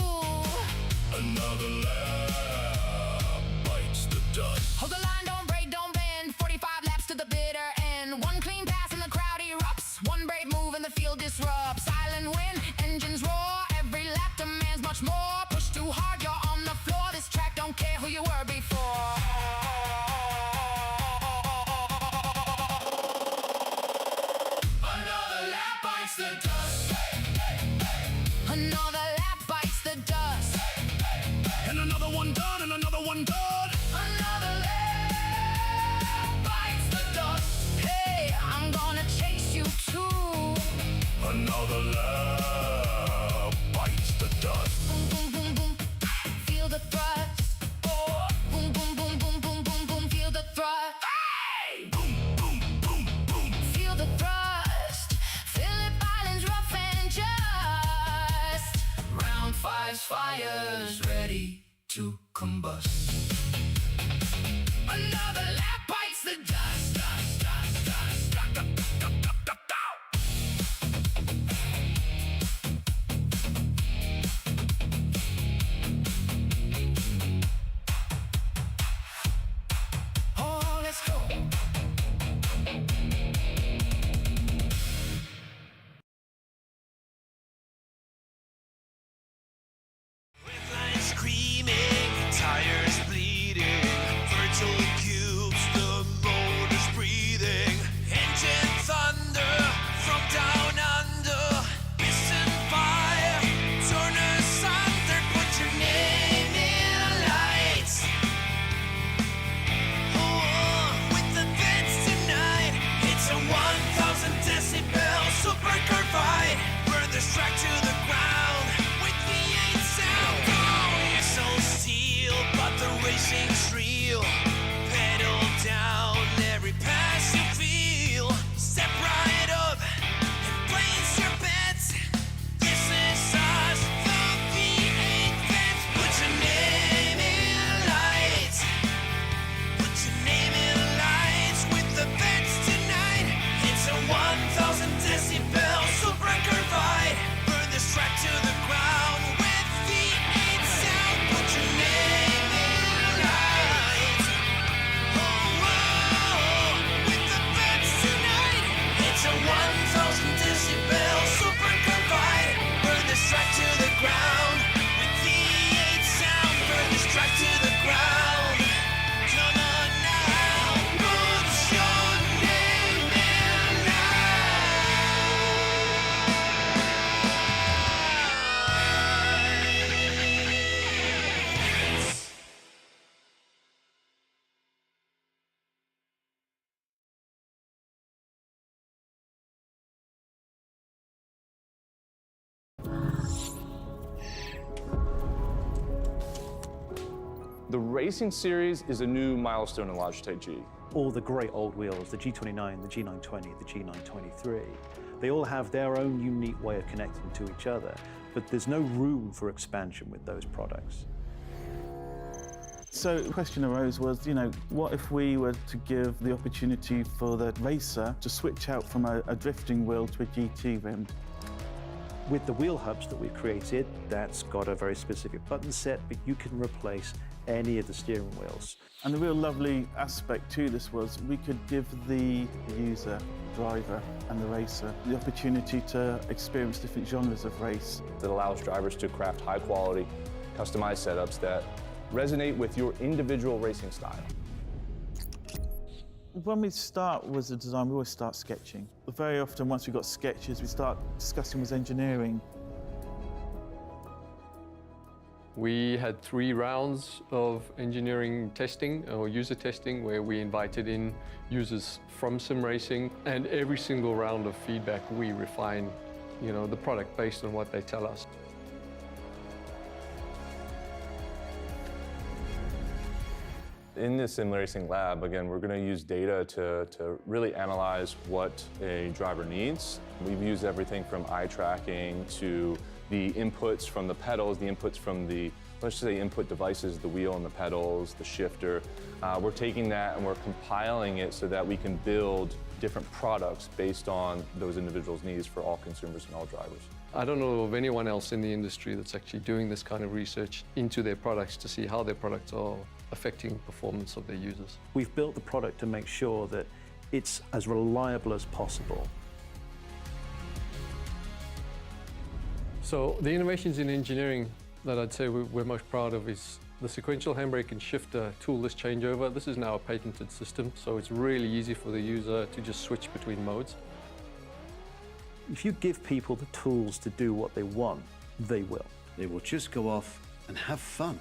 Another lap bites the dust. Hold the line, don't break, don't bend. 45 laps to the bitter end. One clean pass and the crowd erupts. One brave move and the field disrupts. Silent win, engines roar. Every lap demands much more. Push too hard, you're on the floor. This track don't care who you were before. Another lap bites the dust. Another lap bites the dust. And another one done, and another one done. Another lap bites the dust. Hey, I'm gonna chase you too. Another lap bites the dust. Boom, boom, boom, boom. Feel the thrust. Oh. Boom, boom, boom, boom, boom, boom, boom. Feel the thrust. Hey! Boom, boom, boom, boom. Feel the thrust. Phillip Island's rough and just. Round 5's fires ready to combust. Another lap bites the dust. Dust, dust, dust, dust, dust, dust, dust, dust, dust. Oh, let's go. Lines screaming, tires bleeding, virtual cubes, the motor's breathing, engine thunder from down under, piston fire, turn asunder, put your name in lights. Oh, with the vents tonight, it's a 1,000 decibel supercar fight, burn this track to the ground with V8 sound. You're so steel, but the racing's real. Pedal down every pass you feel. Step right up and place your bets. This is us, the V8 vets. Put your name in lights. Put your name in lights with the vets tonight. It's a 1,000 decibel supercar fight. Burn this track to the ground with V8 sound. Put your name in lights. Oh, oh, with the vets tonight. It's a 1,000 decibel supercar fight. Burn this track to the ground with V8 sound. Burn this track to the ground. Come on now, put your name in lights. The Racing Series is a new milestone in Logitech G. All the great old wheels, the G29, the G920, the G923, they all have their own unique way of connecting to each other, but there's no room for expansion with those products. So the question arose was, what if we were to give the opportunity for the racer to switch out from a drifting wheel to a GT rim? With the wheel hubs that we've created, that's got a very specific button set, but you can replace any of the steering wheels. And the real lovely aspect to this was we could give the user, driver and the racer the opportunity to experience different genres of race. That allows drivers to craft high quality, customized setups that resonate with your individual racing style. When we start with the design, we always start sketching. Very often, once we've got sketches, we start discussing with engineering. We had 3 rounds of engineering testing or user testing where we invited in users from sim racing, and every single round of feedback we refine, the product based on what they tell us. In the sim racing lab, again, we're going to use data to really analyze what a driver needs. We've used everything from eye tracking to the inputs from the pedals, the inputs from the, let's say, input devices, the wheel and the pedals, the shifter. We're taking that and we're compiling it so that we can build different products based on those individuals' needs for all consumers and all drivers. I don't know of anyone else in the industry that's actually doing this kind of research into their products to see how their products are affecting performance of their users. We've built the product to make sure that it's as reliable as possible. So the innovations in engineering that I'd say we're most proud of is the sequential handbrake and shifter toolless changeover. This is now a patented system, so it's really easy for the user to just switch between modes. If you give people the tools to do what they want, they will. They will just go off and have fun.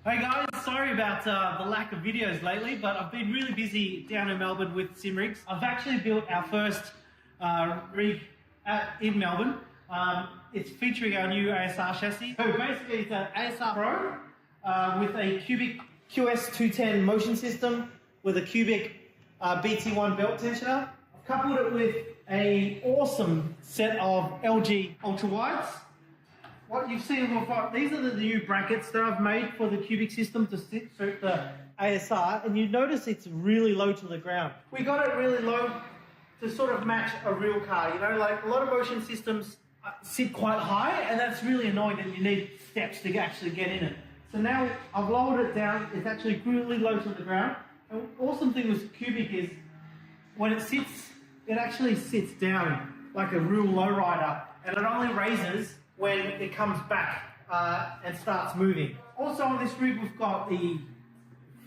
Hey guys, sorry about the lack of videos lately, but I've been really busy down in Melbourne with SIMRIGS. I've actually built our first rig in Melbourne. It's featuring our new ASR chassis. So basically it's an ASR Pro with a cubic QS210 motion system with a cubic BT1 belt tensioner. I've coupled it with an awesome set of LG ultra wides. What you've seen before, these are the new brackets that I've made for the cubic system to suit the ASR, and you notice it's really low to the ground. We got it really low to sort of match a real car, like a lot of motion systems sit quite high, and that's really annoying that you need steps to actually get in it. So now I've lowered it down, it's actually really low to the ground. And the awesome thing with cubic is when it sits, it actually sits down like a real lowrider, and it only raises when it comes back and starts moving. Also on this rig, we've got the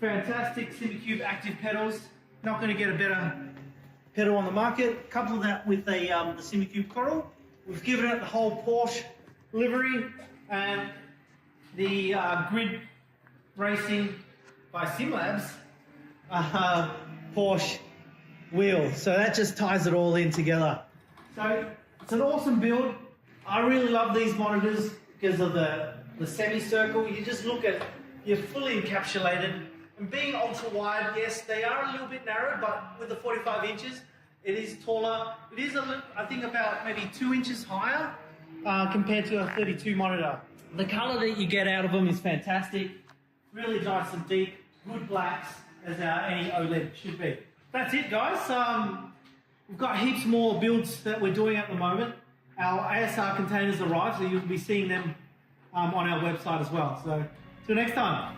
fantastic SimCube active pedals. Not going to get a better pedal on the market. Couple that with the SimCube Coral. We've given it the whole Porsche livery and the Grid Racing by SimLabs Porsche wheel. So that just ties it all in together. So it's an awesome build. I really love these monitors because of the semicircle. You just look at, you're fully encapsulated. And being ultra wide, yes, they are a little bit narrow, but with the 45 inches, it is taller. It is, I think, about maybe 2 inches higher compared to a 32 monitor. The color that you get out of them is fantastic. Really nice and deep, good blacks, as any OLED should be. That's it, guys. We've got heaps more builds that we're doing at the moment. Our ASR containers arrived, so you'll be seeing them on our website as well. So, till next time.